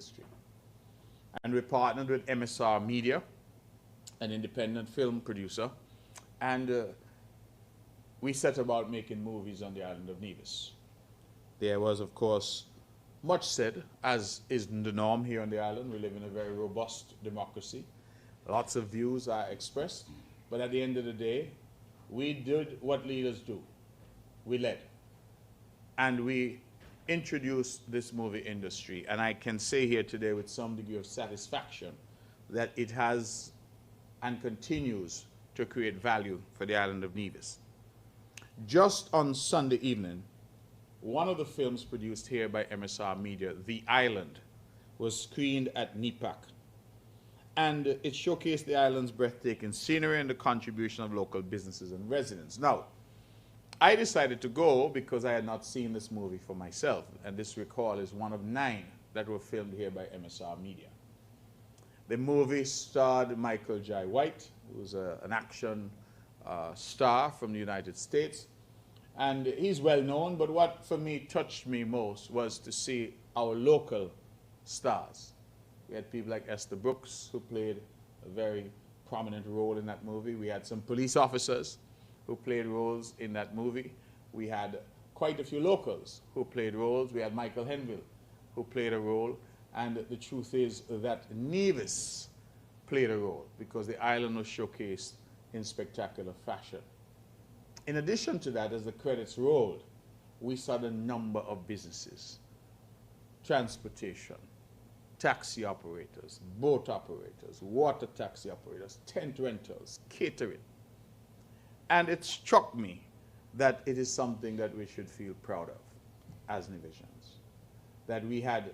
industry. And we partnered with MSR Media, an independent film producer, and we set about making movies on the island of Nevis. There was, of course, much said, as is the norm here on the island. We live in a very robust democracy. Lots of views are expressed, but at the end of the day, we did what leaders do. We led. And we introduced this movie industry, and I can say here today with some degree of satisfaction that it has and continues to create value for the island of Nevis. Just on Sunday evening, one of the films produced here by MSR Media, The Island, was screened at NEPAC. And it showcased the island's breathtaking scenery and the contribution of local businesses and residents. Now, I decided to go because I had not seen this movie for myself, and this, recall, is one of 9 that were filmed here by MSR Media. The movie starred Michael Jai White, who was an action star from the United States, and he's well known, but what for me touched me most was to see our local stars. We had people like Esther Brooks, who played a very prominent role in that movie. We had some police officers who played roles in that movie. We had quite a few locals who played roles. We had Michael Henville, who played a role. And the truth is that Nevis played a role because the island was showcased in spectacular fashion. In addition to that, as the credits rolled, we saw the number of businesses: transportation, taxi operators, boat operators, water taxi operators, tent rentals, catering. And it struck me that it is something that we should feel proud of as Nevisians. That we had,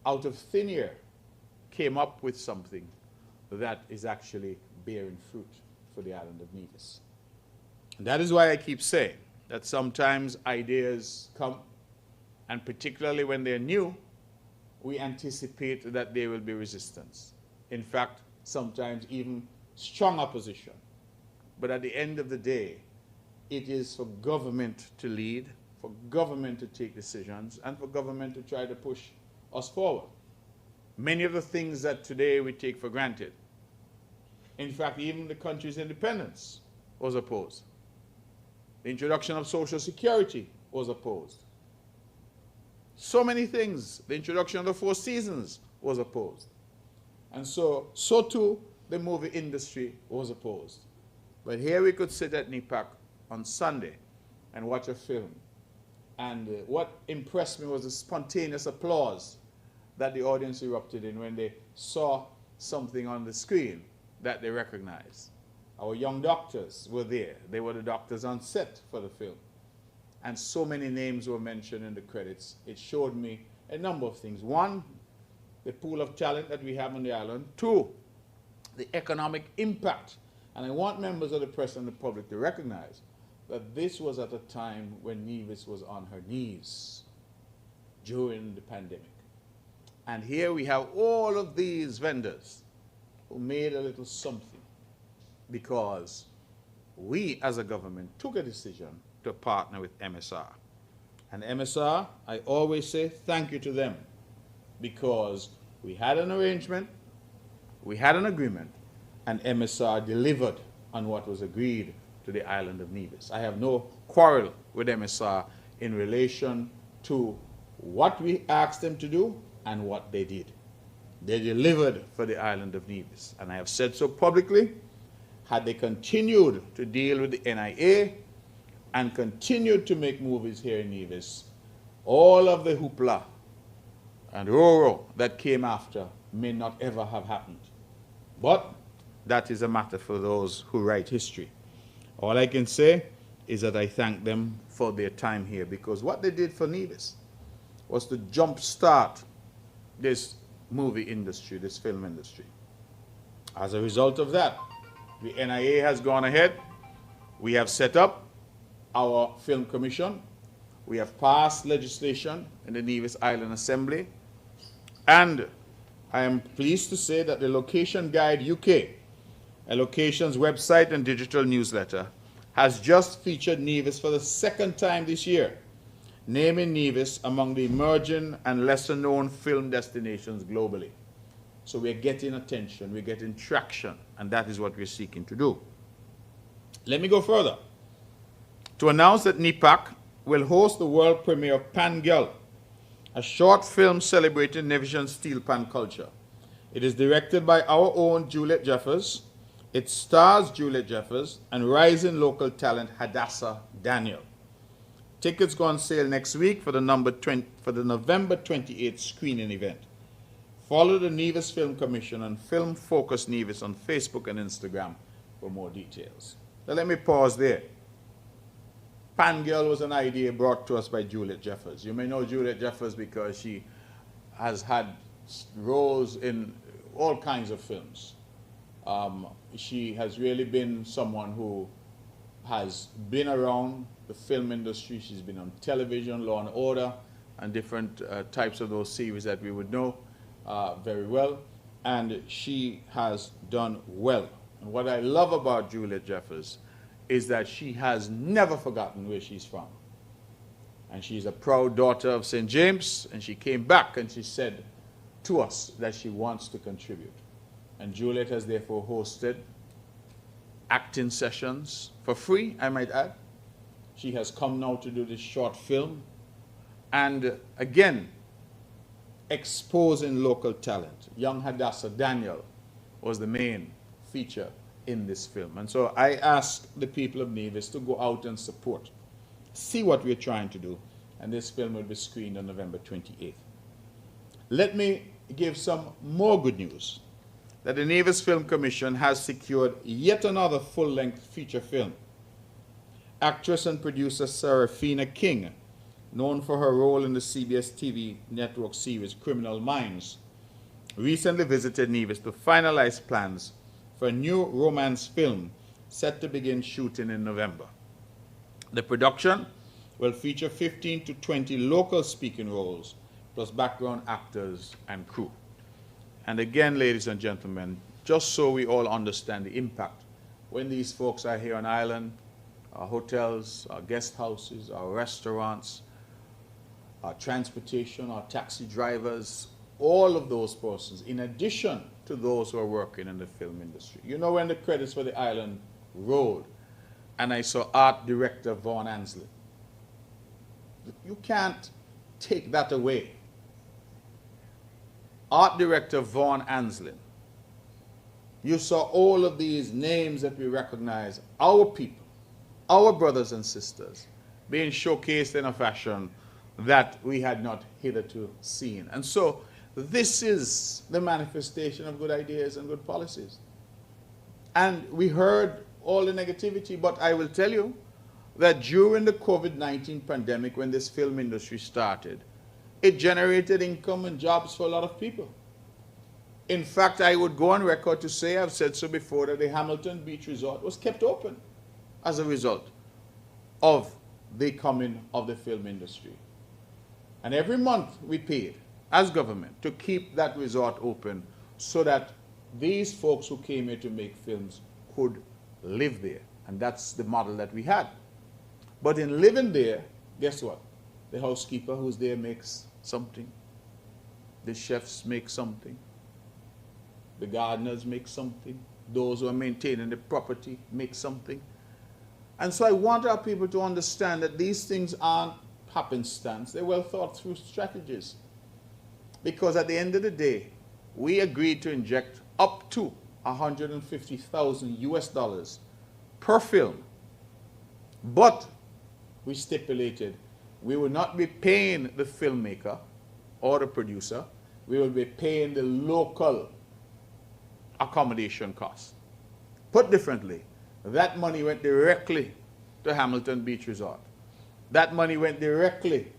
out of thin air, came up with something that is actually bearing fruit for the island of Nevis. And that is why I keep saying that sometimes ideas come, and particularly when they're new, we anticipate that there will be resistance. In fact, sometimes even strong opposition. But at the end of the day, it is for government to lead, for government to take decisions, and for government to try to push us forward. Many of the things that today we take for granted, in fact, even the country's independence was opposed. The introduction of Social Security was opposed. So many things. The introduction of the 4 seasons was opposed. And so too, the movie industry was opposed. But here we could sit at NEPAC on Sunday and watch a film. And what impressed me was the spontaneous applause that the audience erupted in when they saw something on the screen that they recognized. Our young doctors were there. They were the doctors on set for the film. And so many names were mentioned in the credits. It showed me a number of things. 1, the pool of talent that we have on the island. 2, the economic impact. And I want members of the press and the public to recognize that this was at a time when Nevis was on her knees during the pandemic. And here we have all of these vendors who made a little something because we as a government took a decision to partner with MSR. And MSR, I always say thank you to them because we had an arrangement, we had an agreement, and MSR delivered on what was agreed to the island of Nevis. I have no quarrel with MSR in relation to what we asked them to do and what they did. They delivered for the island of Nevis. And I have said so publicly. Had they continued to deal with the NIA and continued to make movies here in Nevis, all of the hoopla and roro that came after may not ever have happened. But that is a matter for those who write history. All I can say is that I thank them for their time here, because what they did for Nevis was to jumpstart this movie industry, this film industry. As a result of that, the NIA has gone ahead. We have set up our film commission. We have passed legislation in the Nevis Island Assembly. And I am pleased to say that the Location Guide UK, a location's website and digital newsletter, has just featured Nevis for the 2nd time this year naming Nevis among the emerging and lesser-known film destinations globally. So we're getting attention, we're getting traction, and that is what we're seeking to do. Let me go further to announce that NEPAC will host the world premiere of Pan Girl, a short film celebrating Nevisian steel pan culture. It is directed by our own Juliet Jeffers. It stars Juliet Jeffers and rising local talent Hadassah Daniel. Tickets go on sale next week for the November 28th screening event. Follow the Nevis Film Commission and Film Focus Nevis on Facebook and Instagram for more details. Now let me pause there. Pan Girl was an idea brought to us by Juliet Jeffers. You may know Juliet Jeffers because she has had roles in all kinds of films. She has really been someone who has been around the film industry. She's been on television, Law and Order, and different types of those series that we would know very well. And she has done well. And what I love about Juliet Jeffers is that she has never forgotten where she's from. And she's a proud daughter of St. James, and she came back and she said to us that she wants to contribute. And Juliet has therefore hosted acting sessions for free, I might add. She has come now to do this short film, and again, exposing local talent. Young Hadassah Daniel was the main feature in this film. And so I ask the people of Nevis to go out and support, see what we're trying to do, and this film will be screened on November 28th. Let me give some more good news, that the Nevis Film Commission has secured yet another full-length feature film. Actress and producer Serafina King, known for her role in the CBS TV network series Criminal Minds, recently visited Nevis to finalize plans for a new romance film set to begin shooting in November. The production will feature 15 to 20 local speaking roles, plus background actors and crew. And again, ladies and gentlemen, just so we all understand the impact, when these folks are here on island, our hotels, our guest houses, our restaurants, our transportation, our taxi drivers, all of those persons, in addition to those who are working in the film industry. You know, when the credits for the island rolled, and I saw art director Vaughn Ansley, you can't take that away. Art director Vaughn Ansley. You saw all of these names that we recognize, our people, our brothers and sisters, being showcased in a fashion that we had not hitherto seen. And so this is the manifestation of good ideas and good policies. And we heard all the negativity, but I will tell you that during the COVID-19 pandemic, when this film industry started, it generated income and jobs for a lot of people. In fact, I would go on record to say, I've said so before, that the Hamilton Beach Resort was kept open as a result of the coming of the film industry. And every month we paid, as government, to keep that resort open so that these folks who came here to make films could live there. And that's the model that we had. But in living there, guess what? The housekeeper who's there makes something. The chefs make something. The gardeners make something. Those who are maintaining the property make something. And so I want our people to understand that these things aren't happenstance. They're well thought through strategies. Because at the end of the day, we agreed to inject up to $150,000 per film. But we stipulated we will not be paying the filmmaker or the producer. We will be paying the local accommodation costs. Put differently, that money went directly to Hamilton Beach Resort. That money went directly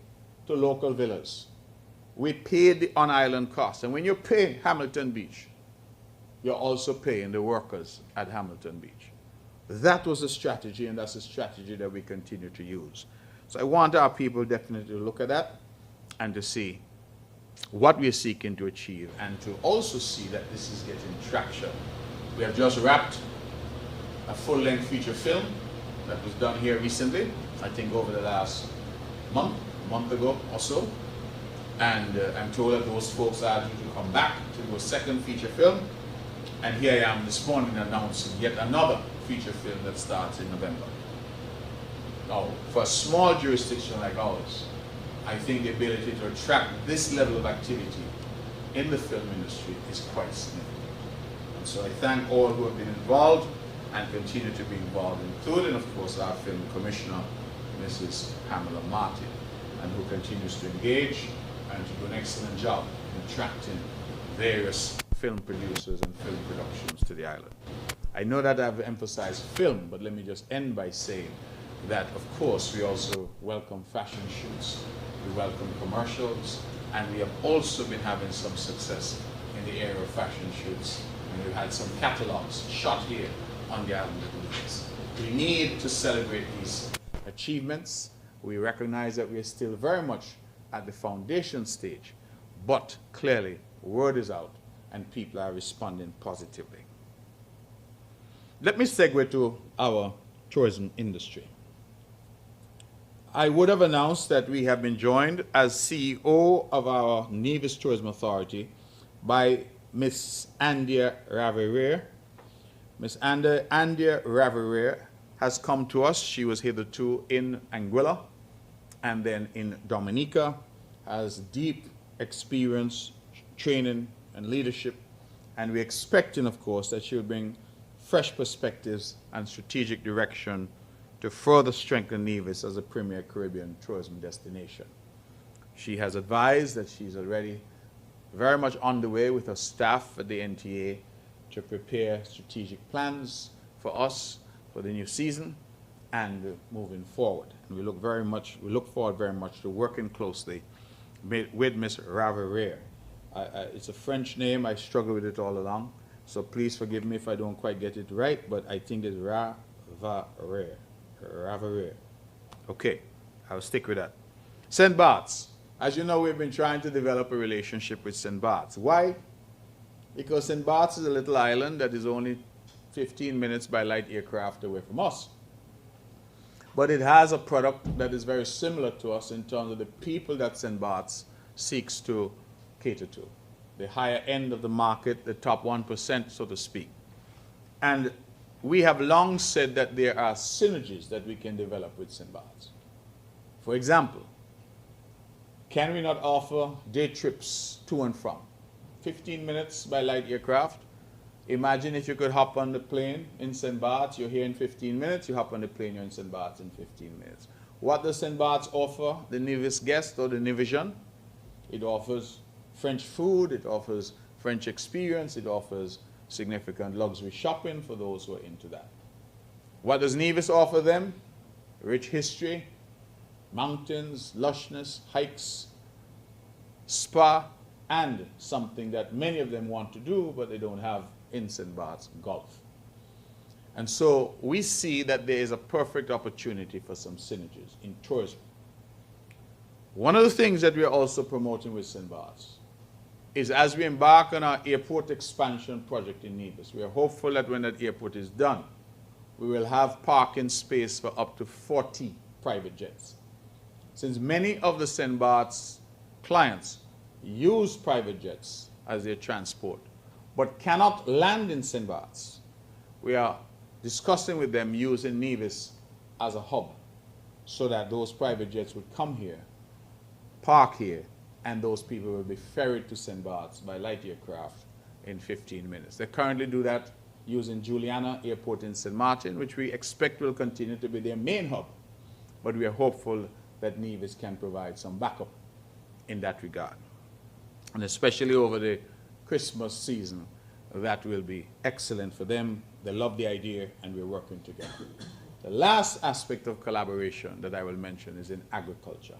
to local villas. We paid the on-island costs. And when you pay Hamilton Beach, you're also paying the workers at Hamilton Beach. That was a strategy, and that's a strategy that we continue to use. So I want our people definitely to look at that and to see what we are seeking to achieve, and to also see that this is getting traction. We have just wrapped a full-length feature film that was done here recently, I think over the last month month ago or so. And I'm told that those folks are due to come back to do a second feature film. And here I am this morning announcing yet another feature film that starts in November. Now, for a small jurisdiction like ours, I think the ability to attract this level of activity in the film industry is quite significant. And so I thank all who have been involved and continue to be involved, including, of course, our film commissioner, Mrs. Pamela Martin, and who continues to engage and to do an excellent job in attracting various film producers and film productions to the island. I know that I've emphasized film, but let me just end by saying that, of course, we also welcome fashion shoots, we welcome commercials, and we have also been having some success in the area of fashion shoots, and we've had some catalogs shot here on the island of Nevis. We need to celebrate these achievements. We recognize that we are still very much at the foundation stage, but clearly word is out and people are responding positively. Let me segue to our tourism industry. I would have announced that we have been joined as CEO of our Nevis Tourism Authority by Ms. Andia Raverier. Ms. Andia Raverier has come to us. She was hitherto in Anguilla and then in Dominica, has deep experience, training, and leadership. And we're expecting, of course, that she'll bring fresh perspectives and strategic direction to further strengthen Nevis as a premier Caribbean tourism destination. She has advised that she's already very much on the way with her staff at the NTA to prepare strategic plans for us for the new season and moving forward. And we look forward very much to working closely with Ms. Raverier. It's a French name. I struggle with it all along, so please forgive me if I don't quite get it right, but I think it's Raverier. Raverier. Okay, I'll stick with that. St. Barts. As you know, we've been trying to develop a relationship with St. Barts. Why? Because St. Barts is a little island that is only 15 minutes by light aircraft away from us. But it has a product that is very similar to us in terms of the people that St. Barts seeks to cater to. The higher end of the market, the top 1%, so to speak. And we have long said that there are synergies that we can develop with St. Barts. For example, can we not offer day trips to and from? 15 minutes by light aircraft. Imagine if you could hop on the plane in St. Barts, you're here in 15 minutes, you hop on the plane, you're in St. Barts in 15 minutes. What does St. Barts offer the Nevis guest or the Nevisian? It offers French food, it offers French experience, it offers significant luxury shopping for those who are into that. What does Nevis offer them? Rich history, mountains, lushness, hikes, spa, and something that many of them want to do but they don't have in St. Barts, golf. And so we see that there is a perfect opportunity for some synergies in tourism. One of the things that we are also promoting with St. Barts is as we embark on our airport expansion project in Nevis, we are hopeful that when that airport is done, we will have parking space for up to 40 private jets. Since many of the St. Barts clients use private jets as their transport, but cannot land in St. Barts, we are discussing with them using Nevis as a hub so that those private jets would come here, park here, and those people will be ferried to St. Barts by light aircraft in 15 minutes. They currently do that using Juliana Airport in St. Martin, which we expect will continue to be their main hub, but we are hopeful that Nevis can provide some backup in that regard. And especially over the Christmas season, that will be excellent for them. They love the idea, and we're working together. The last aspect of collaboration that I will mention is in agriculture.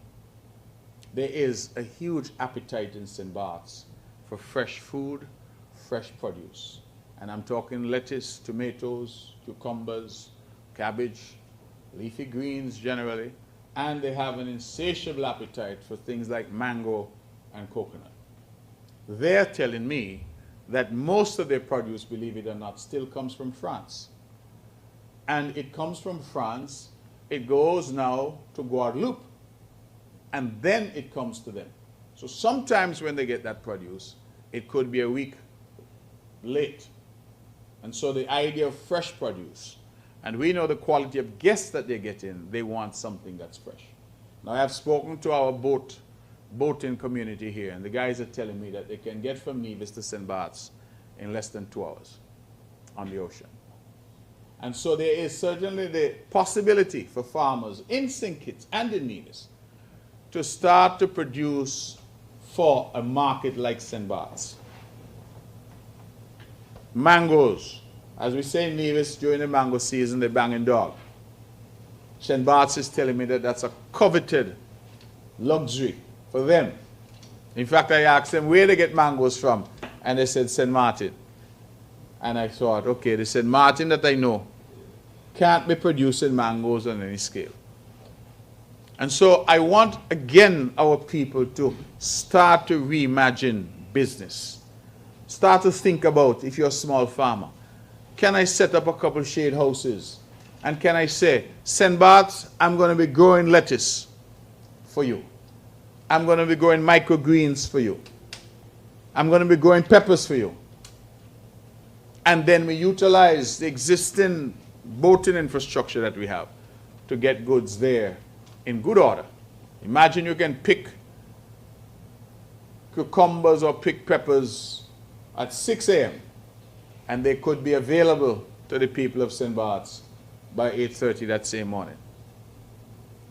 There is a huge appetite in St. Barts for fresh food, fresh produce. And I'm talking lettuce, tomatoes, cucumbers, cabbage, leafy greens generally, and they have an insatiable appetite for things like mango and coconut. They're telling me that most of their produce, believe it or not, still comes from France. And it comes from France, it goes now to Guadeloupe. and then it comes to them. So sometimes when they get that produce, it could be a week late. And so the idea of fresh produce, and we know the quality of guests that they get in, they want something that's fresh. Now I have spoken to our boating community here, and the guys are telling me that they can get from Nevis to St. Bart's in less than 2 hours on the ocean. And so there is certainly the possibility for farmers in St. Kitts and in Nevis to start to produce for a market like St. Bart's. Mangoes. As we say in Nevis, during the mango season, they're banging dog. St. Bart's is telling me that that's a coveted luxury for them. In fact, I asked them where they get mangoes from, and they said St. Martin. And I thought, okay, they said Martin that I know can't be producing mangoes on any scale. And so I want, again, our people to start to reimagine business. Start to think about, if you're a small farmer, can I set up a couple shade houses? And can I say, St. Bart's, I'm going to be growing lettuce for you. I'm going to be growing microgreens for you. I'm going to be growing peppers for you. And then we utilize the existing boating infrastructure that we have to get goods there in good order. Imagine you can pick cucumbers or pick peppers at 6 a.m. and they could be available to the people of St. Bart's by 8:30 that same morning.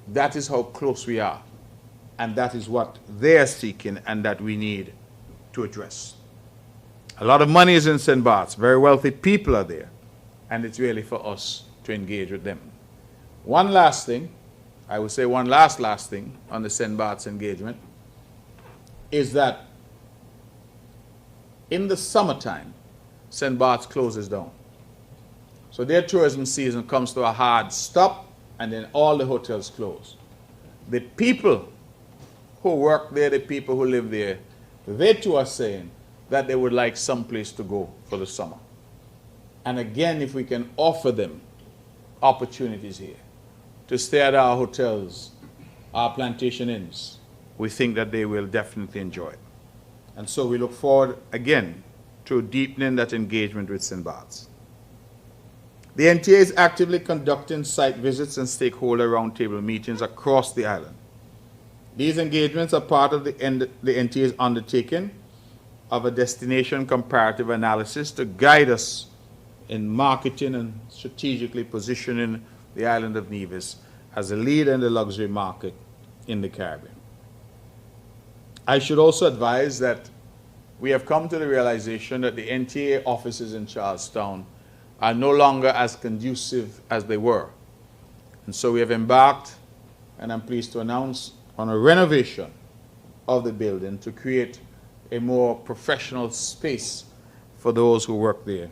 That is how close we are, and that is what they are seeking and that we need to address. A lot of money is in St. Bart's. Very wealthy people are there, and it's really for us to engage with them. One last thing, I would say one last thing on the St. Bart's engagement is that in the summertime, St. Bart's closes down. So their tourism season comes to a hard stop, and then all the hotels close. The people who work there, the people who live there, they too are saying that they would like some place to go for the summer. And again, if we can offer them opportunities here to stay at our hotels, our plantation inns, we think that they will definitely enjoy it. And so we look forward again to deepening that engagement with St. Bart's. The NTA is actively conducting site visits and stakeholder roundtable meetings across the island. These engagements are part of the NTA's undertaking of a destination comparative analysis to guide us in marketing and strategically positioning the island of Nevis as a leader in the luxury market in the Caribbean. I should also advise that we have come to the realization that the NTA offices in Charlestown are no longer as conducive as they were. And so we have embarked, and I'm pleased to announce, on a renovation of the building to create a more professional space for those who work there.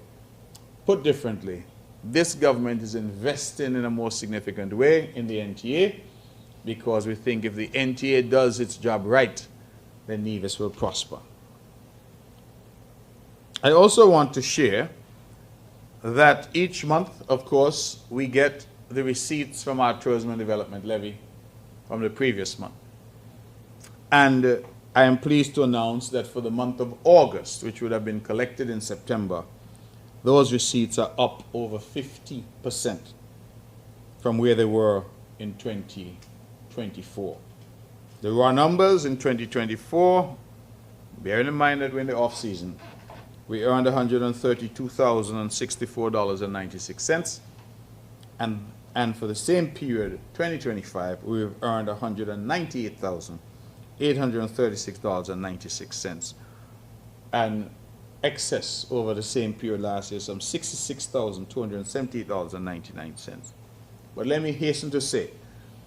Put differently, this government is investing in a more significant way in the NTA because we think if the NTA does its job right, then Nevis will prosper. I also want to share that each month, of course, we get the receipts from our Tourism and Development Levy from the previous month. And I am pleased to announce that for the month of August, which would have been collected in September, those receipts are up over 50% from where they were in 2024. The raw numbers in 2024, bearing in mind that we're in the off-season, we earned $132,064.96, and for the same period, 2025, we've earned $198,836.96, and excess over the same period last year, some $66,278.99. But let me hasten to say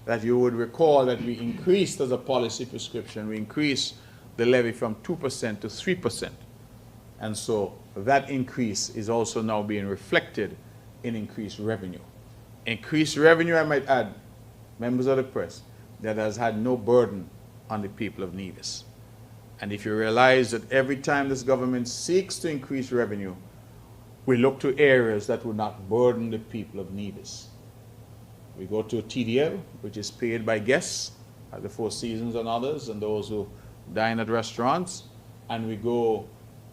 that you would recall that we increased as a policy prescription, we increased the levy from 2% to 3%. And so that increase is also now being reflected in increased revenue. Increased revenue, I might add, members of the press, that has had no burden on the people of Nevis. And if you realize that every time this government seeks to increase revenue, we look to areas that will not burden the people of Nevis. We go to TDL, which is paid by guests, at the Four Seasons and others, and those who dine at restaurants. And we go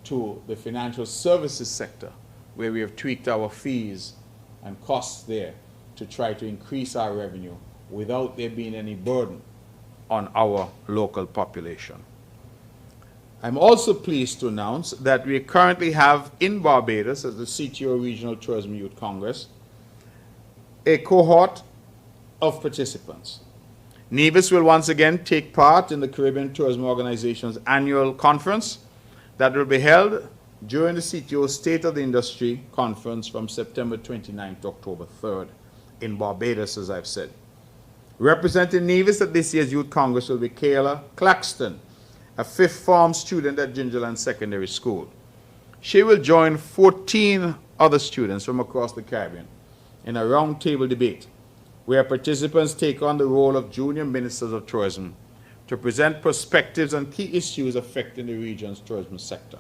to the financial services sector, where we have tweaked our fees and costs there to try to increase our revenue without there being any burden on our local population. I'm also pleased to announce that we currently have in Barbados, at the CTO Regional Tourism Youth Congress, a cohort of participants. Nevis will once again take part in the Caribbean Tourism Organization's annual conference that will be held during the CTO State of the Industry Conference from September 29th to October 3rd in Barbados, as I've said. Representing Nevis at this year's Youth Congress will be Kayla Claxton, a fifth form student at Gingerland Secondary School. She will join 14 other students from across the Caribbean in a roundtable debate where participants take on the role of junior ministers of tourism to present perspectives on key issues affecting the region's tourism sector.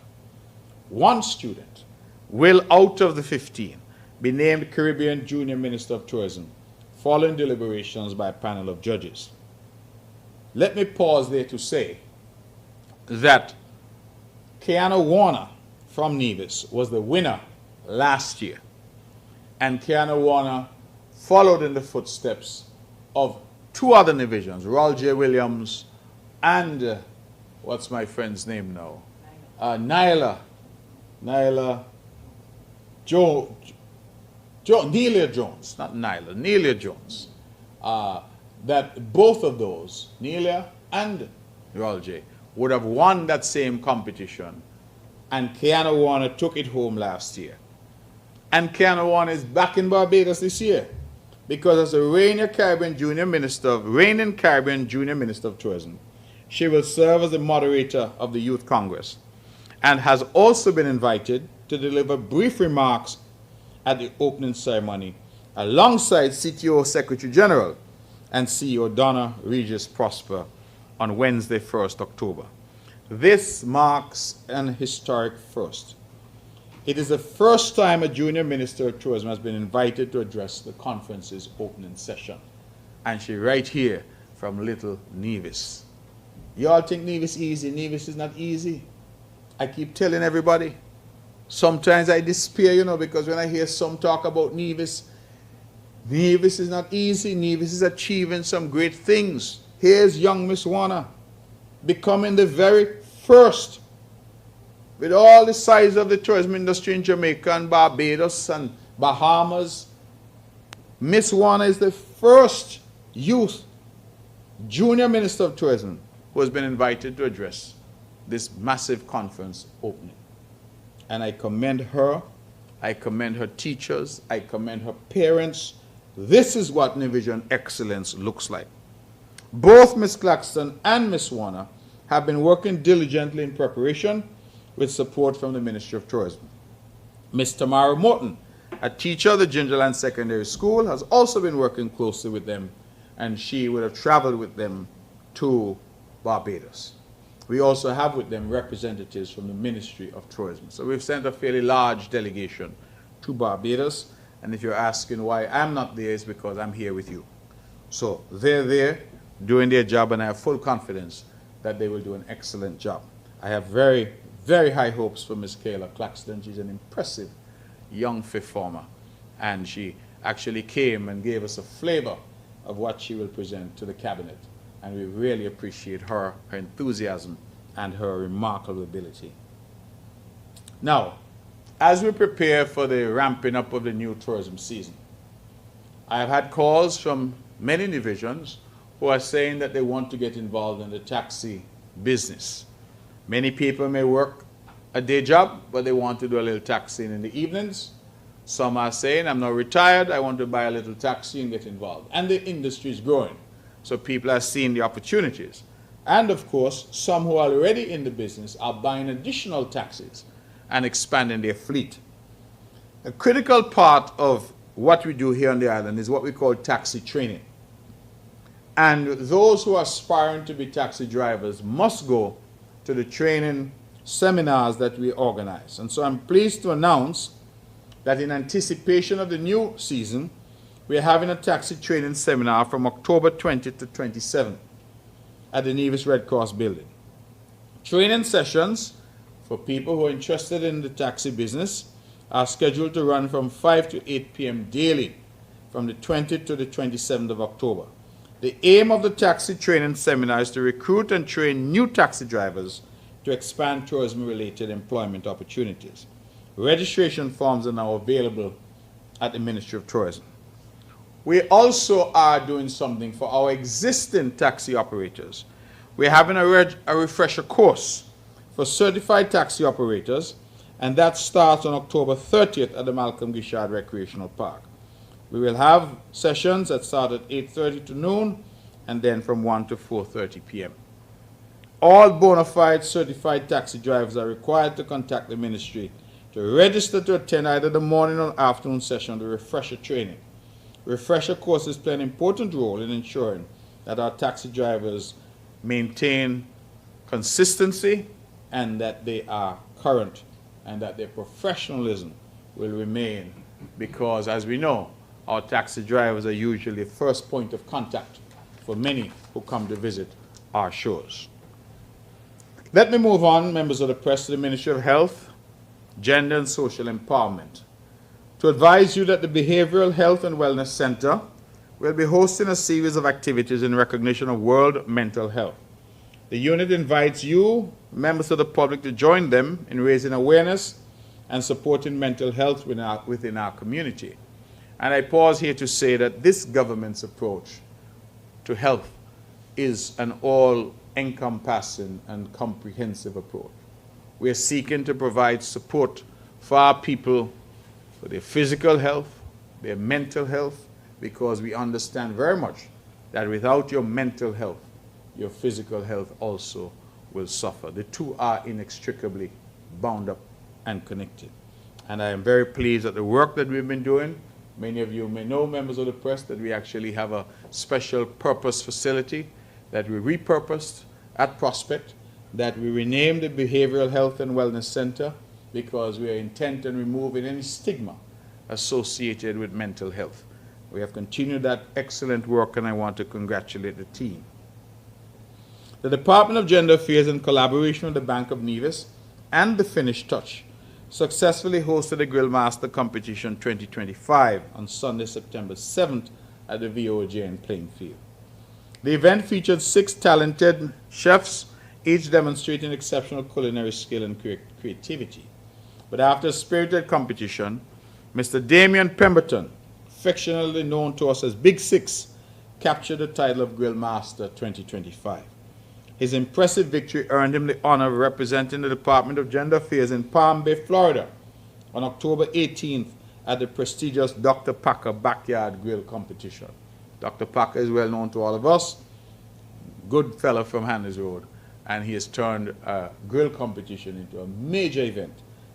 One student will, out of the 15, be named Caribbean Junior Minister of Tourism, following deliberations by a panel of judges. Let me pause there to say that Kiana Warner from Nevis was the winner last year, and Kiana Warner followed in the footsteps of two other divisions, Roll J. Williams and what's my friend's name now? Nelia Jones, not Nyla, Nelia Jones. That both of those, Nelia and Roll J, would have won that same competition, and Kiana Warner took it home last year. And Kiana Warner is back in Barbados this year, because as a reigning Caribbean Junior Minister of Tourism, she will serve as the moderator of the Youth Congress and has also been invited to deliver brief remarks at the opening ceremony alongside CTO Secretary General and CEO Donna Regis Prosper on Wednesday, 1st October. This marks an historic first. It is the first time a junior minister of tourism has been invited to address the conference's opening session. And she right here from Little Nevis. You all think Nevis easy? Nevis is not easy. I keep telling everybody. Sometimes I despair, you know, because when I hear some talk about Nevis, Nevis is not easy. Nevis is achieving some great things. Here's young Miss Warner becoming the very first, with all the size of the tourism industry in Jamaica and Barbados and Bahamas. Miss Warner is the first youth junior minister of tourism who has been invited to address this massive conference opening. And I commend her, I commend her teachers, I commend her parents. This is what Nivision excellence looks like. Both Ms. Claxton and Ms. Warner have been working diligently in preparation with support from the Ministry of Tourism. Ms. Tamara Morton, a teacher at the Gingerland Secondary School, has also been working closely with them, and she would have traveled with them to Barbados. We also have with them representatives from the Ministry of Tourism. So we've sent a fairly large delegation to Barbados, and if you're asking why I'm not there, it's because I'm here with you. So they're there doing their job, and I have full confidence that they will do an excellent job. I have very, very high hopes for Ms. Kayla Claxton. She's an impressive young fifth former, and she actually came and gave us a flavor of what she will present to the cabinet, and we really appreciate her enthusiasm and her remarkable ability. Now, as we prepare for the ramping up of the new tourism season, I have had calls from many divisions who are saying that they want to get involved in the taxi business. Many people may work a day job, but they want to do a little taxiing in the evenings. Some are saying, I'm now retired, I want to buy a little taxi and get involved. And the industry is growing, so people are seeing the opportunities. And of course, some who are already in the business are buying additional taxis and expanding their fleet. A critical part of what we do here on the island is what we call taxi training. And those who are aspiring to be taxi drivers must go to the training seminars that we organize. And so I'm pleased to announce that in anticipation of the new season, we're having a taxi training seminar from October 20th to 27th at the Nevis Red Cross building. Training sessions for people who are interested in the taxi business are scheduled to run from 5 to 8 p.m. daily from the 20th to the 27th of October. The aim of the taxi training seminar is to recruit and train new taxi drivers to expand tourism-related employment opportunities. Registration forms are now available at the Ministry of Tourism. We also are doing something for our existing taxi operators. We're having a refresher course for certified taxi operators, and that starts on October 30th at the Malcolm Guichard Recreational Park. We will have sessions that start at 8:30 to noon and then from 1 to 4:30 p.m. All bona fide certified taxi drivers are required to contact the ministry to register to attend either the morning or afternoon session of the refresher training. Refresher courses play an important role in ensuring that our taxi drivers maintain consistency and that they are current and that their professionalism will remain, because as we know, our taxi drivers are usually the first point of contact for many who come to visit our shows. Let me move on, members of the press, to the Ministry of Health, Gender and Social Empowerment, to advise you that the Behavioral Health and Wellness Center will be hosting a series of activities in recognition of World Mental Health. The unit invites you, members of the public, to join them in raising awareness and supporting mental health within our community. And I pause here to say that this government's approach to health is an all-encompassing and comprehensive approach. We are seeking to provide support for our people, for their physical health, their mental health, because we understand very much that without your mental health, your physical health also will suffer. The two are inextricably bound up and connected. And I am very pleased at the work that we've been doing. Many of you may know, members of the press, that we actually have a special purpose facility that we repurposed at Prospect, that we renamed the Behavioral Health and Wellness Center, because we are intent on removing any stigma associated with mental health. We have continued that excellent work, and I want to congratulate the team. The Department of Gender Affairs, in collaboration with the Bank of Nevis and the Finnish Touch, successfully hosted the Grill Master Competition 2025 on Sunday, September 7th at the VOJ in Plainfield. The event featured 6 talented chefs, each demonstrating exceptional culinary skill and creativity. But after a spirited competition, Mr. Damien Pemberton, affectionately known to us as Big Six, captured the title of Grill Master 2025. His impressive victory earned him the honor of representing the Department of Gender Affairs in Palm Bay, Florida on October 18th at the prestigious Dr. Packer Backyard Grill Competition. Dr. Packer is well known to all of us, good fellow from Hannes Road, and he has turned a grill competition into a major event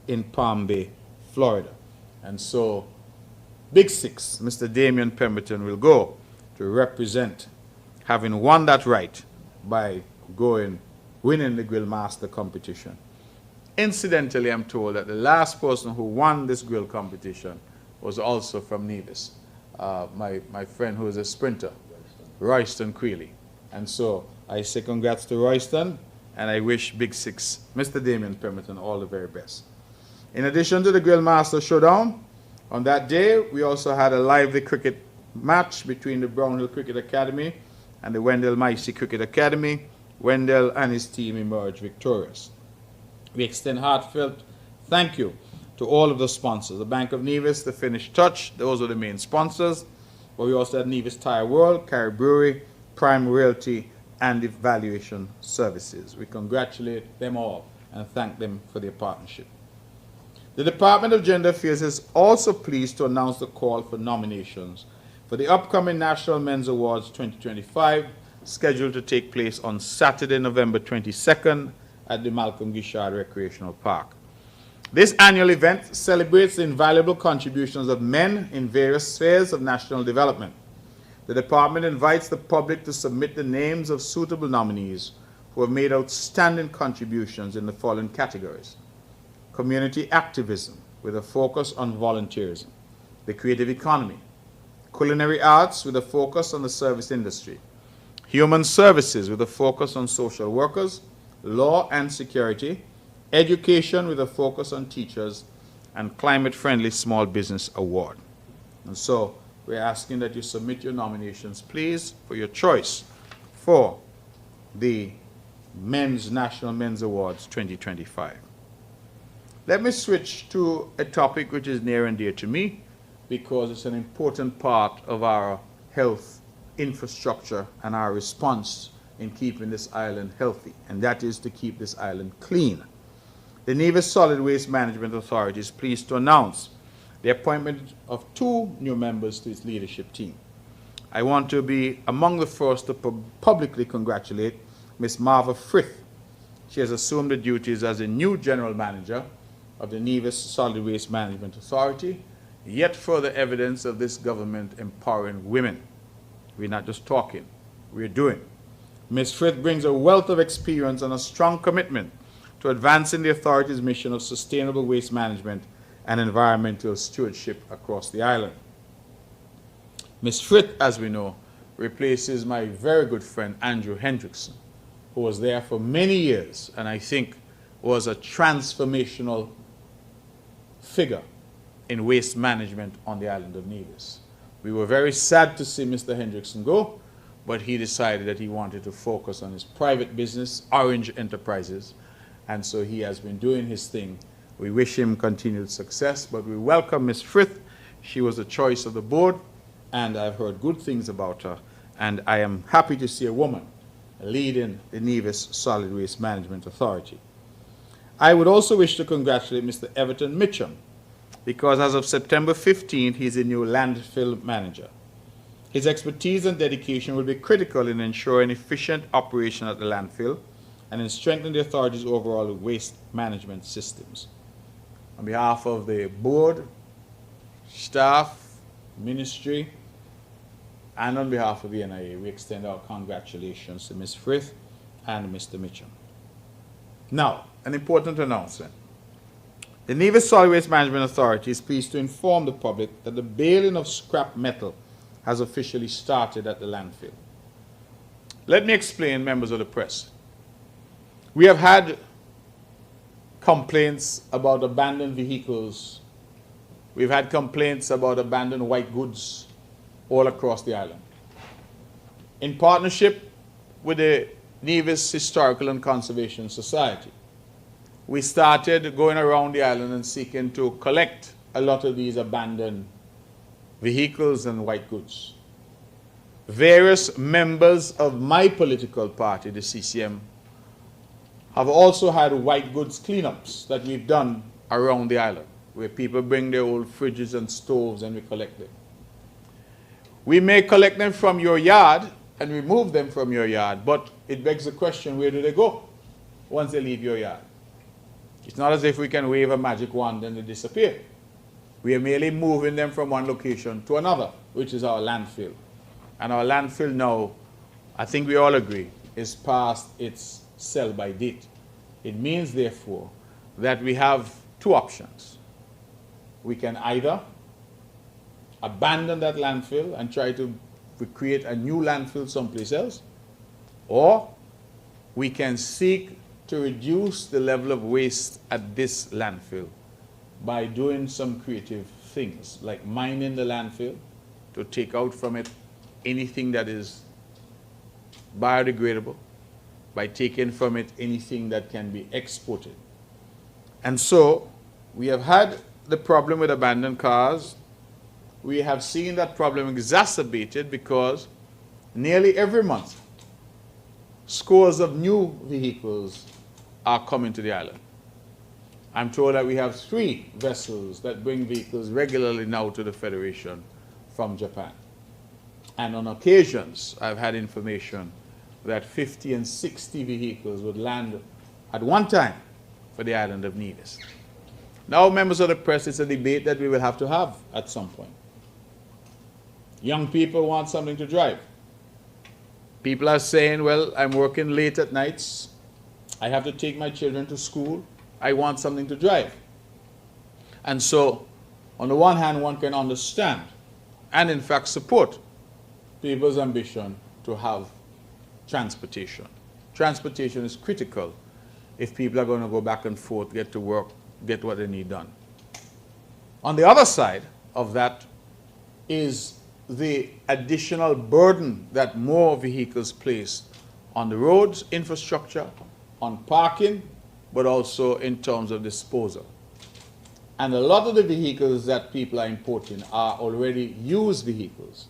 in Palm Bay, Florida. And so, Big Six, Mr. Damien Pemberton, will go to represent, having won that right by winning the Grill Master competition. Incidentally, I'm told that the last person who won this grill competition was also from Nevis, my friend who is a sprinter, Royston Creeley. And so I say congrats to Royston, and I wish Big Six, Mr. Damien Pemberton, all the very best. In addition to the Grill Master Showdown, on that day we also had a lively cricket match between the Brownhill Cricket Academy and the Wendell Micey Cricket Academy. Wendell and his team emerged victorious. We extend heartfelt thank you to all of the sponsors, the Bank of Nevis, the Finnish Touch, those are the main sponsors, but we also had Nevis Tire World, Carrie Brewery, Prime Realty, and Evaluation Services. We congratulate them all and thank them for their partnership. The Department of Gender Affairs is also pleased to announce the call for nominations for the upcoming National Men's Awards 2025, scheduled to take place on Saturday, November 22nd at the Malcolm Guichard Recreational Park. This annual event celebrates the invaluable contributions of men in various spheres of national development. The department invites the public to submit the names of suitable nominees who have made outstanding contributions in the following categories: community activism with a focus on volunteerism, the creative economy, culinary arts with a focus on the service industry, human services with a focus on social workers, law and security, education with a focus on teachers, and climate-friendly small business award. And so we're asking that you submit your nominations, please, for your choice for the National Men's Awards 2025. Let me switch to a topic which is near and dear to me because it's an important part of our health infrastructure and our response in keeping this island healthy, and that is to keep this island clean. The Nevis Solid Waste Management Authority is pleased to announce the appointment of 2 new members to its leadership team. I want to be among the first to publicly congratulate Ms. Marva Frith. She has assumed the duties as the new General Manager of the Nevis Solid Waste Management Authority, yet further evidence of this government empowering women. We're not just talking, we're doing. Ms. Frith brings a wealth of experience and a strong commitment to advancing the authority's mission of sustainable waste management and environmental stewardship across the island. Ms. Frith, as we know, replaces my very good friend Andrew Hendrickson, who was there for many years and I think was a transformational figure in waste management on the island of Nevis. We were very sad to see Mr. Hendrickson go, but he decided that he wanted to focus on his private business, Orange Enterprises, and so he has been doing his thing. We wish him continued success, but we welcome Ms. Frith. She was a choice of the board, and I've heard good things about her, and I am happy to see a woman leading the Nevis Solid Waste Management Authority. I would also wish to congratulate Mr. Everton Mitchum, because as of September 15th, he's a new landfill manager. His expertise and dedication will be critical in ensuring efficient operation at the landfill and in strengthening the authority's overall waste management systems. On behalf of the board, staff, ministry, and on behalf of the NIA, we extend our congratulations to Ms. Frith and Mr. Mitchum. Now, an important announcement. The Nevis Solid Waste Management Authority is pleased to inform the public that the baling of scrap metal has officially started at the landfill. Let me explain, members of the press. We have had complaints about abandoned vehicles. We've had complaints about abandoned white goods all across the island. In partnership with the Nevis Historical and Conservation Society, we started going around the island and seeking to collect a lot of these abandoned vehicles and white goods. Various members of my political party, the CCM, have also had white goods cleanups that we've done around the island, where people bring their old fridges and stoves and we collect them. We may collect them from your yard and remove them from your yard, but it begs the question, where do they go once they leave your yard? It's not as if we can wave a magic wand and they disappear. We are merely moving them from one location to another, which is our landfill. And our landfill now, I think we all agree, is past its sell-by date. It means, therefore, that we have 2 options. We can either abandon that landfill and try to create a new landfill someplace else, or we can seek to reduce the level of waste at this landfill by doing some creative things, like mining the landfill to take out from it anything that is biodegradable, by taking from it anything that can be exported. And so we have had the problem with abandoned cars. We have seen that problem exacerbated because nearly every month, scores of new vehicles are coming to the island. I'm told that we have 3 vessels that bring vehicles regularly now to the Federation from Japan. And on occasions, I've had information that 50 and 60 vehicles would land at one time for the island of Nevis. Now, members of the press, it's a debate that we will have to have at some point. Young people want something to drive. People are saying, well, I'm working late at nights. I have to take my children to school. I want something to drive. And so, on the one hand, one can understand and in fact support people's ambition to have transportation. Transportation is critical if people are going to go back and forth, get to work, get what they need done. On the other side of that is the additional burden that more vehicles place on the roads, infrastructure, on parking, but also in terms of disposal. And a lot of the vehicles that people are importing are already used vehicles.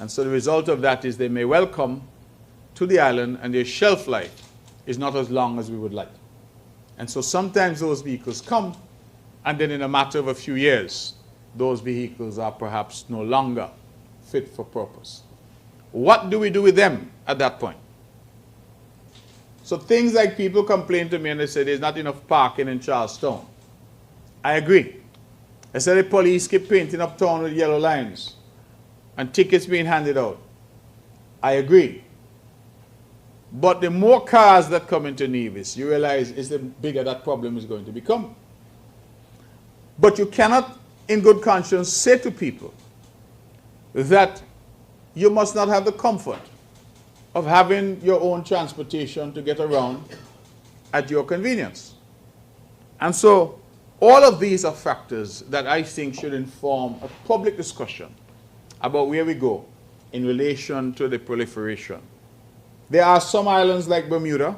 And so the result of that is they may well come to the island and their shelf life is not as long as we would like. And so sometimes those vehicles come, and then in a matter of a few years, those vehicles are perhaps no longer fit for purpose. What do we do with them at that point? So things like people complain to me and they say there's not enough parking in Charlestown. I agree. I said the police keep painting up town with yellow lines and tickets being handed out. I agree. But the more cars that come into Nevis, you realize is the bigger that problem is going to become. But you cannot, in good conscience, say to people that you must not have the comfort of having your own transportation to get around at your convenience. And so all of these are factors that I think should inform a public discussion about where we go in relation to the proliferation. There are some islands like Bermuda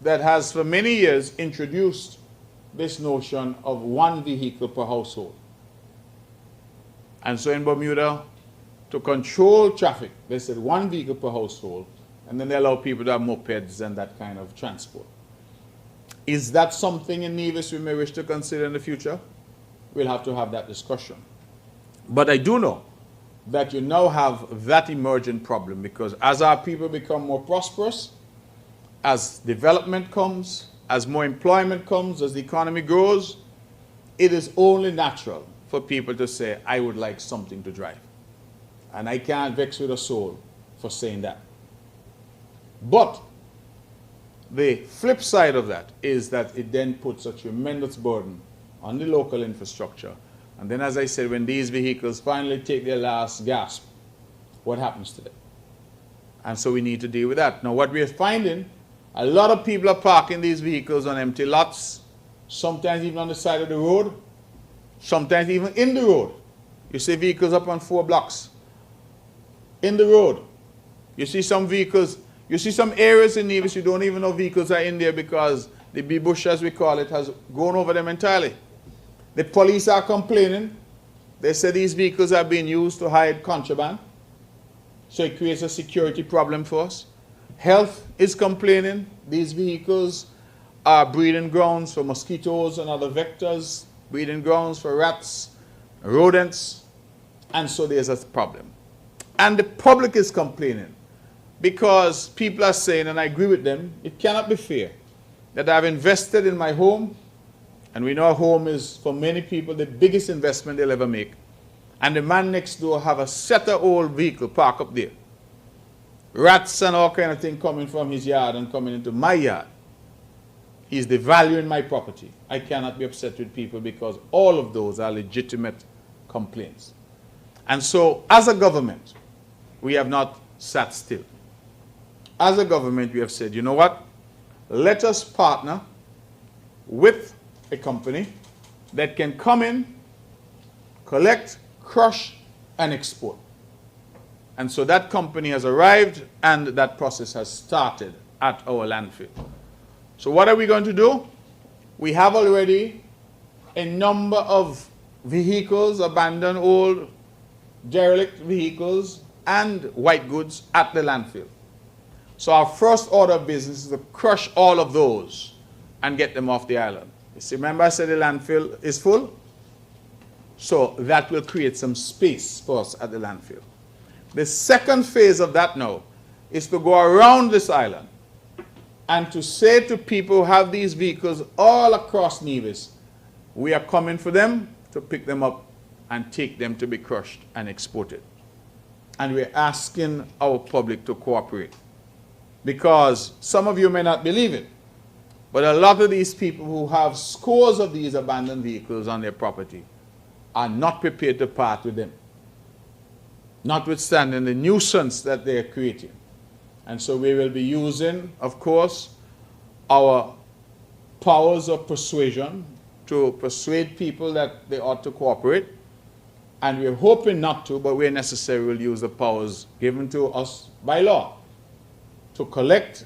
that has for many years introduced this notion of one vehicle per household. And so in Bermuda, to control traffic, they said one vehicle per household, and then they allow people to have mopeds and that kind of transport. Is that something in Nevis we may wish to consider in the future? We'll have to have that discussion. But I do know that you now have that emergent problem, because as our people become more prosperous, as development comes, as more employment comes, as the economy grows, it is only natural for people to say, I would like something to drive. And I can't vex with a soul for saying that. But the flip side of that is that it then puts a tremendous burden on the local infrastructure. And then, as I said, when these vehicles finally take their last gasp, what happens to them? And so we need to deal with that. Now, what we are finding, a lot of people are parking these vehicles on empty lots, sometimes even on the side of the road, sometimes even in the road. You see vehicles up on 4 blocks. In the road. You see some vehicles, you see some areas in Nevis you don't even know vehicles are in there because the bee bush, as we call it, has gone over them entirely. The police are complaining. They say these vehicles are being used to hide contraband. So it creates a security problem for us. Health is complaining. These vehicles are breeding grounds for mosquitoes and other vectors, breeding grounds for rats, rodents, and so there's a problem. And the public is complaining because people are saying, and I agree with them, it cannot be fair that I've invested in my home, and we know a home is, for many people, the biggest investment they'll ever make, and the man next door have a set of old vehicle parked up there. Rats and all kind of thing coming from his yard and coming into my yard. He's devaluing my property. I cannot be upset with people because all of those are legitimate complaints. And so, as a government, we have not sat still. As a government, we have said, you know what? Let us partner with a company that can come in, collect, crush, and export. And so that company has arrived, and that process has started at our landfill. So what are we going to do? We have already a number of vehicles, abandoned old derelict vehicles, and white goods at the landfill. So our first order of business is to crush all of those and get them off the island. You see, remember I said the landfill is full? So that will create some space for us at the landfill. The second phase of that now is to go around this island and to say to people who have these vehicles all across Nevis, we are coming for them to pick them up and take them to be crushed and exported. And we're asking our public to cooperate. Because some of you may not believe it, but a lot of these people who have scores of these abandoned vehicles on their property are not prepared to part with them, notwithstanding the nuisance that they are creating. And so we will be using, of course, our powers of persuasion to persuade people that they ought to cooperate. And we're hoping not to, but where necessary, we'll use the powers given to us by law to collect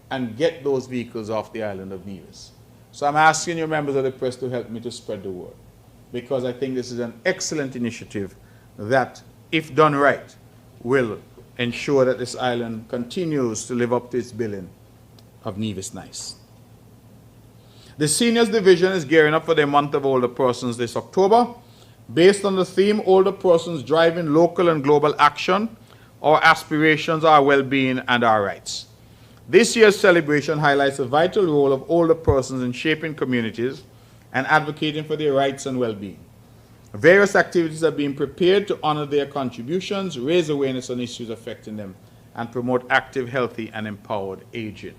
and get those vehicles off the island of Nevis. So I'm asking you, members of the press, to help me to spread the word, because I think this is an excellent initiative that, if done right, will ensure that this island continues to live up to its billing of Nevis Nice. The Seniors Division is gearing up for their month of older persons this October. Based on the theme, Older Persons Driving Local and Global Action, our aspirations, our well-being, and our rights. This year's celebration highlights the vital role of older persons in shaping communities and advocating for their rights and well-being. Various activities are being prepared to honor their contributions, raise awareness on issues affecting them, and promote active, healthy, and empowered aging.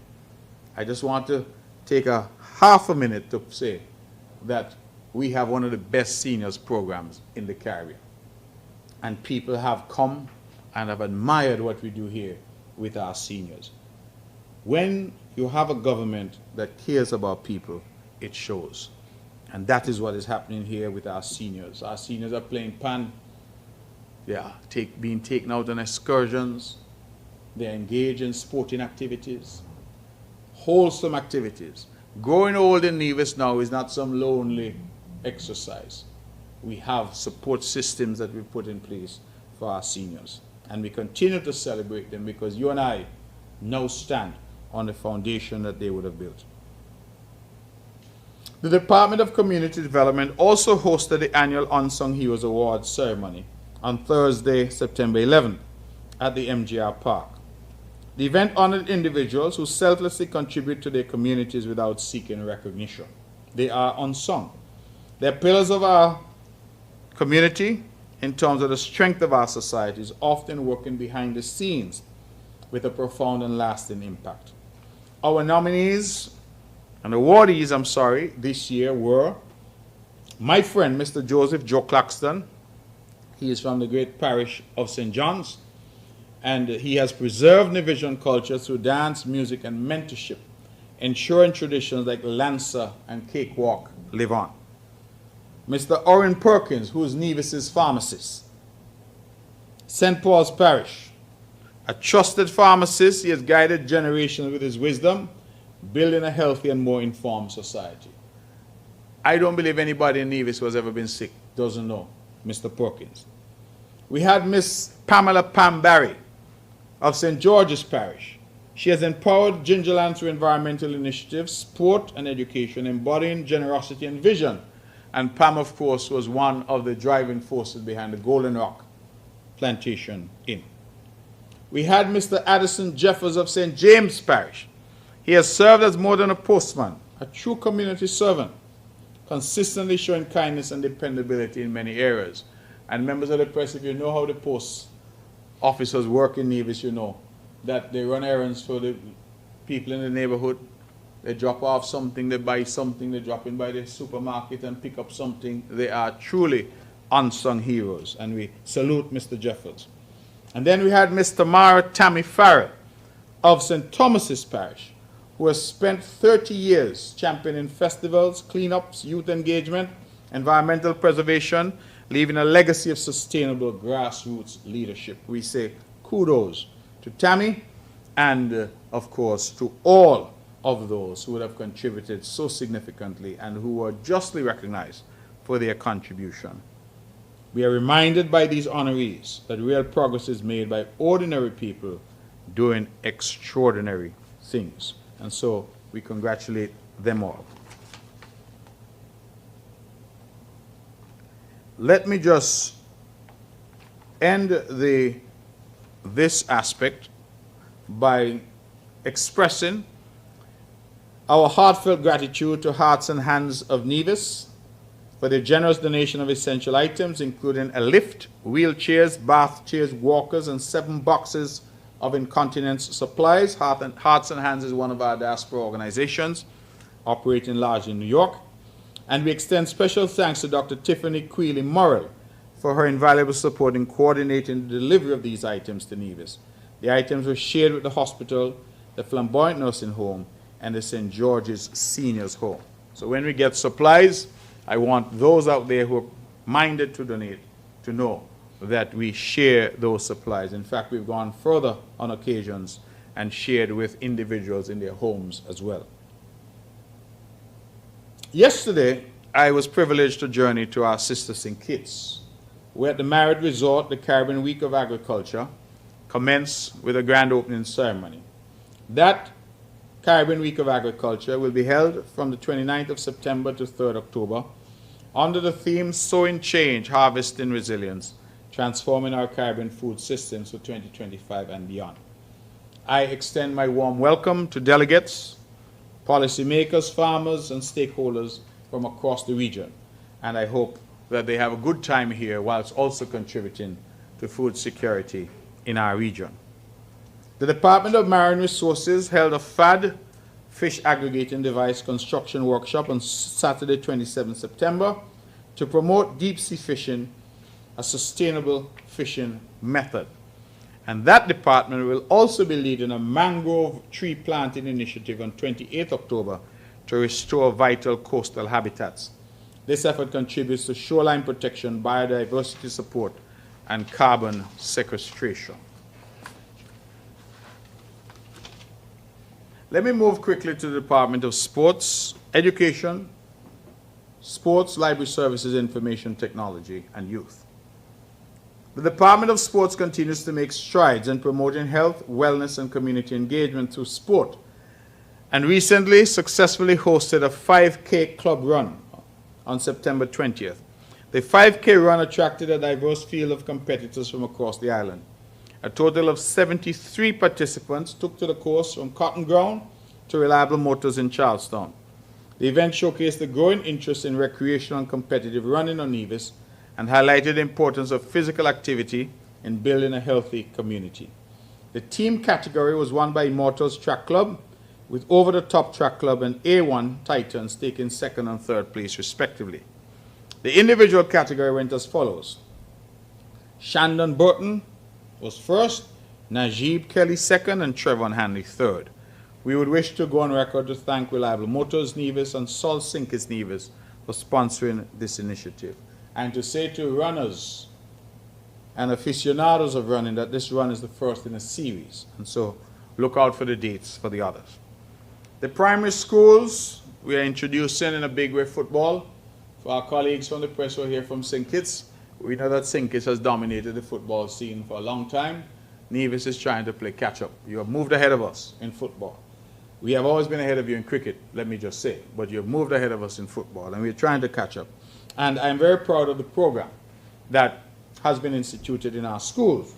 I just want to take a half a minute to say that we have one of the best seniors programs in the Caribbean. And people have come and have admired what we do here with our seniors. When you have a government that cares about people, it shows. And that is what is happening here with our seniors. Our seniors are playing pan. They are being taken out on excursions. They are engaged in sporting activities, wholesome activities. Growing old in Nevis now is not some lonely exercise. We have support systems that we put in place for our seniors. And we continue to celebrate them because you and I now stand on the foundation that they would have built. The Department of Community Development also hosted the annual Unsung Heroes Awards ceremony on Thursday, September 11th at the MGR Park. The event honored individuals who selflessly contribute to their communities without seeking recognition. They are unsung. They're pillars of our community in terms of the strength of our societies, often working behind the scenes with a profound and lasting impact. Our nominees and awardees, this year were my friend, Mr. Joseph Joe Claxton. He is from the great parish of St. John's, and he has preserved Nevisian culture through dance, music, and mentorship, ensuring traditions like Lancer and Cakewalk live on. Mr. Orin Perkins, who is Nevis's pharmacist. St. Paul's Parish. A trusted pharmacist, he has guided generations with his wisdom, building a healthy and more informed society. I don't believe anybody in Nevis who has ever been sick doesn't know Mr. Perkins. We had Miss Pamela Pam Barry of St. George's Parish. She has empowered Gingerland through environmental initiatives, sport, and education, embodying generosity and vision. And Pam, of course, was one of the driving forces behind the Golden Rock Plantation Inn. We had Mr. Addison Jeffers of St. James Parish. He has served as more than a postman, a true community servant, consistently showing kindness and dependability in many areas. And members of the press, if you know how the post officers work in Nevis, you know that they run errands for the people in the neighborhood. They drop off something, they buy something, they drop in by the supermarket and pick up something. They are truly unsung heroes, and we salute Mr. Jeffers. And then we had Miss Tamara Tammy Farrell of St. Thomas's Parish, who has spent 30 years championing festivals, cleanups, youth engagement, environmental preservation, leaving a legacy of sustainable grassroots leadership. We say kudos to Tammy and, of course, to all of those who would have contributed so significantly and who were justly recognized for their contribution. We are reminded by these honorees that real progress is made by ordinary people doing extraordinary things. And so we congratulate them all. Let me just end this aspect by expressing our heartfelt gratitude to Hearts and Hands of Nevis for their generous donation of essential items, including a lift, wheelchairs, bath chairs, walkers, and 7 boxes of incontinence supplies. Hearts and Hands is one of our diaspora organizations operating largely in New York. And we extend special thanks to Dr. Tiffany Queely-Morrell for her invaluable support in coordinating the delivery of these items to Nevis. The items were shared with the hospital, the Flamboyant Nursing Home, and the St. George's Seniors Home. So when we get supplies, I want those out there who are minded to donate to know that we share those supplies. In fact, we've gone further on occasions and shared with individuals in their homes as well. Yesterday, I was privileged to journey to our sister St. Kitts. We're at the Marriott Resort. The Caribbean Week of Agriculture commenced with a grand opening ceremony. That Caribbean Week of Agriculture will be held from the 29th of September to 3rd October under the theme Sowing Change, Harvesting Resilience, Transforming Our Caribbean Food Systems for 2025 and beyond. I extend my warm welcome to delegates, policymakers, farmers, and stakeholders from across the region, and I hope that they have a good time here whilst also contributing to food security in our region. The Department of Marine Resources held a FAD, Fish Aggregating Device Construction Workshop on Saturday, 27 September to promote deep sea fishing, a sustainable fishing method. And that department will also be leading a mangrove tree planting initiative on 28 October to restore vital coastal habitats. This effort contributes to shoreline protection, biodiversity support, and carbon sequestration. Let me move quickly to the Department of Sports, Education, Sports, Library Services, Information Technology, and Youth. The Department of Sports continues to make strides in promoting health, wellness, and community engagement through sport, and recently successfully hosted a 5K club run on September 20th. The 5K run attracted a diverse field of competitors from across the island. A total of 73 participants took to the course from Cotton Ground to Reliable Motors in Charlestown. The event showcased the growing interest in recreational and competitive running on Nevis and highlighted the importance of physical activity in building a healthy community. The team category was won by Immortals Track Club, with Over the Top Track Club and A1 Titans taking second and third place respectively. The individual category went as follows. Shandon Burton was first, Najib Kelly second, and Trevon Hanley third. We would wish to go on record to thank Reliable Motors Nevis and Salt Sinkers Nevis for sponsoring this initiative, and to say to runners and aficionados of running that this run is the first in a series, and so look out for the dates for the others. The primary schools, we are introducing in a big way football. For our colleagues from the press who are here from St. Kitts, we know that St. Kitts has dominated the football scene for a long time. Nevis is trying to play catch up. You have moved ahead of us in football. We have always been ahead of you in cricket, let me just say, but you have moved ahead of us in football, and we're trying to catch up. And I'm very proud of the program that has been instituted in our schools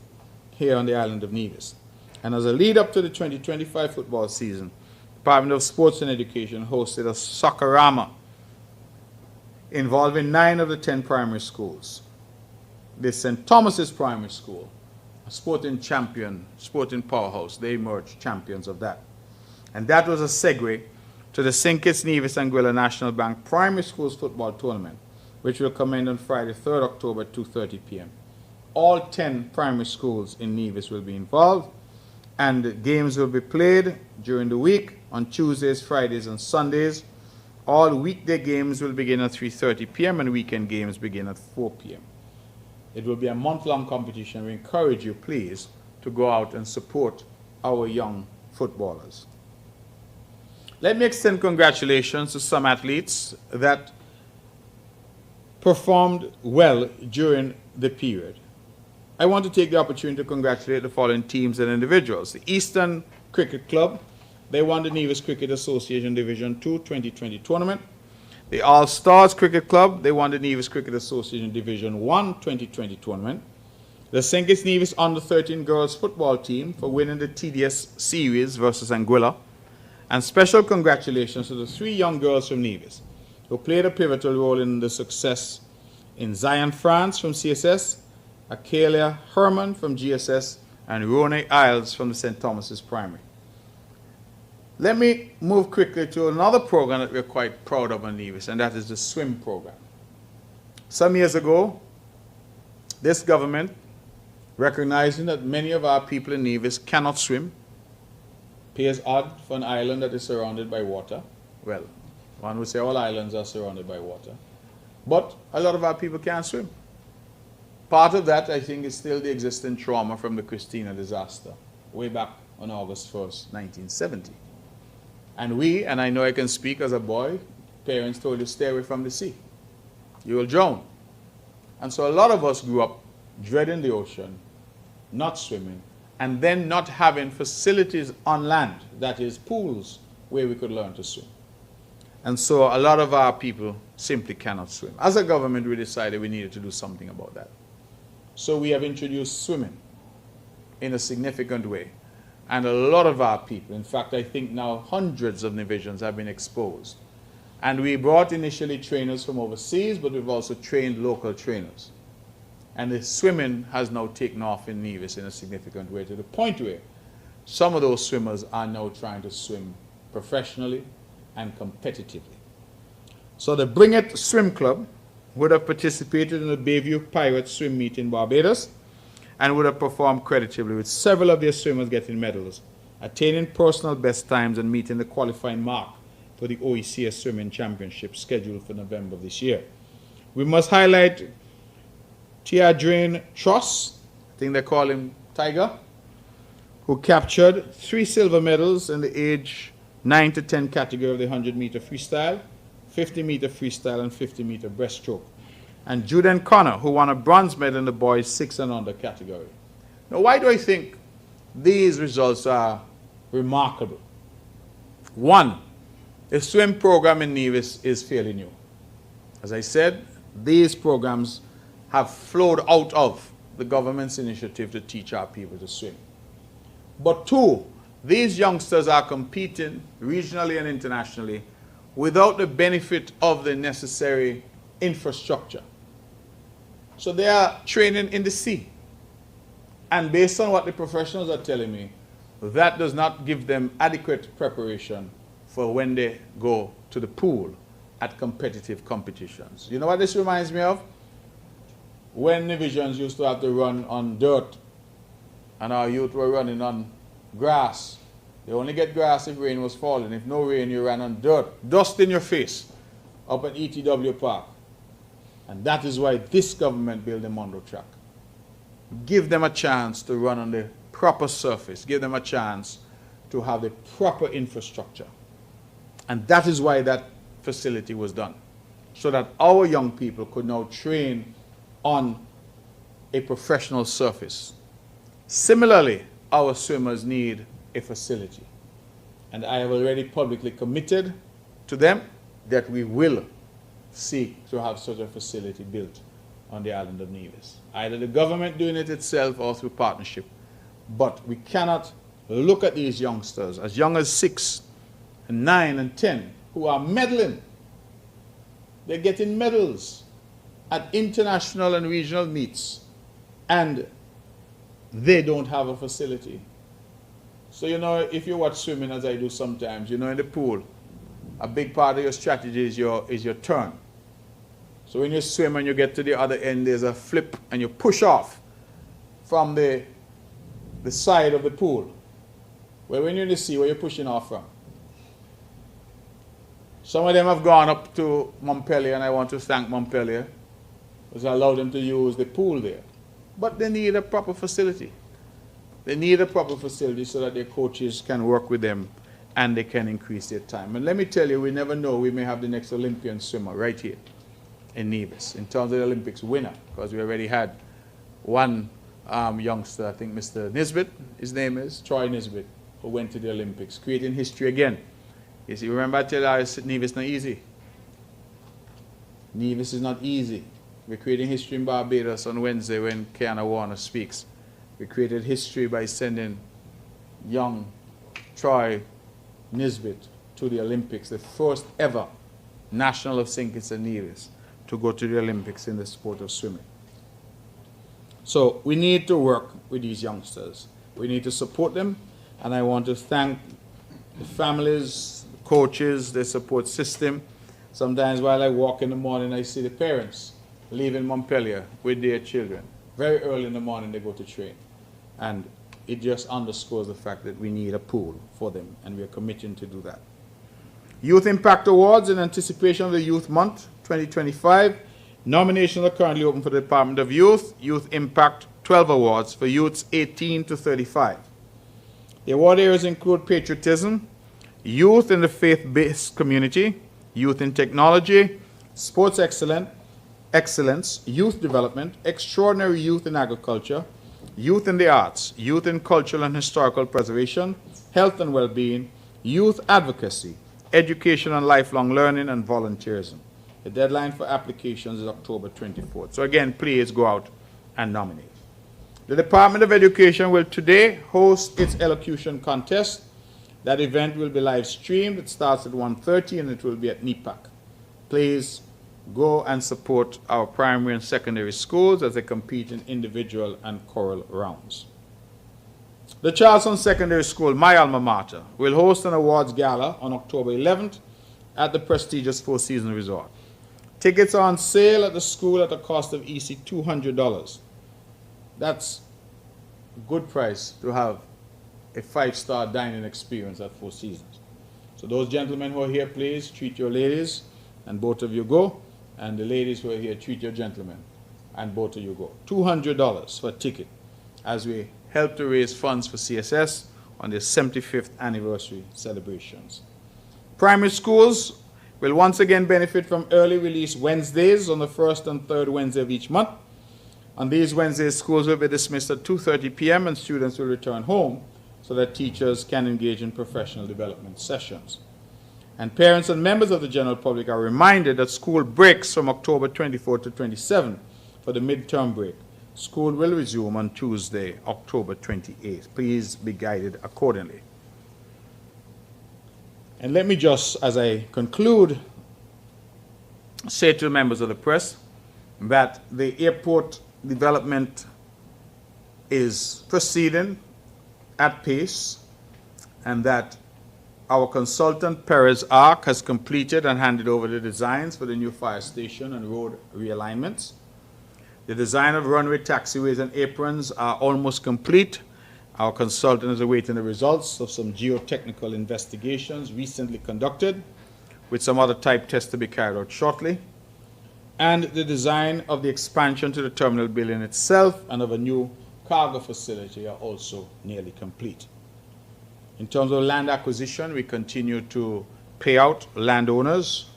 here on the island of Nevis. And as a lead up to the 2025 football season, the Department of Sports and Education hosted a Soccerama involving 9 of the 10 primary schools. The St. Thomas's Primary School, a sporting champion, sporting powerhouse, they emerged champions of that. And that was a segue to the St. Kitts, Nevis, Anguilla National Bank Primary Schools Football Tournament, which will commence on Friday, 3rd October at 2:30 p.m. All 10 primary schools in Nevis will be involved, and games will be played during the week on Tuesdays, Fridays, and Sundays. All weekday games will begin at 3:30 p.m. and weekend games begin at 4 p.m. It will be a month-long competition. We encourage you, please, to go out and support our young footballers. Let me extend congratulations to some athletes that performed well during the period. I want to take the opportunity to congratulate the following teams and individuals. The Eastern Cricket Club, they won the Nevis Cricket Association Division 2 2020 tournament. The All-Stars Cricket Club, they won the Nevis Cricket Association Division 1 2020 tournament. The St. Kitts Nevis Under-13 girls football team for winning the TDS series versus Anguilla. And special congratulations to the 3 young girls from Nevis who played a pivotal role in the success in Zion France from CSS, Akelia Herman from GSS, and Rone Isles from the St. Thomas's Primary. Let me move quickly to another program that we're quite proud of in Nevis, and that is the swim program. Some years ago, this government recognizing that many of our people in Nevis cannot swim. Appears odd for an island that is surrounded by water. Well, one would say all islands are surrounded by water. But a lot of our people can't swim. Part of that, I think, is still the existing trauma from the Christina disaster, way back on August 1st, 1970. And we, and I know I can speak as a boy, parents told you, stay away from the sea. You will drown. And so a lot of us grew up dreading the ocean, not swimming, and then not having facilities on land, that is pools, where we could learn to swim. And so a lot of our people simply cannot swim. As a government, we decided we needed to do something about that. So we have introduced swimming in a significant way. And a lot of our people, in fact, I think now hundreds of Nevisians have been exposed. And we brought initially trainers from overseas, but we've also trained local trainers. And the swimming has now taken off in Nevis in a significant way, to the point where some of those swimmers are now trying to swim professionally and competitively. So the Bring It Swim Club would have participated in the Bayview Pirates swim meet in Barbados and would have performed creditably, with several of their swimmers getting medals, attaining personal best times and meeting the qualifying mark for the OECS Swimming Championship scheduled for November of this year. We must highlight Tiadrain Truss, I think they call him Tiger, who captured 3 silver medals in the age 9 to 10 category of the 100-meter freestyle, 50-meter freestyle, and 50-meter breaststroke. And Juden Connor, who won a bronze medal in the boys 6 and under category. Now, why do I think these results are remarkable? One, the swim program in Nevis is fairly new. As I said, these programs have flowed out of the government's initiative to teach our people to swim. But two, these youngsters are competing regionally and internationally without the benefit of the necessary infrastructure. So they are training in the sea. And based on what the professionals are telling me, that does not give them adequate preparation for when they go to the pool at competitive competitions. You know what this reminds me of? When Nevisians used to have to run on dirt and our youth were running on grass. They only get grass if rain was falling. If no rain, you ran on dirt, dust in your face, up at ETW Park. And that is why this government built the Monroe track. Give them a chance to run on the proper surface. Give them a chance to have the proper infrastructure. And that is why that facility was done, so that our young people could now train on a professional surface. Similarly, our swimmers need a facility. And I have already publicly committed to them that we will seek to have such a facility built on the island of Nevis. Either the government doing it itself or through partnership. But we cannot look at these youngsters as young as 6 and 9 and 10 who are medaling. They're getting medals at international and regional meets, and they don't have a facility. So, you know, if you watch swimming, as I do sometimes, you know, in the pool, a big part of your strategy is your turn. So when you swim and you get to the other end, there's a flip and you push off from the side of the pool. Well, when you're in the sea, where you're pushing off from? Some of them have gone up to Montpelier, and I want to thank Montpelier, because I allowed them to use the pool there. But they need a proper facility. They need a proper facility so that their coaches can work with them and they can increase their time. And let me tell you, we never know, we may have the next Olympian swimmer right here in Nevis, in terms of the Olympics winner, because we already had one youngster, I think Mr. Nisbet, his name is, Troy Nisbet, who went to the Olympics, creating history again. You see, remember I tell you, Nevis is not easy. Nevis is not easy. We're creating history in Barbados on Wednesday when Kiana Warner speaks. We created history by sending young Troy Nisbet to the Olympics, the first ever national of St. Kitts and Nevis to go to the Olympics in the sport of swimming. So we need to work with these youngsters. We need to support them, and I want to thank the families, the coaches, the support system. Sometimes while I walk in the morning, I see the parents leaving Montpelier with their children, Very early in the morning they go to train. And it just underscores the fact that we need a pool for them, and we are committing to do that. Youth Impact Awards in anticipation of the Youth Month 2025. Nominations are currently open for the Department of Youth. Youth Impact 12 Awards for youths 18 to 35. The award areas include patriotism, youth in the faith-based community, youth in technology, sports excellence, youth development, extraordinary youth in agriculture, youth in the arts, youth in cultural and historical preservation, health and well-being, youth advocacy, education and lifelong learning, and volunteerism. The deadline for applications is October 24th. So again, please go out and nominate. The Department of Education will today host its elocution contest. That event will be live streamed. It starts at 1:30 and it will be at NEPAC. Please go and support our primary and secondary schools as they compete in individual and choral rounds. The Charleston Secondary School, my alma mater, will host an awards gala on October 11th at the prestigious Four Seasons Resort. Tickets are on sale at the school at a cost of EC $200. That's a good price to have a 5-star dining experience at Four Seasons. So those gentlemen who are here, please treat your ladies, and both of you go. And the ladies who are here, treat your gentlemen, and both of you go. $200 for a ticket as we help to raise funds for CSS on their 75th anniversary celebrations. Primary schools will once again benefit from early release Wednesdays on the first and third Wednesday of each month. On these Wednesdays, schools will be dismissed at 2:30 p.m. and students will return home so that teachers can engage in professional development sessions. And parents and members of the general public are reminded that school breaks from October 24 to 27 for the midterm break. School will resume on Tuesday, October 28th. Please be guided accordingly. And let me just, as I conclude, say to members of the press that the airport development is proceeding at pace, and that our consultant, Perez Arc, has completed and handed over the designs for the new fire station and road realignments. The design of runway, taxiways, and aprons are almost complete. Our consultant is awaiting the results of some geotechnical investigations recently conducted, with some other type tests to be carried out shortly. And the design of the expansion to the terminal building itself and of a new cargo facility are also nearly complete. In terms of land acquisition, we continue to pay out landowners,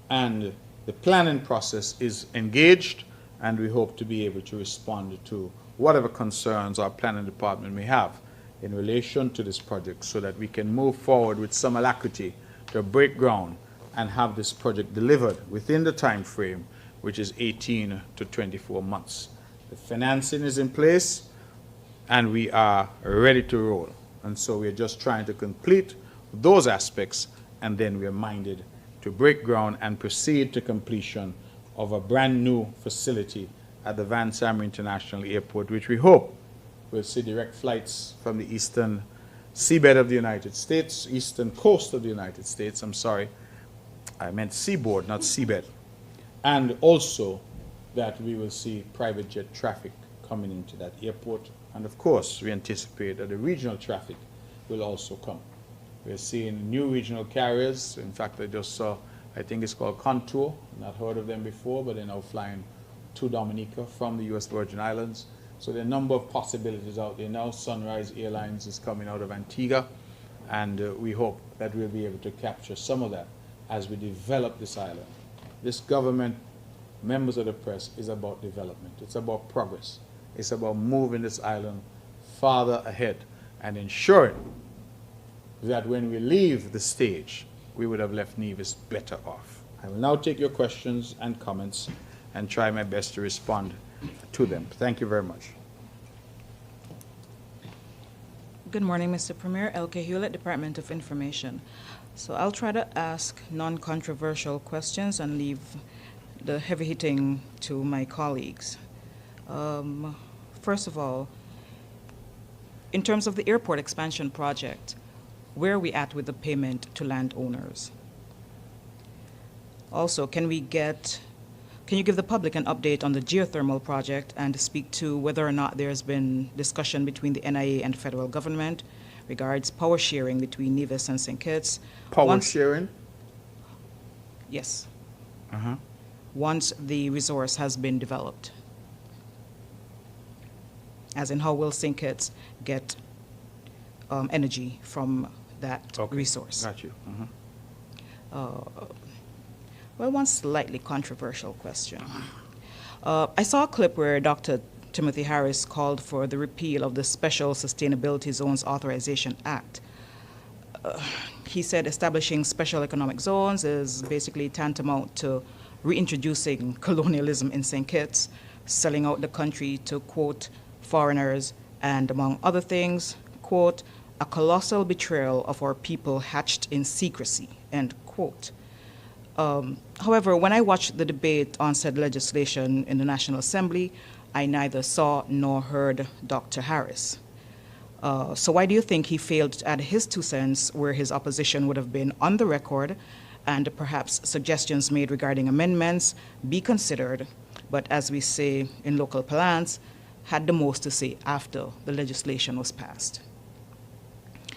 and the planning process is engaged, and we hope to be able to respond to whatever concerns our planning department may have in relation to this project, so that we can move forward with some alacrity to break ground and have this project delivered within the time frame, which is 18 to 24 months. The financing is in place, and we are ready to roll. And so we're just trying to complete those aspects, and then we're minded to break ground and proceed to completion of a brand new facility at the Van Samer International Airport, which we hope will see direct flights from the eastern seabed of the United States, eastern coast of the United States, I'm sorry, I meant seaboard, not seabed. And also that we will see private jet traffic coming into that airport. And of course, we anticipate that the regional traffic will also come. We're seeing new regional carriers. In fact, I just saw, I think it's called Contour. Not heard of them before, but they're now flying to Dominica from the U.S. Virgin Islands. So there are a number of possibilities out there now. Sunrise Airlines is coming out of Antigua, and we hope that we'll be able to capture some of that as we develop this island. This government, members of the press, is about development. It's about progress. It's about moving this island farther ahead and ensuring that when we leave the stage, we would have left Nevis better off. I will now take your questions and comments and try my best to respond to them. Thank you very much. Good morning, Mr. Premier. Elke Hewlett, Department of Information. So I'll try to ask non-controversial questions and leave the heavy hitting to my colleagues. First of all, in terms of the airport expansion project, where are we at with the payment to landowners? Also, can we get can you give the public an update on the geothermal project and speak to whether or not there's been discussion between the NIA and the federal government regards power sharing between Nevis and St. Kitts? Power sharing? Yes. Uh-huh. Once the resource has been developed. As in, how will St. Kitts get energy from that resource? Got you. Well, one slightly controversial question. I saw a clip where Dr. Timothy Harris called for the repeal of the Special Sustainability Zones Authorization Act. He said establishing special economic zones is basically tantamount to reintroducing colonialism in St. Kitts, selling out the country to, quote, foreigners, and among other things, quote, a colossal betrayal of our people hatched in secrecy, end quote. However, when I watched the debate on said legislation in the National Assembly, I neither saw nor heard Dr. Harris. So why do you think he failed to add his 2 cents where his opposition would have been on the record and perhaps suggestions made regarding amendments be considered, but as we say in local parlance, had the most to say after the legislation was passed?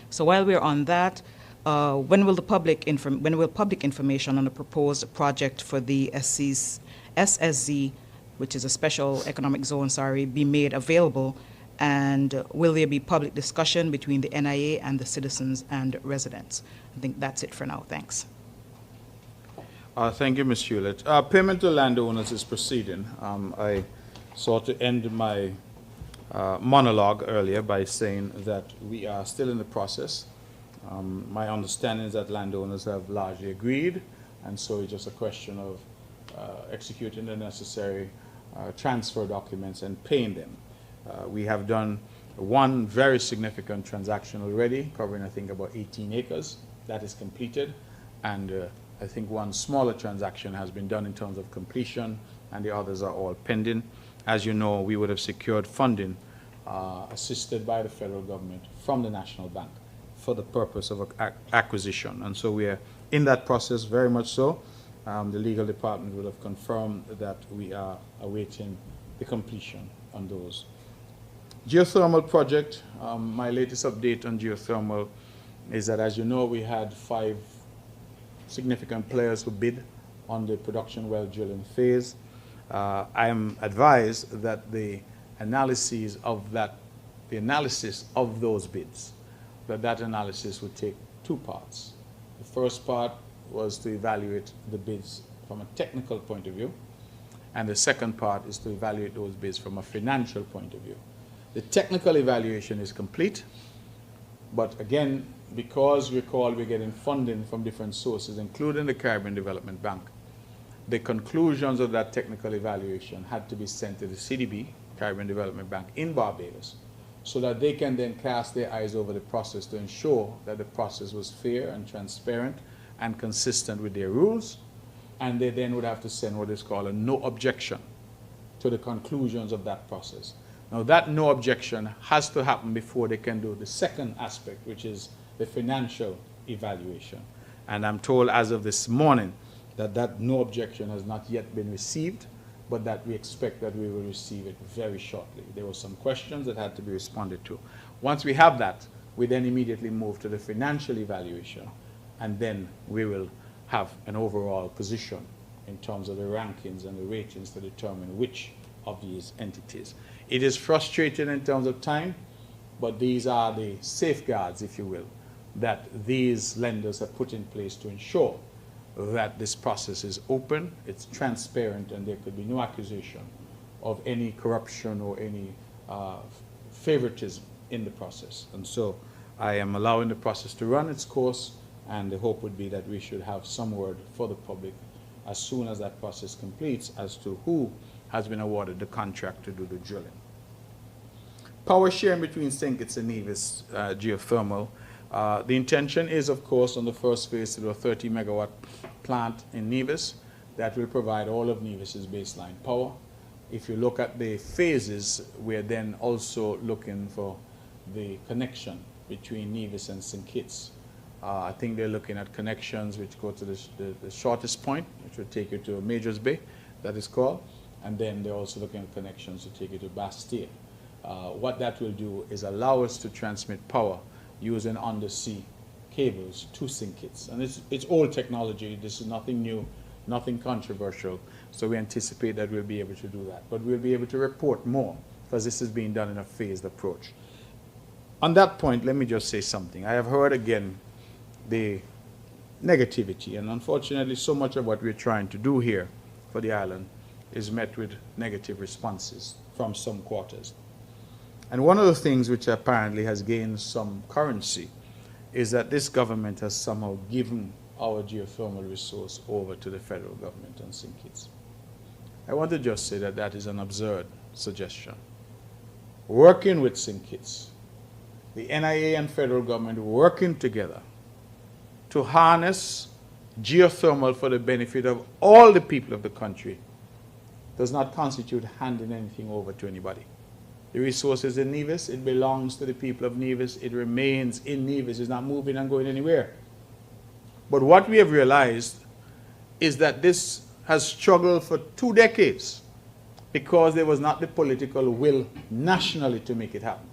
So while we're on that, when will public information on the proposed project for the SSZ, which is a special economic zone, be made available? And will there be public discussion between the NIA and the citizens and residents? I think that's it for now. Thanks. Thank you, Ms. Hewlett. Payment to landowners is proceeding. I sought to end my monologue earlier by saying that we are still in the process. My understanding is that landowners have largely agreed, and so it's just a question of executing the necessary transfer documents and paying them. We have done one very significant transaction already, covering I think about 18 acres. That is completed, and I think one smaller transaction has been done in terms of completion, and the others are all pending. As you know, we would have secured funding assisted by the federal government from the National Bank for the purpose of acquisition. And so we are in that process very much so. The legal department would have confirmed that we are awaiting the completion on those. Geothermal project, my latest update on geothermal is that, as you know, we had 5 significant players who bid on the production well drilling phase. I am advised that the analysis of those bids, that analysis would take 2 parts. The first part was to evaluate the bids from a technical point of view, and the second part is to evaluate those bids from a financial point of view. The technical evaluation is complete, but again, because we're getting funding from different sources, including the Caribbean Development Bank, the conclusions of that technical evaluation had to be sent to the CDB, Caribbean Development Bank, in Barbados, so that they can then cast their eyes over the process to ensure that the process was fair and transparent and consistent with their rules, and they then would have to send what is called a no objection to the conclusions of that process. Now, that no objection has to happen before they can do the second aspect, which is the financial evaluation. And I'm told as of this morning that that no objection has not yet been received, but that we expect that we will receive it very shortly. There were some questions that had to be responded to. Once we have that, we then immediately move to the financial evaluation, and then we will have an overall position in terms of the rankings and the ratings to determine which of these entities. It is frustrating in terms of time, but these are the safeguards, if you will, that these lenders have put in place to ensure that this process is open, it's transparent, and there could be no accusation of any corruption or any favoritism in the process. And so I am allowing the process to run its course, and the hope would be that we should have some word for the public as soon as that process completes as to who has been awarded the contract to do the drilling. Power sharing between St. Kitts and Nevis geothermal. The intention is, of course, on the first phase to do a 30 megawatt plant in Nevis that will provide all of Nevis's baseline power. If you look at the phases, we're then also looking for the connection between Nevis and St. Kitts. I think they're looking at connections which go to the shortest point, which would take you to Majors Bay. that is called, and then they're also looking at connections to take it to Bastille. What that will do is allow us to transmit power using undersea cables to St. Kitts. And it's old technology. This is nothing new, nothing controversial. So we anticipate that we'll be able to do that. But we'll be able to report more because this is being done in a phased approach. On that point, let me just say something. I have heard again the negativity, and unfortunately so much of what we're trying to do here for the island is met with negative responses from some quarters. And one of the things which apparently has gained some currency is that this government has somehow given our geothermal resource over to the federal government on St. Kitts. I want to just say that that is an absurd suggestion. Working with St. Kitts, the NIA and federal government working together to harness geothermal for the benefit of all the people of the country does not constitute handing anything over to anybody. The resource is in Nevis. It belongs to the people of Nevis. It remains in Nevis. It's not moving and going anywhere. But what we have realized is that this has struggled for 2 decades because there was not the political will nationally to make it happen.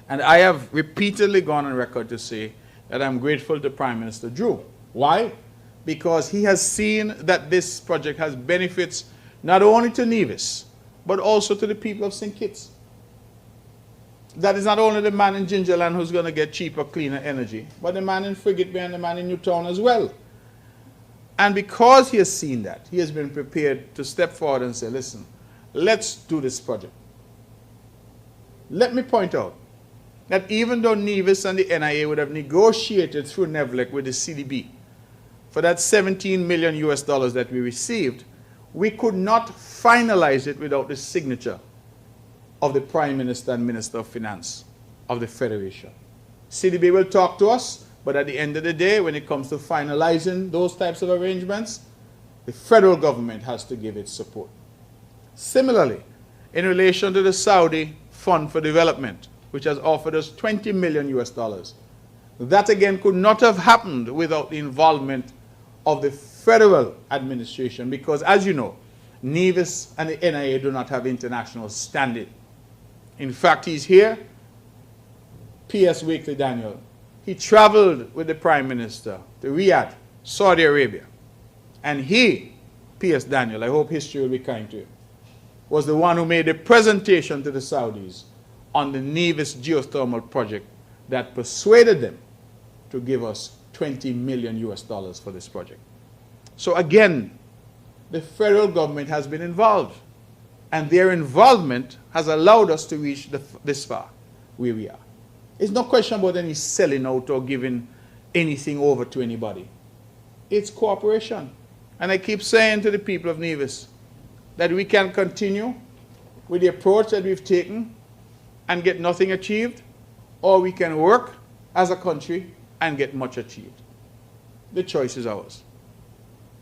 And I have repeatedly gone on record to say that I'm grateful to Prime Minister Drew. Why? Because he has seen that this project has benefits not only to Nevis, but also to the people of St. Kitts. That is not only the man in Gingerland who's going to get cheaper, cleaner energy, but the man in Frigate Bay and the man in Newtown as well. And because he has seen that, he has been prepared to step forward and say, listen, let's do this project. Let me point out that even though Nevis and the NIA would have negotiated through NEVLEC with the CDB for that $17 million that we received, we could not finalize it without the signature of the Prime Minister and Minister of Finance of the Federation. CDB will talk to us, but at the end of the day, when it comes to finalizing those types of arrangements, the federal government has to give its support. Similarly, in relation to the Saudi Fund for Development, which has offered us $20 million, that again could not have happened without the involvement of the federal administration, because as you know, Nevis and the NIA do not have international standing. In fact, he's here, P.S. Wakely Daniel. He traveled with the Prime Minister to Riyadh, Saudi Arabia. And he, P.S. Daniel, I hope history will be kind to him, was the one who made a presentation to the Saudis on the Nevis geothermal project that persuaded them to give us $20 million for this project. So again, the federal government has been involved, and their involvement has allowed us to reach this far where we are. It's no question about any selling out or giving anything over to anybody. It's cooperation. And I keep saying to the people of Nevis that we can continue with the approach that we've taken and get nothing achieved, or we can work as a country and get much achieved. The choice is ours.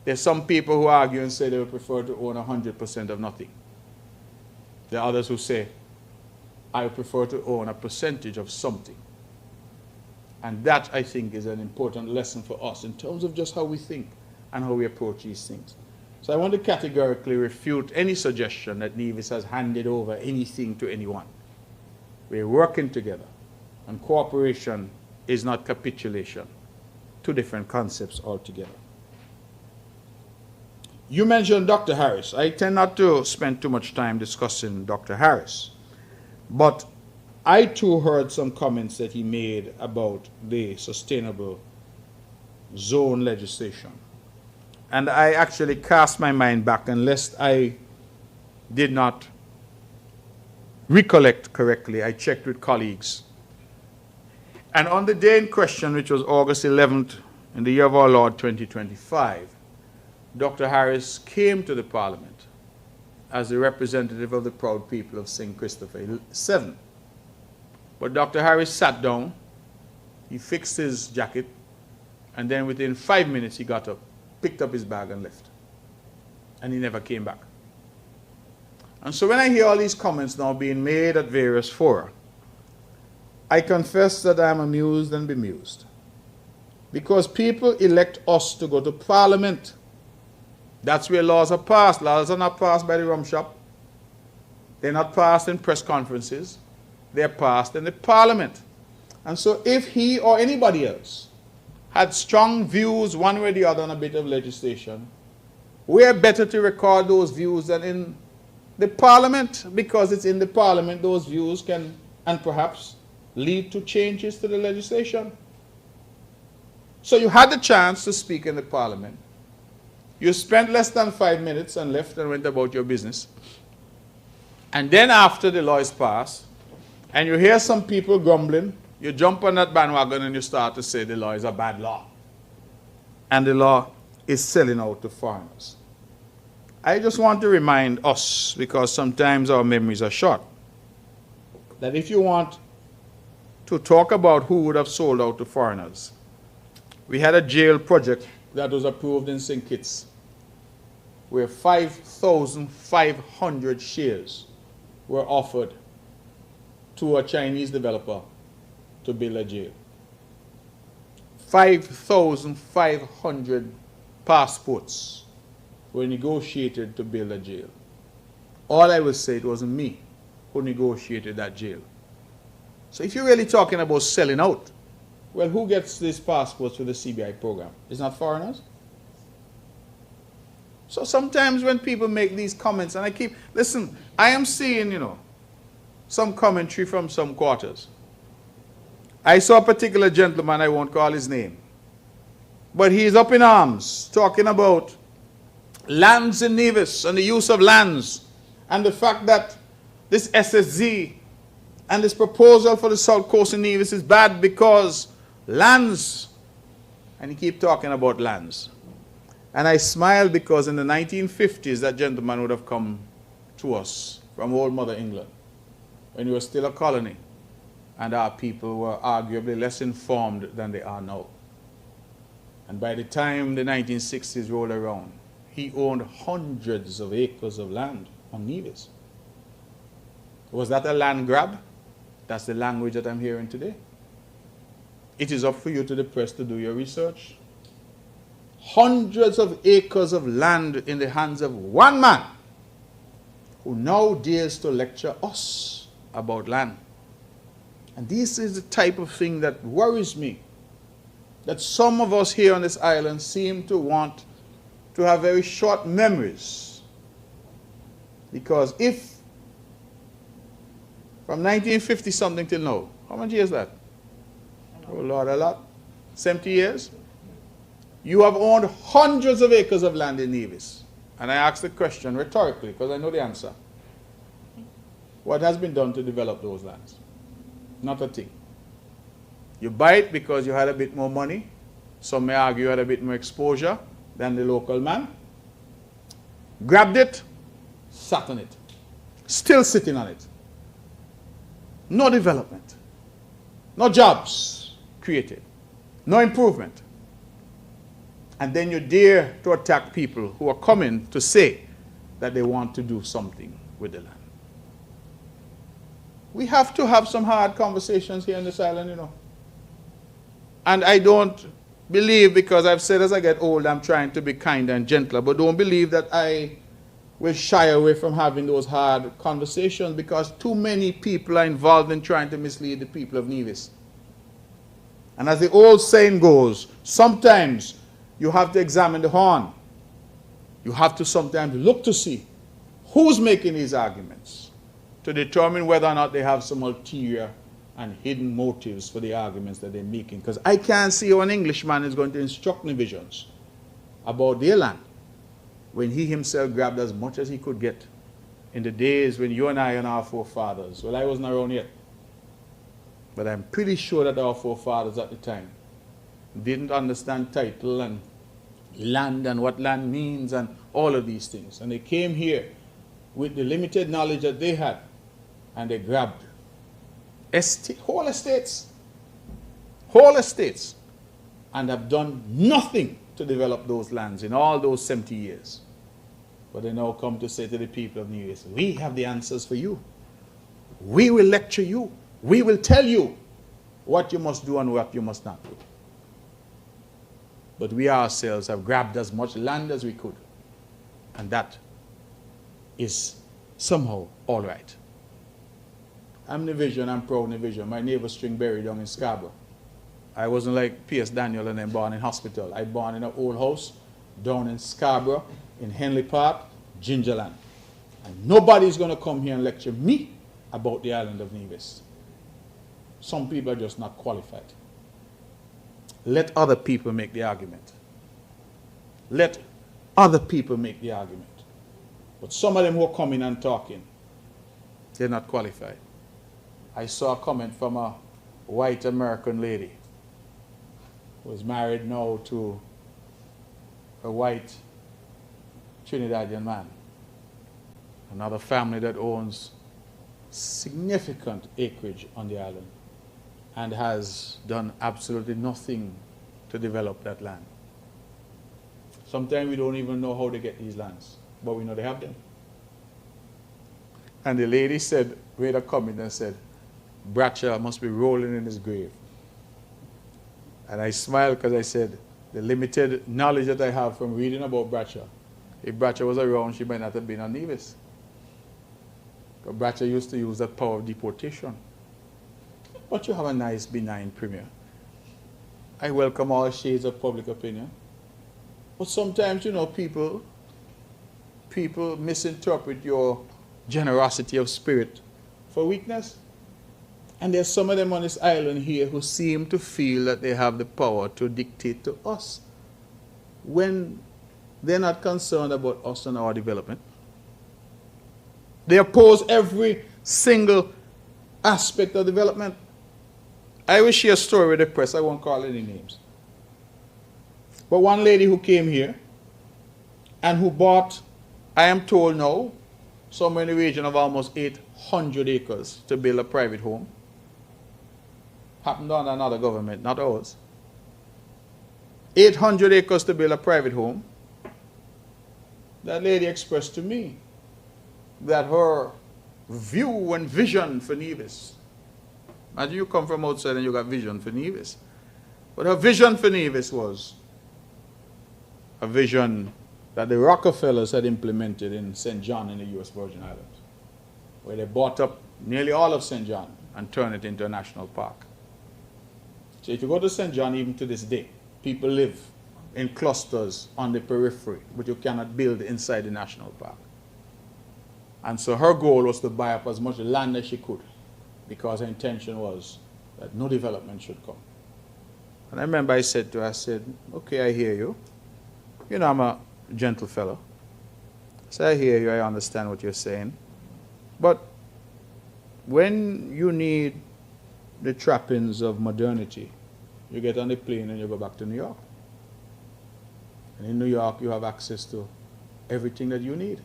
There's some people who argue and say they would prefer to own 100% of nothing. There are others who say, I would prefer to own a percentage of something. And that, I think, is an important lesson for us in terms of just how we think and how we approach these things. So I want to categorically refute any suggestion that Nevis has handed over anything to anyone. We're working together, and cooperation is not capitulation. Two different concepts altogether. You mentioned Dr. Harris. I tend not to spend too much time discussing Dr. Harris, but I too heard some comments that he made about the sustainable zone legislation. And I actually cast my mind back, and lest I did not recollect correctly, I checked with colleagues. And on the day in question, which was August 11th, in the year of our Lord 2025, Dr. Harris came to the Parliament as the representative of the proud people of St. Christopher 7. But Dr. Harris sat down, he fixed his jacket, and then within 5 minutes he got up, picked up his bag and left. And he never came back. And so when I hear all these comments now being made at various fora, I confess that I am amused and bemused. Because people elect us to go to Parliament That's where laws are passed. Laws are not passed by the rum shop. They're not passed in press conferences. They're passed in the parliament. And so if he or anybody else had strong views one way or the other on a bit of legislation, we're better to record those views than in the parliament, because it's in the parliament those views can and perhaps lead to changes to the legislation. So you had the chance to speak in the parliament. You spent less than 5 minutes and left and went about your business. And then after the law is passed, and you hear some people grumbling, you jump on that bandwagon and you start to say the law is a bad law. And the law is selling out to foreigners. I just want to remind us, because sometimes our memories are short, that if you want to talk about who would have sold out to foreigners, we had a jail project that was approved in St. Kitts, where 5,500 shares were offered to a Chinese developer to build a jail. 5,500 passports were negotiated to build a jail. All I will say, it wasn't me who negotiated that jail. So if you're really talking about selling out, well, who gets these passports for the CBI program? It's not foreigners? So sometimes when people make these comments, and listen, I am seeing, some commentary from some quarters. I saw a particular gentleman, I won't call his name, but he's up in arms talking about lands in Nevis and the use of lands, and the fact that this SSZ and this proposal for the South Coast in Nevis is bad because lands, and he keep talking about lands. And I smiled because in the 1950s, that gentleman would have come to us from old Mother England when we were still a colony, and our people were arguably less informed than they are now. And by the time the 1960s rolled around, he owned hundreds of acres of land on Nevis. Was that a land grab? That's the language that I'm hearing today. It is up for you, to the press, to do your research. Hundreds of acres of land in the hands of one man who now dares to lecture us about land. And this is the type of thing that worries me, that some of us here on this island seem to want to have very short memories. Because if from 1950 something till now, how many years is that? Oh Lord, a lot. 70 years? You have owned hundreds of acres of land in Nevis. And I ask the question rhetorically, because I know the answer. What has been done to develop those lands? Not a thing. You buy it because you had a bit more money. Some may argue you had a bit more exposure than the local man. Grabbed it, sat on it. Still sitting on it. No development. No jobs created. No improvement. And then you dare to attack people who are coming to say that they want to do something with the land. We have to have some hard conversations here in this island, And I don't believe, because I've said as I get old, I'm trying to be kinder and gentler, but don't believe that I will shy away from having those hard conversations, because too many people are involved in trying to mislead the people of Nevis. And as the old saying goes, sometimes you have to examine the horn. You have to sometimes look to see who's making these arguments, to determine whether or not they have some ulterior and hidden motives for the arguments that they're making. Because I can't see how an Englishman is going to instruct Nevisians about their land when he himself grabbed as much as he could get in the days when you and I and our forefathers, well, I wasn't around yet, but I'm pretty sure that our forefathers at the time didn't understand title and land and what land means and all of these things. And they came here with the limited knowledge that they had, and they grabbed whole estates, and have done nothing to develop those lands in all those 70 years. But they now come to say to the people of Nevis, we have the answers for you. We will lecture you. We will tell you what you must do and what you must not do. But we ourselves have grabbed as much land as we could And that is somehow all right. I'm Nivision, I'm proud Nivision. My neighbor string buried down in Scarborough. I wasn't like P.S. Daniel and then born in hospital. I born in an old house down in Scarborough, in Henley Park, Gingerland. And nobody's going to come here and lecture me about the island of Nevis. Some people are just not qualified. Let other people make the argument. Let other people make the argument. But some of them who are coming and talking, they're not qualified. I saw a comment from a white American lady who is married now to a white Trinidadian man. Another family that owns significant acreage on the island and has done absolutely nothing to develop that land. Sometimes we don't even know how they get these lands, but we know they have them. And the lady said, made a comment and said, Bradshaw must be rolling in his grave. And I smiled because I said, the limited knowledge that I have from reading about Bradshaw, if Bradshaw was around, she might not have been on Nevis. Because Bradshaw used to use that power of deportation. But you have a nice, benign premier. I welcome all shades of public opinion. But sometimes, you know, people misinterpret your generosity of spirit for weakness. And there's some of them on this island here who seem to feel that they have the power to dictate to us when they're not concerned about us and our development. They oppose every single aspect of development. I will share a story with the press. I won't call any names. But one lady who came here and who bought, I am told now, somewhere in the region of almost 800 acres to build a private home. Happened under another government, not ours. 800 acres to build a private home. That lady expressed to me that her view and vision for Nevis, imagine you come from outside and you got vision for Nevis, but her vision for Nevis was a vision that the Rockefellers had implemented in St. John in the U.S. Virgin Islands, where they bought up nearly all of St. John and turned it into a national park. So if you go to St. John, even to this day, people live in clusters on the periphery, but you cannot build inside the national park. And so her goal was to buy up as much land as she could, because her intention was that no development should come. And I remember I said to her, I said, okay, I hear you. You know, I'm a gentle fellow. So I hear you, I understand what you're saying. But when you need the trappings of modernity, you get on the plane and you go back to New York. And in New York, you have access to everything that you need.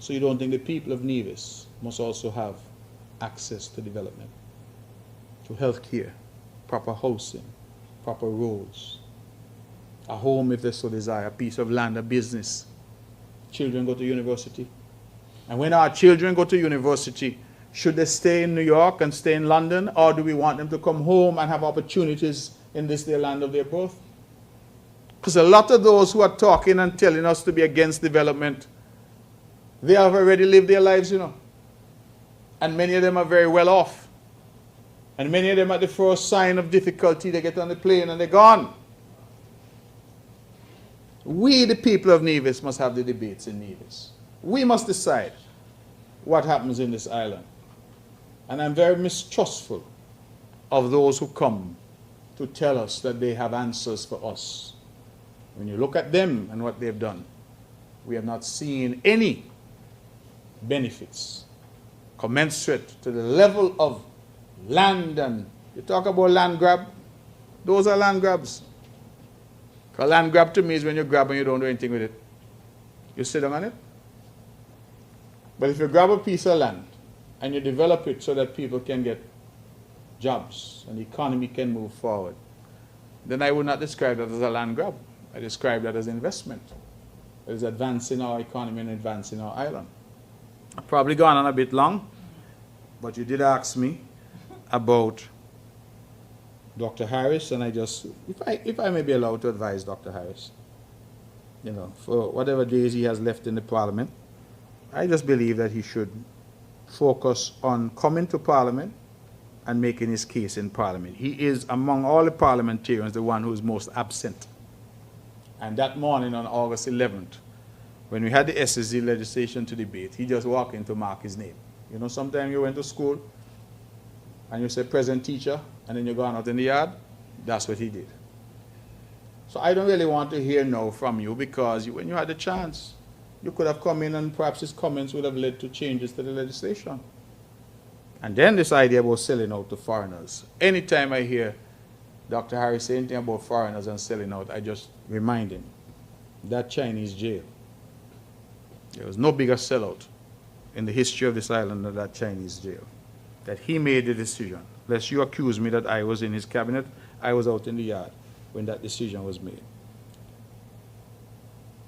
So you don't think the people of Nevis must also have access to development, to health care, proper housing, proper roads, a home if they so desire, a piece of land, a business. Children go to university. And when our children go to university, should they stay in New York and stay in London, or do we want them to come home and have opportunities in this their land of their birth? Because a lot of those who are talking and telling us to be against development, they have already lived their lives, you know. And many of them are very well off. And many of them at the first sign of difficulty, they get on the plane and they're gone. We, the people of Nevis, must have the debates in Nevis. We must decide what happens in this island. And I'm very mistrustful of those who come to tell us that they have answers for us. When you look at them and what they've done, we have not seen any benefits commensurate to the level of land. And you talk about land grab, those are land grabs. Because land grab to me is when you grab and you don't do anything with it. You sit down on it. But if you grab a piece of land and you develop it so that people can get jobs and the economy can move forward, then I would not describe that as a land grab. I describe that as investment. It is advancing our economy and advancing our island. I've probably gone on a bit long, but you did ask me about Dr. Harris, and I just, if I may be allowed to advise Dr. Harris. you know, for whatever days he has left in the Parliament. I just believe that he should focus on coming to Parliament and making his case in Parliament. He is, among all the parliamentarians, the one who is most absent. And that morning on August 11th, when we had the SSG legislation to debate, he just walked in to mark his name. You know, sometimes you went to school and you say, present teacher, and then you're gone out in the yard. That's what he did. So I don't really want to hear no from you, because when you had the chance, you could have come in and perhaps his comments would have led to changes to the legislation. And then this idea about selling out to foreigners. Anytime I hear Dr. Harris say anything about foreigners and selling out, I just remind him that Chinese jail. There was no bigger sellout in the history of this island than that Chinese jail. That he made the decision. Lest you accuse me that I was in his cabinet, I was out in the yard when that decision was made.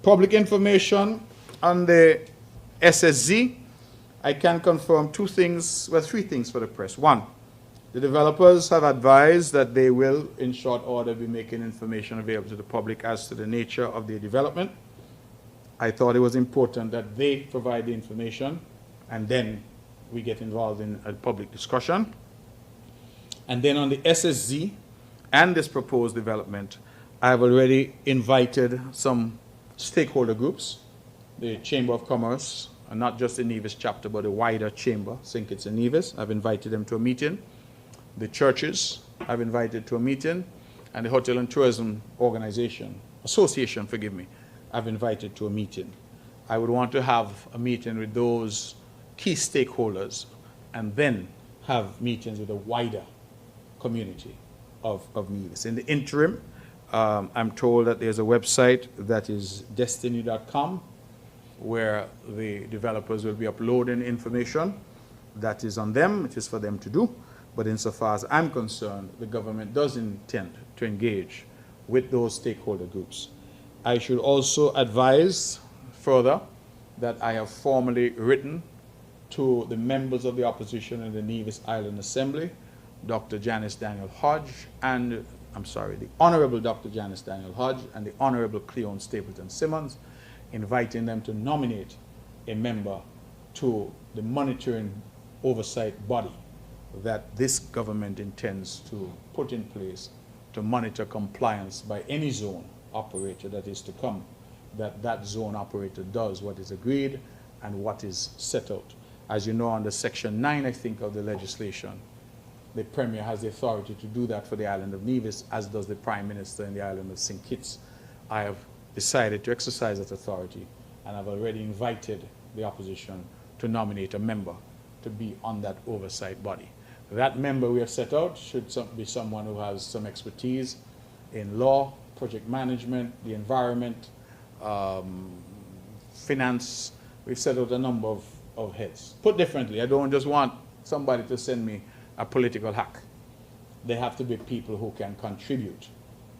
Public information on the SSZ, I can confirm two things, well, three things for the press. One, the developers have advised that they will, in short order, be making information available to the public as to the nature of their development. I thought it was important that they provide the information and then we get involved in a public discussion. And then on the SSZ and this proposed development, I've already invited some stakeholder groups, the Chamber of Commerce, and not just the Nevis chapter, but the wider chamber, St. Kitts and Nevis. I've invited them to a meeting. The churches I've invited to a meeting, and the Hotel and Tourism Association, forgive me, I've invited to a meeting. I would want to have a meeting with those key stakeholders and then have meetings with a wider community of Nevis. In the interim, I'm told that there's a website that is destiny.com where the developers will be uploading information that is on them. It is for them to do. But insofar as I'm concerned, the government does intend to engage with those stakeholder groups. I should also advise further that I have formally written to the members of the opposition in the Nevis Island Assembly, Dr. Janice Daniel Hodge, and, the Honorable Dr. Janice Daniel Hodge and the Honorable Cleone Stapleton Simmons, inviting them to nominate a member to the monitoring oversight body that this government intends to put in place to monitor compliance by any zone operator that is to come, that zone operator does what is agreed and what is set out. As you know, under Section 9, I think, of the legislation, the Premier has the authority to do that for the island of Nevis, as does the Prime Minister in the island of St. Kitts. I have decided to exercise that authority, and I've already invited the opposition to nominate a member to be on that oversight body. That member we have set out should be someone who has some expertise in law, project management, the environment, finance. We've set out a number of heads. Put differently, I don't just want somebody to send me a political hack. They have to be people who can contribute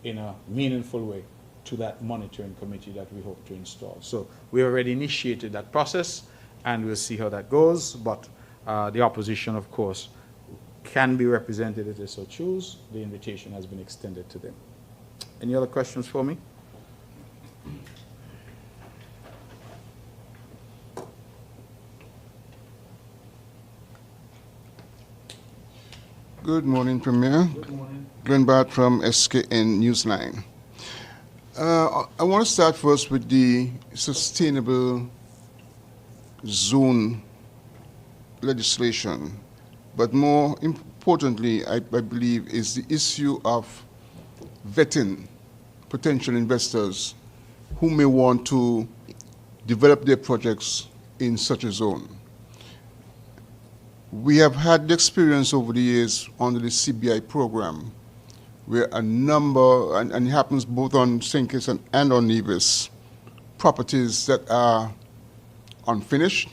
in a meaningful way to that monitoring committee that we hope to install. So we already initiated that process, and we'll see how that goes. But the opposition, of course, can be represented if they so choose. The invitation has been extended to them. Any other questions for me? Good morning, Premier. Good morning. Glenn Bart from SKN Newsline. I want to start first with the sustainable zone legislation, but more importantly, I believe, is the issue of vetting potential investors who may want to develop their projects in such a zone. We have had the experience over the years under the CBI program where a number, and it happens both on St. Kitts and on Nevis, properties that are unfinished,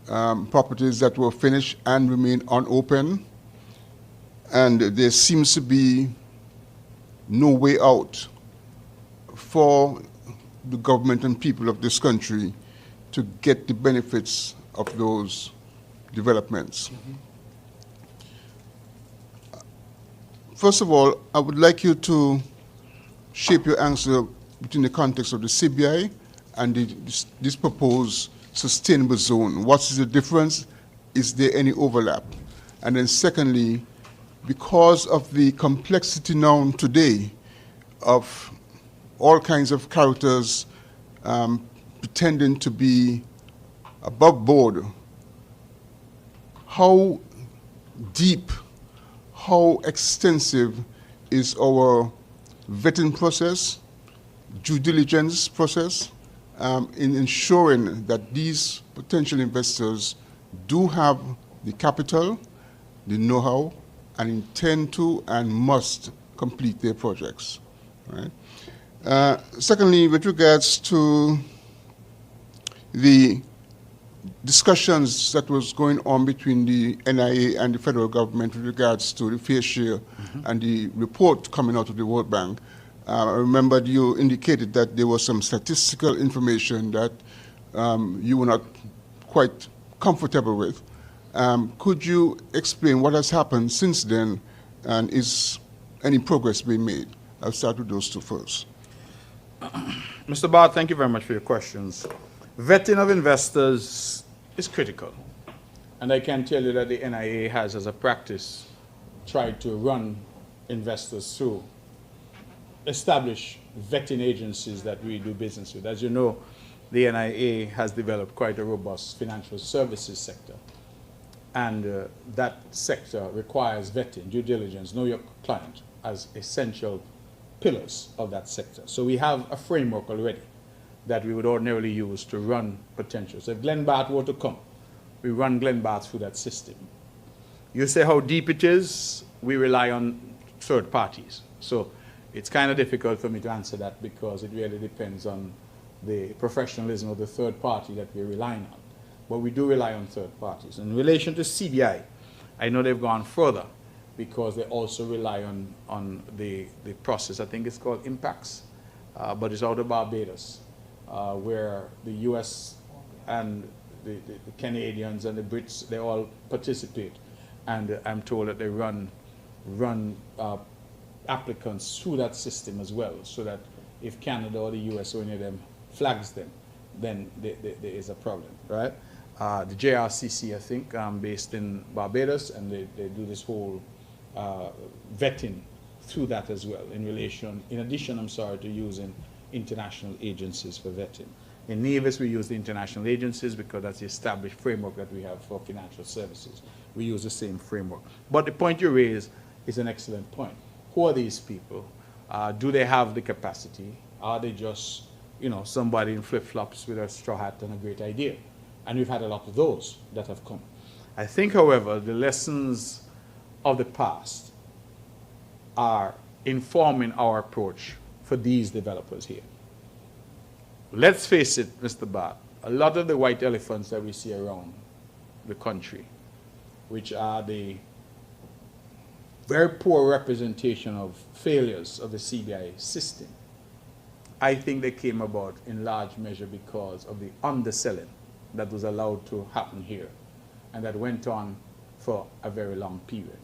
properties that were finished and remain unopened, and there seems to be no way out for the government and people of this country to get the benefits of those developments. Mm-hmm. First of all, I would like you to shape your answer between the context of the CBI and this proposed sustainable zone? What is the difference? Is there any overlap? And then secondly, because of the complexity now today of all kinds of characters pretending to be above board, how deep, how extensive is our vetting process, due diligence process, in ensuring that these potential investors do have the capital, the know-how, and intend to and must complete their projects. Right? Secondly, with regards to the discussions that was going on between the NIA and the federal government with regards to the fair share and the report coming out of the World Bank, I remember you indicated that there was some statistical information that you were not quite comfortable with. Could you explain what has happened since then, and is any progress being made? I'll start with those two first. Mr. Barr, thank you very much for your questions. Vetting of investors is critical. And I can tell you that the NIA has, as a practice, tried to run investors through established vetting agencies that we do business with. As you know, the NIA has developed quite a robust financial services sector. And that sector requires vetting, due diligence, know your client as essential pillars of that sector. So we have a framework already that we would ordinarily use to run potential. So if Glenn Barth were to come, we run Glenn Barth through that system. You say how deep it is, we rely on third parties. So it's kind of difficult for me to answer that because it really depends on the professionalism of the third party that we're relying on. But we do rely on third parties. In relation to CBI, I know they've gone further because they also rely on the process. I think it's called Impacts, but it's out of Barbados, where the US and the Canadians and the Brits, they all participate. And I'm told that they run applicants through that system as well, so that if Canada or the US or any of them flags them, then there is a problem, right? The JRCC, I think, based in Barbados, and they do this whole vetting through that as well, in addition, to using international agencies for vetting. In Nevis, we use the international agencies because that's the established framework that we have for financial services. We use the same framework. But the point you raise is an excellent point. Who are these people? Do they have the capacity? Are they just, somebody in flip-flops with a straw hat and a great idea? And we've had a lot of those that have come. I think, however, the lessons of the past are informing our approach for these developers here. Let's face it, Mr. Barth, a lot of the white elephants that we see around the country, which are the very poor representation of failures of the CBI system, I think they came about in large measure because of the underselling that was allowed to happen here and that went on for a very long period.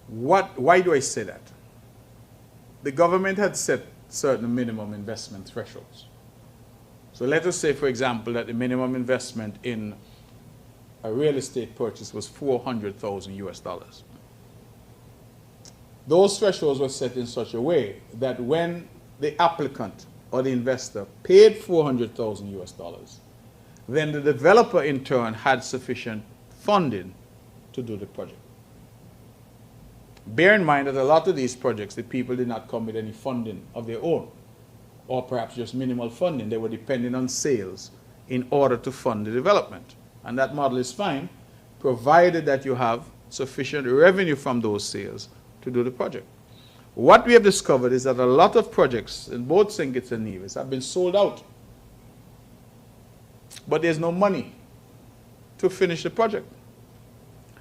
Why do I say that? The government had set certain minimum investment thresholds. So let us say, for example, that the minimum investment in a real estate purchase was $400,000 US. Those thresholds were set in such a way that when the applicant or the investor paid $400,000 US, then the developer in turn had sufficient funding to do the project. Bear in mind that a lot of these projects, the people did not come with any funding of their own, or perhaps just minimal funding. They were depending on sales in order to fund the development. And that model is fine, provided that you have sufficient revenue from those sales to do the project. What we have discovered is that a lot of projects in both St. Kitts and Nevis have been sold out, but there's no money to finish the project.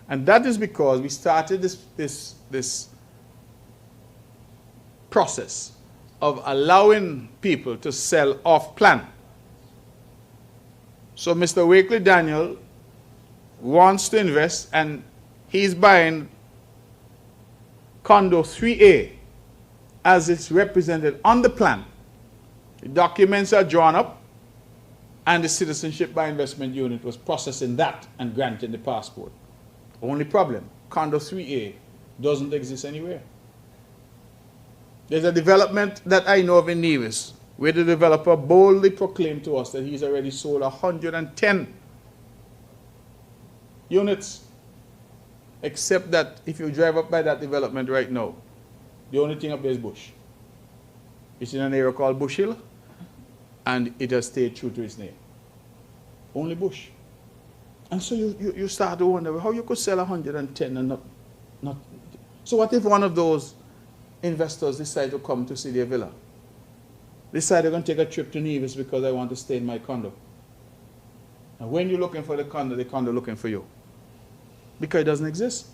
And that is because we started this process of allowing people to sell off plan. So Mr. Wakely Daniel wants to invest, and he's buying condo 3A as it's represented on the plan. The documents are drawn up, and the Citizenship by Investment Unit was processing that and granting the passport. Only problem, Condo 3A doesn't exist anywhere. There's a development that I know of in Nevis where the developer boldly proclaimed to us that he's already sold 110 units. Except that if you drive up by that development right now, the only thing up there is bush. It's in an area called Bush Hill, and it has stayed true to its name. Only bush. And so you start to wonder how you could sell 110 and not. So what if one of those investors decide to come to see their villa? Decide they're going to take a trip to Nevis because I want to stay in my condo. And when you're looking for the condo looking for you. Because it doesn't exist.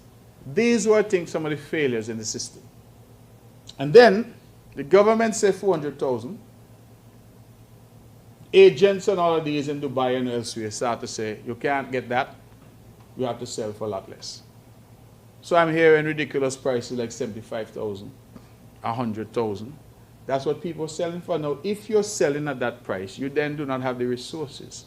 These were, I think, some of the failures in the system. And then the government said 400,000. Agents and all of these in Dubai and elsewhere start to say, you can't get that. You have to sell for a lot less. So I'm hearing ridiculous prices like 75,000, 100,000. That's what people are selling for. Now, if you're selling at that price, you then do not have the resources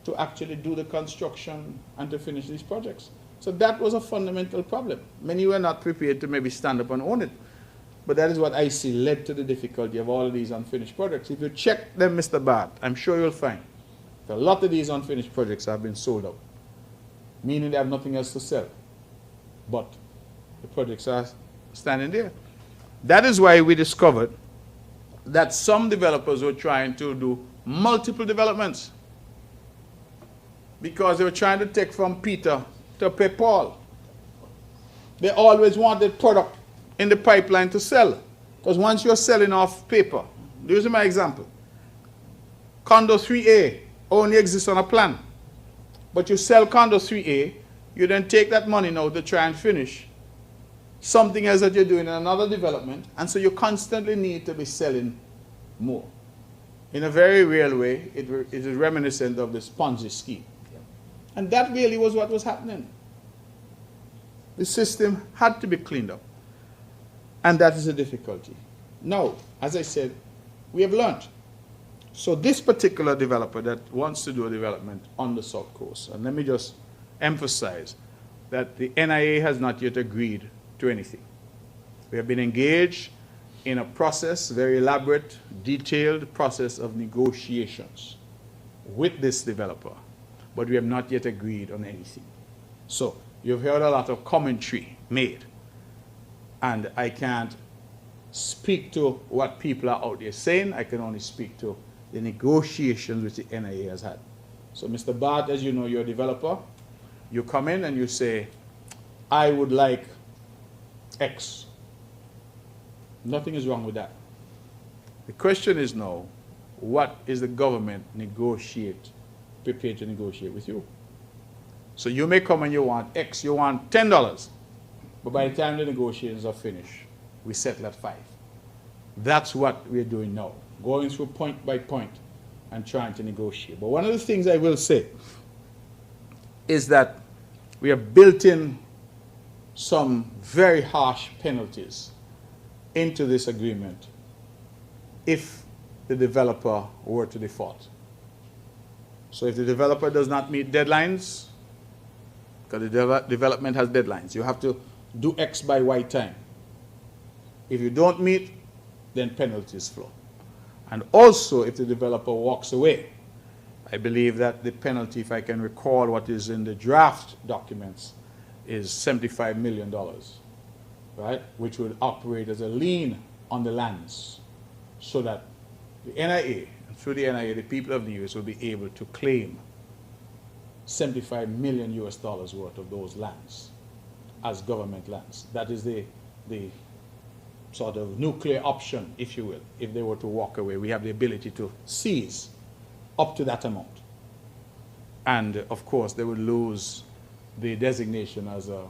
to actually do the construction and to finish these projects. So that was a fundamental problem. Many were not prepared to maybe stand up and own it. But that is what I see led to the difficulty of all of these unfinished projects. If you check them, Mr. Bart, I'm sure you'll find that a lot of these unfinished projects have been sold out, meaning they have nothing else to sell. But the projects are standing there. That is why we discovered that some developers were trying to do multiple developments because they were trying to take from Peter to pay Paul. They always wanted product in the pipeline to sell. Because once you're selling off paper, here's my example. Condo 3A only exists on a plan. But you sell Condo 3A, you then take that money now to try and finish something else that you're doing in another development, and so you constantly need to be selling more. In a very real way, it is reminiscent of the Ponzi scheme. And that really was what was happening. The system had to be cleaned up. And that is a difficulty. Now, as I said, we have learned. So this particular developer that wants to do a development on the South Coast, and let me just emphasize that the NIA has not yet agreed to anything. We have been engaged in a process, very elaborate, detailed process of negotiations with this developer, but we have not yet agreed on anything. So you've heard a lot of commentary made, and I can't speak to what people are out there saying. I can only speak to the negotiations which the NIA has had. So Mr. Bart, as you know, you're a developer. You come in and you say, I would like X. Nothing is wrong with that. The question is now, what is the government prepared to negotiate with you? So you may come and you want X, you want $10, but by the time the negotiations are finished, we settle at 5. That's what we're doing now, going through point by point and trying to negotiate. But one of the things I will say is that we have built in some very harsh penalties into this agreement if the developer were to default. So if the developer does not meet deadlines, because the development has deadlines, you have to do X by Y time. If you don't meet, then penalties flow. And also if the developer walks away, I believe that the penalty, if I can recall what is in the draft documents, is $75 million, right? Which would operate as a lien on the lands so that the NIA, and through the NIA, the people of the US will be able to claim $75 million US worth of those lands as government lands. That is the sort of nuclear option, if you will. If they were to walk away, we have the ability to seize up to that amount. And of course, they would lose the designation as a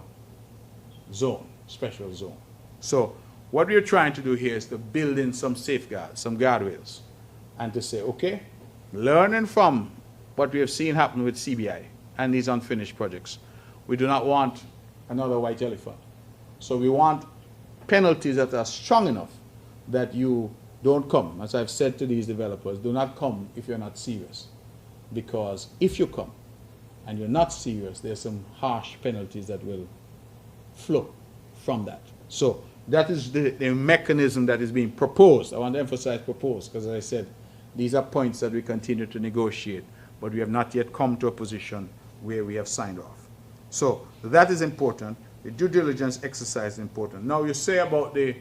zone, special zone. So what we're trying to do here is to build in some safeguards, some guardrails, and to say, okay, learning from what we have seen happen with CBI and these unfinished projects, we do not want another white elephant. So we want penalties that are strong enough that you don't come. As I've said to these developers, do not come if you're not serious. Because if you come and you're not serious, there's some harsh penalties that will flow from that. So that is the mechanism that is being proposed. I want to emphasize proposed, because as I said, these are points that we continue to negotiate, but we have not yet come to a position where we have signed off. So that is important. The due diligence exercise is important. Now you say about the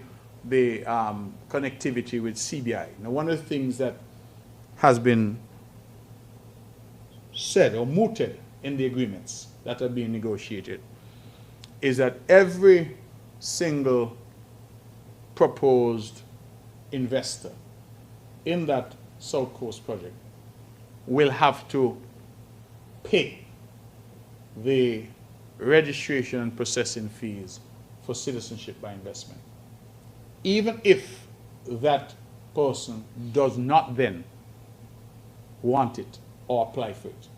connectivity with CBI. Now one of the things that has been said or mooted in the agreements that are being negotiated is that every single proposed investor in that South Coast project will have to pay the registration and processing fees for citizenship by investment, even if that person does not then want it or apply for it.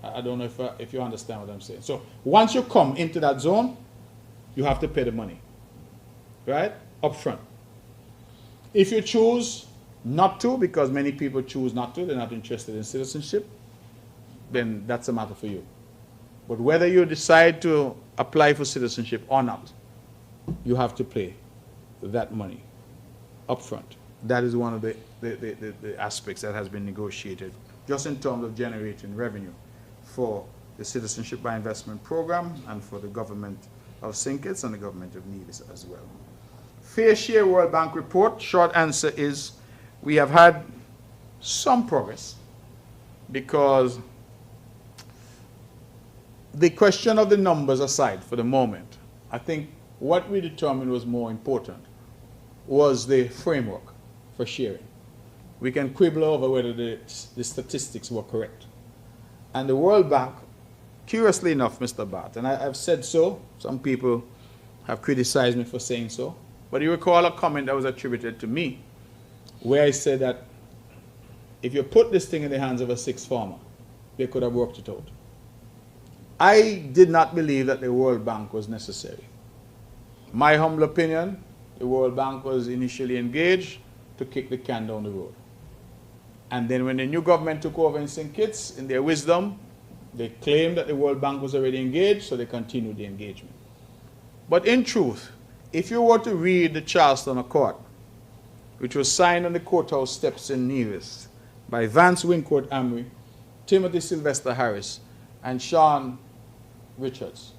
I don't know if you understand what I'm saying. So once you come into that zone, you have to pay the money, right, up front. If you choose not to, because many people choose not to, they're not interested in citizenship, then that's a matter for you. But whether you decide to apply for citizenship or not, you have to pay that money up front. That is one of the aspects that has been negotiated, just in terms of generating revenue for the Citizenship by Investment program and for the government of St. Kitts and the government of Nevis as well. Fair Share World Bank report, short answer is we have had some progress, because the question of the numbers aside for the moment, I think what we determined was more important was the framework for sharing. We can quibble over whether the statistics were correct. And the World Bank, curiously enough, Mr. Bart, and I've said so, some people have criticized me for saying so, but you recall a comment that was attributed to me where I said that if you put this thing in the hands of a sixth farmer, they could have worked it out. I did not believe that the World Bank was necessary. My humble opinion, the World Bank was initially engaged to kick the can down the road. And then when the new government took over in St. Kitts, in their wisdom, they claimed that the World Bank was already engaged, so they continued the engagement. But in truth, if you were to read the Charleston Accord, which was signed on the courthouse steps in Nevis by Vance Wincourt Amory, Timothy Sylvester Harris, and Sean Richards,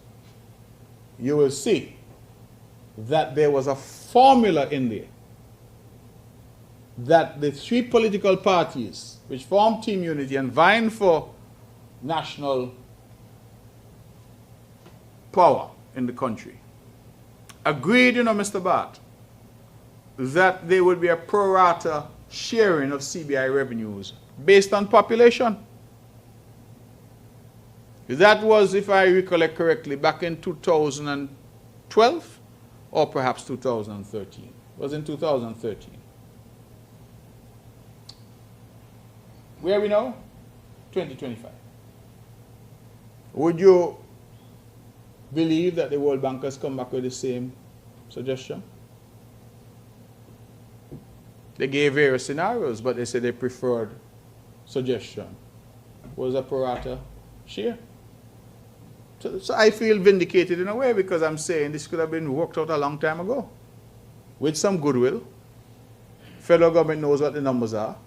you will see that there was a formula in there that the three political parties which formed Team Unity and vying for national power in the country agreed, Mr. Bart, that there would be a pro rata sharing of CBI revenues based on population. That was, if I recollect correctly, back in 2012 or perhaps 2013. It was in 2013. Where are we now? 2025. Would you believe that the World Bank has come back with the same suggestion? They gave various scenarios, but they said their preferred suggestion was a pro rata share. So I feel vindicated in a way, because I'm saying this could have been worked out a long time ago with some goodwill. Federal government knows what the numbers are,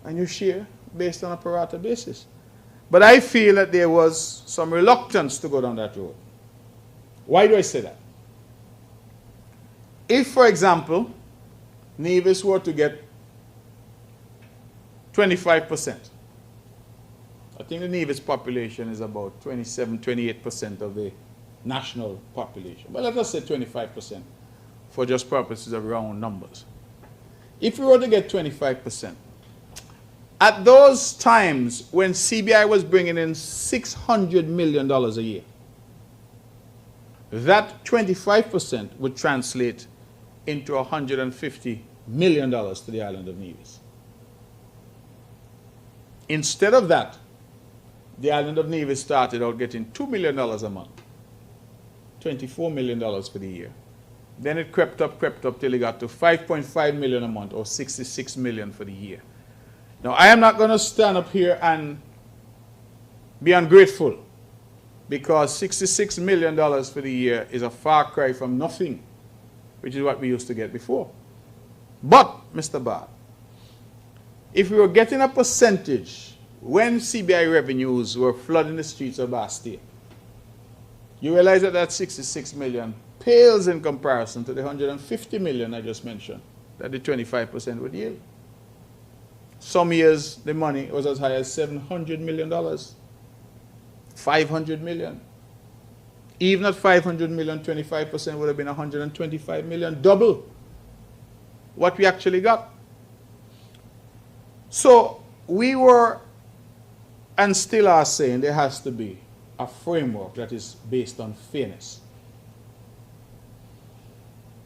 and you share based on a pro rata basis. But I feel that there was some reluctance to go down that road. Why do I say that? If, for example, Nevis were to get 25%, I think the Nevis population is about 27, 28% of the national population. But let us say 25% for just purposes of round numbers. If we were to get 25%, at those times when CBI was bringing in $600 million a year, that 25% would translate into $150 million to the island of Nevis. Instead of that, the island of Nevis started out getting $2 million a month, $24 million for the year. Then it crept up till it got to 5.5 million a month, or 66 million for the year. Now, I am not going to stand up here and be ungrateful, because $66 million for the year is a far cry from nothing, which is what we used to get before. But, Mr. Bard, if we were getting a percentage when CBI revenues were flooding the streets of Bastille, you realize that that 66 million pales in comparison to the 150 million I just mentioned, that the 25% would yield. Some years, the money was as high as $700 million, 500 million. Even at 500 million, 25% would have been 125 million, double what we actually got. So we were, and still are saying, there has to be a framework that is based on fairness.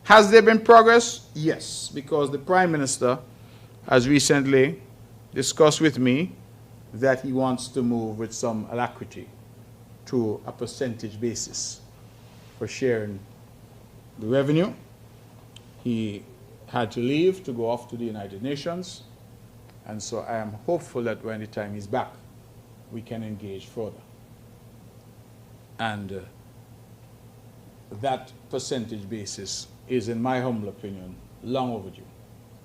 Has there been progress? Yes, because the Prime Minister has recently discussed with me that he wants to move with some alacrity to a percentage basis for sharing the revenue. He had to leave to go off to the United Nations, and so I am hopeful that when the time is back, we can engage further. And that percentage basis is, in my humble opinion, long overdue,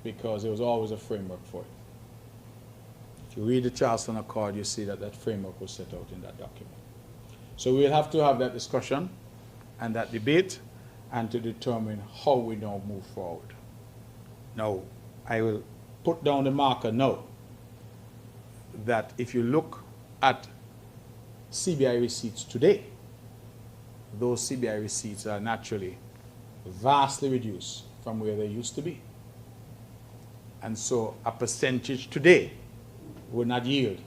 because there was always a framework for it. If you read the Charleston Accord, you see that that framework was set out in that document. So we'll have to have that discussion and that debate, and to determine how we now move forward. Now, I will put down the marker now that if you look at CBI receipts today, those CBI receipts are naturally vastly reduced from where they used to be. And so a percentage today would not yield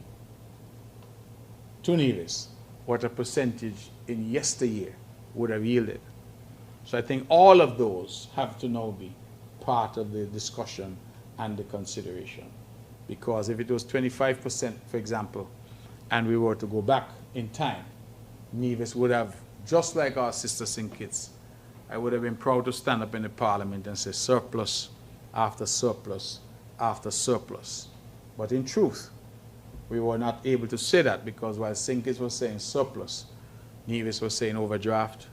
to Nevis what a percentage in yesteryear would have yielded. So I think all of those have to now be part of the discussion and the consideration. Because if it was 25%, for example, and we were to go back in time, Nevis would have, just like our sister St. Kitts, I would have been proud to stand up in the Parliament and say surplus after surplus after surplus. But in truth, we were not able to say that, because while St. Kitts was saying surplus, Nevis was saying overdraft,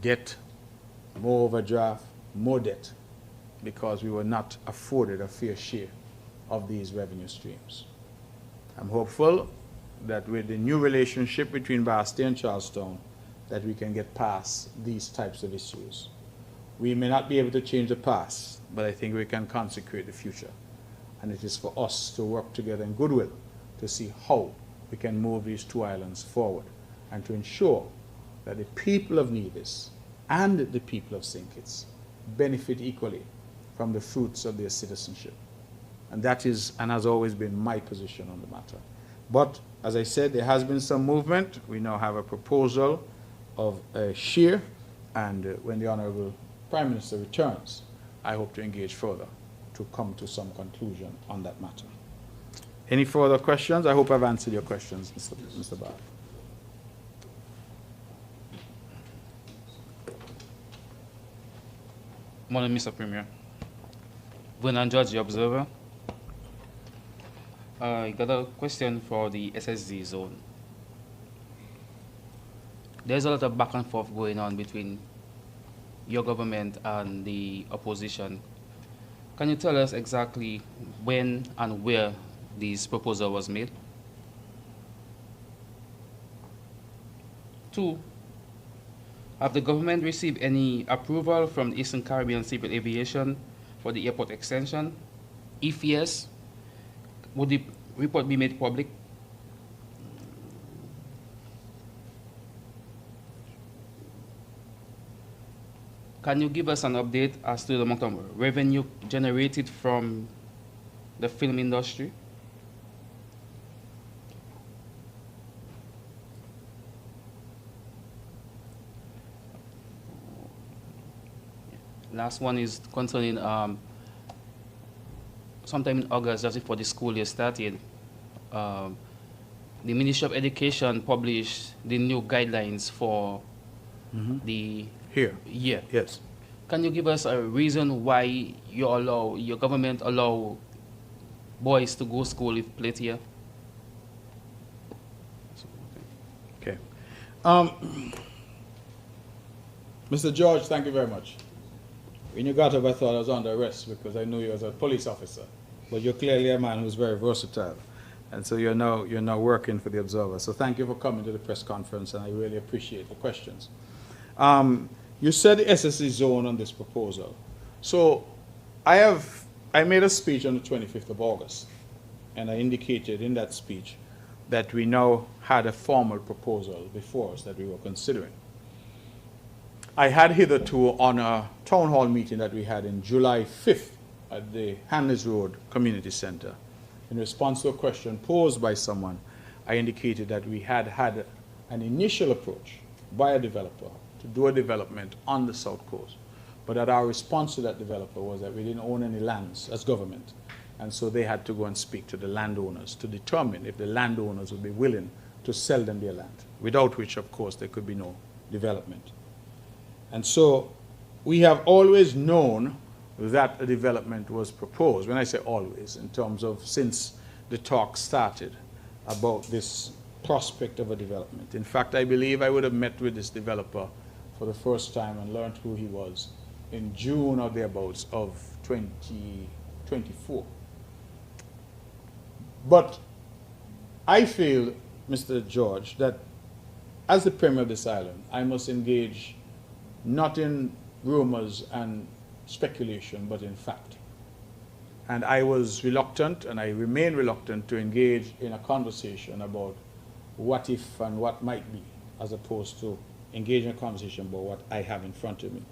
debt, more overdraft, more debt, because we were not afforded a fair share of these revenue streams. I'm hopeful that with the new relationship between Bastille and Charlestown, that we can get past these types of issues. We may not be able to change the past, but I think we can consecrate the future. And it is for us to work together in goodwill to see how we can move these two islands forward, and to ensure that the people of Nevis and the people of St. Kitts benefit equally from the fruits of their citizenship. And that is, and has always been, my position on the matter. But, as I said, there has been some movement. We now have a proposal of a share, and when the Honorable Prime Minister returns, I hope to engage further to come to some conclusion on that matter. Any further questions? I hope I've answered your questions, Mr. Bard. Morning, Mr. Premier. Vernon George, the Observer. I got a question for the SSD zone. There's a lot of back and forth going on between your government and the opposition. Can you tell us exactly when and where this proposal was made? 2, have the government received any approval from the Eastern Caribbean Civil Aviation for the airport extension? If yes, would the report be made public? Can you give us an update as to the amount of revenue generated from the film industry? Last one is concerning sometime in August, just before the school year started, the Ministry of Education published the new guidelines for the Here. year. Yes. Can you give us a reason why your government allow boys to go school if plate here? Okay. Mr. George, thank you very much. When you got up, I thought I was under arrest because I knew you as a police officer. But you're clearly a man who's very versatile. And so you're now working for the Observer. So thank you for coming to the press conference, and I really appreciate the questions. You said the SSE zone on this proposal. So I made a speech on the 25th of August, and I indicated in that speech that we now had a formal proposal before us that we were considering. I had hitherto, on a town hall meeting that we had in July 5th at the Hanley's Road Community Center, in response to a question posed by someone, I indicated that we had had an initial approach by a developer to do a development on the South Coast, but that our response to that developer was that we didn't own any lands as government, and so they had to go and speak to the landowners to determine if the landowners would be willing to sell them their land, without which, of course, there could be no development. And so we have always known that a development was proposed. When I say always, in terms of since the talk started about this prospect of a development. In fact, I believe I would have met with this developer for the first time and learned who he was in June or thereabouts of 2024. But I feel, Mr. George, that as the Premier of this island, I must engage not in rumors and speculation, but in fact. And I was reluctant, and I remain reluctant, to engage in a conversation about what if and what might be, as opposed to engaging in a conversation about what I have in front of me.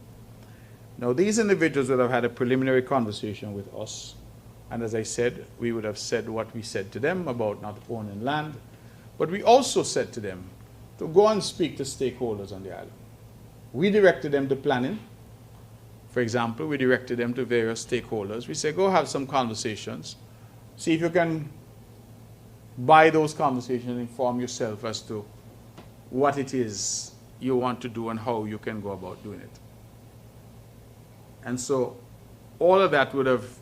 Now, these individuals would have had a preliminary conversation with us, and as I said, we would have said what we said to them about not owning land, but we also said to them to go and speak to stakeholders on the island. We directed them to planning. For example, we directed them to various stakeholders. We said, go have some conversations. See if you can, by those conversations, inform yourself as to what it is you want to do and how you can go about doing it. And so all of that would have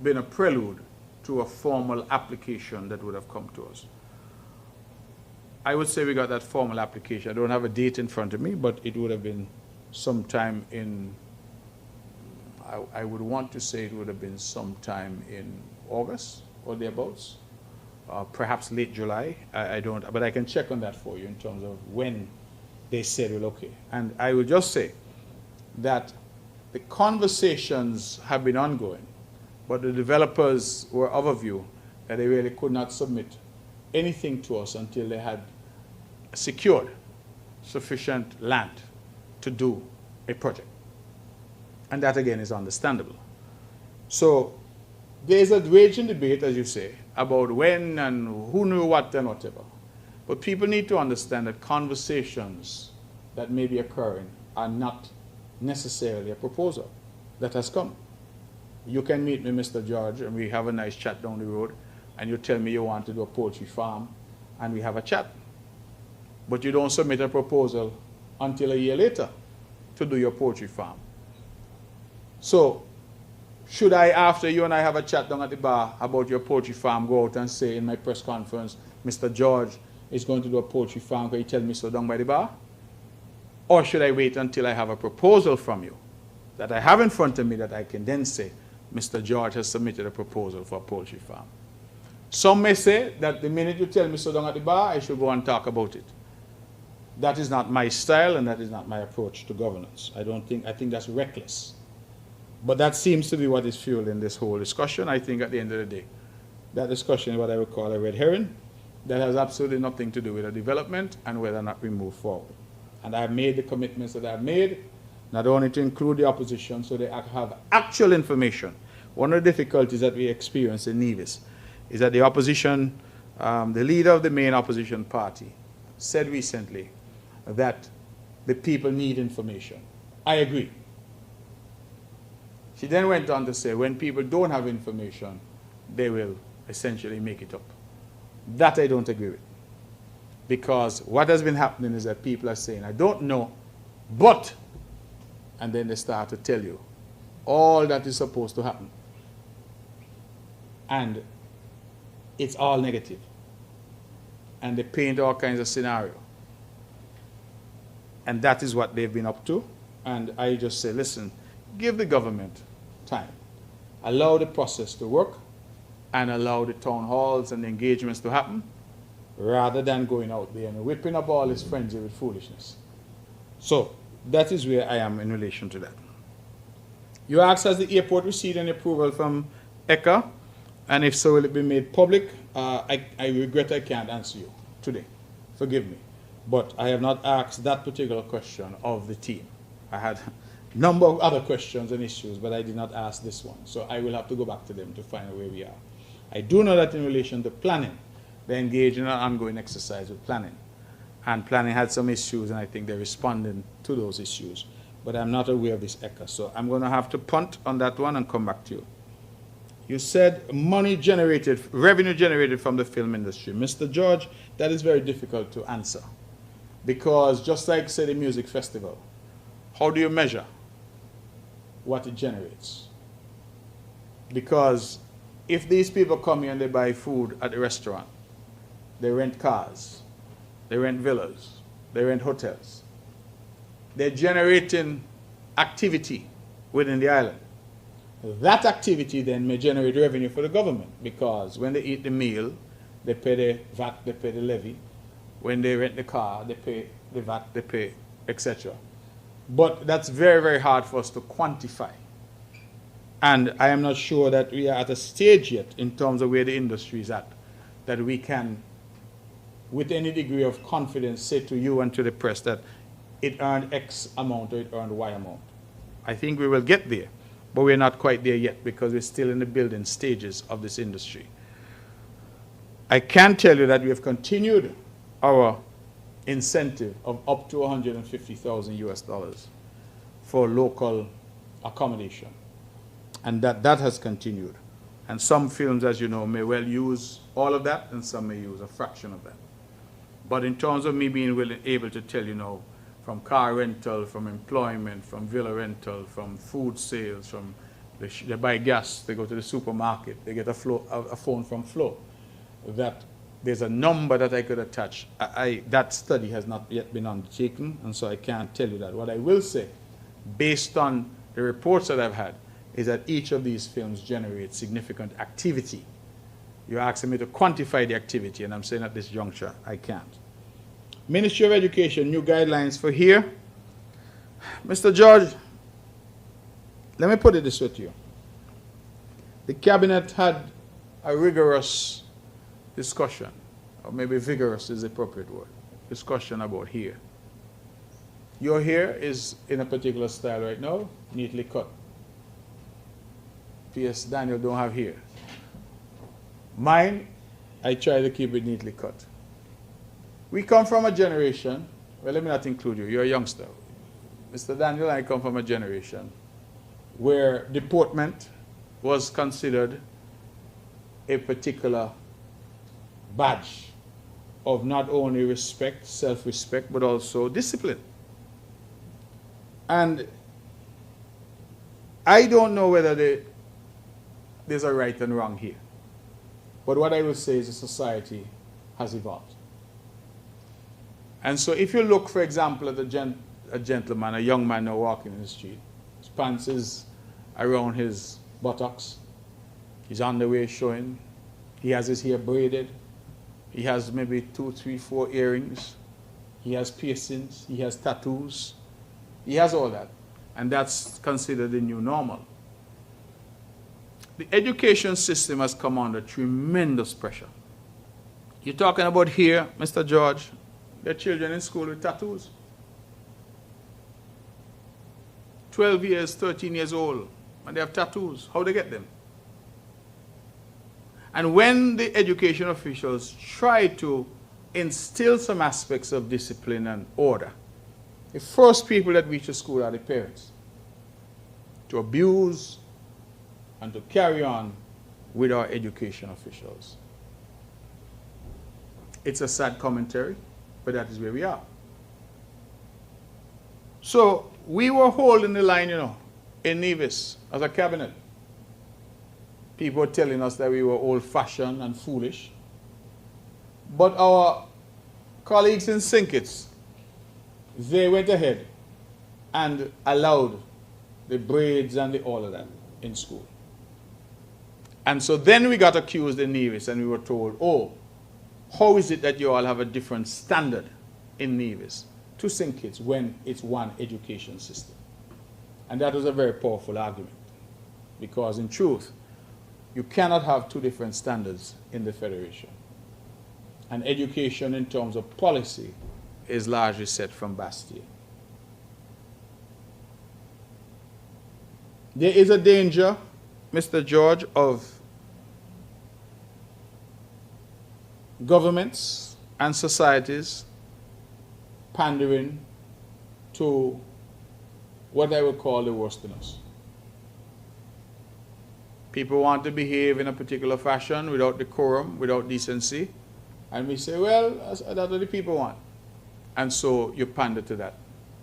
been a prelude to a formal application that would have come to us. I would say we got that formal application. I don't have a date in front of me, but it would have been sometime in, I would want to say it would have been sometime in August or thereabouts, perhaps late July. I don't, but I can check on that for you in terms of when they said, well, okay. And I will just say that the conversations have been ongoing, but the developers were of a view that they really could not submit anything to us until they had secured sufficient land to do a project. And that, again, is understandable. So there's a raging debate, as you say, about when and who knew what and whatever. But people need to understand that conversations that may be occurring are not necessarily a proposal that has come. You can meet me, Mr. George, and we have a nice chat down the road, and you tell me you want to do a poultry farm, and we have a chat. But you don't submit a proposal until a year later to do your poultry farm. So, should I, after you and I have a chat down at the bar about your poultry farm, go out and say in my press conference, Mr. George is going to do a poultry farm, can you tell me so down by the bar? Or should I wait until I have a proposal from you that I have in front of me that I can then say, Mr. George has submitted a proposal for a poultry farm? Some may say that the minute you tell me so down at the bar, I should go and talk about it. That is not my style, and that is not my approach to governance. I think that's reckless. But that seems to be what is fueling this whole discussion. I think at the end of the day, that discussion is what I would call a red herring that has absolutely nothing to do with the development and whether or not we move forward. And I've made the commitments that I've made, not only to include the opposition so they have actual information. One of the difficulties that we experience in Nevis is that the opposition, the leader of the main opposition party said recently that the people need information. I agree. She then went on to say when people don't have information, they will essentially make it up. That I don't agree with. Because what has been happening is that people are saying, I don't know, but And then they start to tell you all that is supposed to happen. And it's all negative. And they paint all kinds of scenario. And that is what they've been up to. And I just say, listen, give the government time. Allow the process to work and allow the town halls and the engagements to happen rather than going out there and whipping up all this frenzy with foolishness. So that is where I am in relation to that. You asked, has the airport received any approval from ECA? And if so, will it be made public? I regret I can't answer you today. Forgive me. But I have not asked that particular question of the team. I had a number of other questions and issues, but I did not ask this one. So I will have to go back to them to find out where we are. I do know that in relation to planning, they engaged in an ongoing exercise with planning. And planning had some issues, and I think they're responding to those issues. But I'm not aware of this ECA. So I'm going to have to punt on that one and come back to you. You said money generated, revenue generated from the film industry. Mr. George, that is very difficult to answer. Because just like, say, the music festival, how do you measure what it generates? Because if these people come here and they buy food at the restaurant, they rent cars, they rent villas, they rent hotels, they're generating activity within the island. That activity then may generate revenue for the government, because when they eat the meal, they pay the VAT, they pay the levy. When they rent the car, they pay the VAT, they pay, etc. But that's very, very hard for us to quantify. And I am not sure that we are at a stage yet in terms of where the industry is at, that we can, with any degree of confidence, say to you and to the press that it earned X amount or it earned Y amount. I think we will get there, but we're not quite there yet because we're still in the building stages of this industry. I can tell you that we have continued our incentive of up to $150,000 US for local accommodation. And that has continued. And some films, as you know, may well use all of that, and some may use a fraction of that. But in terms of me being able to tell you now, from car rental, from employment, from villa rental, from food sales, from they buy gas, they go to the supermarket, they get a phone from Flo, that there's a number that I could attach. That study has not yet been undertaken, and so I can't tell you that. What I will say, based on the reports that I've had, is that each of these films generates significant activity. You're asking me to quantify the activity, and I'm saying at this juncture, I can't. Ministry of Education, new guidelines for here. Mr. George, let me put it this way to you. The Cabinet had a rigorous discussion, or maybe vigorous is the appropriate word, discussion about here. Your hair is in a particular style right now, neatly cut. P.S. Daniel don't have hair. Mine, I try to keep it neatly cut. We come from a generation, well, let me not include you, you're a youngster. Mr. Daniel and I come from a generation where deportment was considered a particular badge of not only respect, self-respect, but also discipline. And I don't know whether there's a right and wrong here. But what I will say is the society has evolved. And so if you look, for example, at a gentleman, a young man now walking in the street, his pants is around his buttocks, his underwear showing, he has his hair braided, he has maybe 2, 3, 4 earrings, he has piercings, he has tattoos, he has all that. And that's considered the new normal. The education system has come under tremendous pressure. You're talking about here, Mr. George, there are children in school with tattoos. 12 years, 13 years old, and they have tattoos. How do they get them? And when the education officials try to instill some aspects of discipline and order, the first people that reach the school are the parents. To abuse and to carry on with our education officials. It's a sad commentary, but that is where we are. So we were holding the line, you know, in Nevis as a cabinet. People were telling us that we were old-fashioned and foolish. But our colleagues in St. Kitts, they went ahead and allowed the braids and all of that in school. And so then we got accused in Nevis and we were told, oh, how is it that you all have a different standard in Nevis to St. Kitts when it's one education system? And that was a very powerful argument, because in truth, you cannot have two different standards in the Federation. And education in terms of policy is largely set from Bastille. There is a danger, Mr. George, of governments and societies pandering to what I would call the worst in us. People want to behave in a particular fashion without decorum, without decency, and we say, well, that's what the people want. And so you pander to that.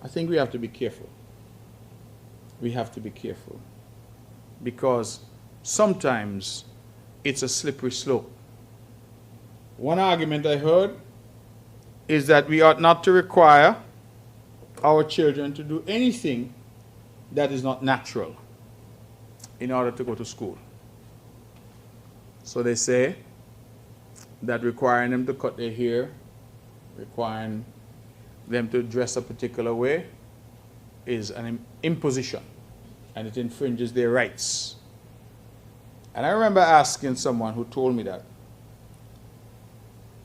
I think we have to be careful. We have to be careful, because sometimes it's a slippery slope. One argument I heard is that we ought not to require our children to do anything that is not natural in order to go to school. So they say that requiring them to cut their hair, requiring them to dress a particular way is an imposition, and it infringes their rights. And I remember asking someone who told me that,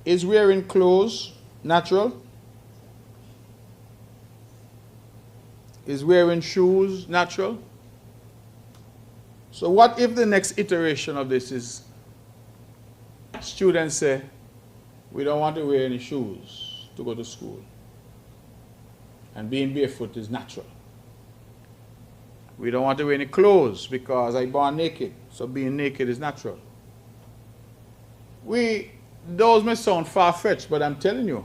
is wearing clothes natural? Is wearing shoes natural? So what if the next iteration of this is students say, we don't want to wear any shoes to go to school, and being barefoot is natural. We don't want to wear any clothes because I born naked, so being naked is natural. Those may sound far-fetched, but I'm telling you,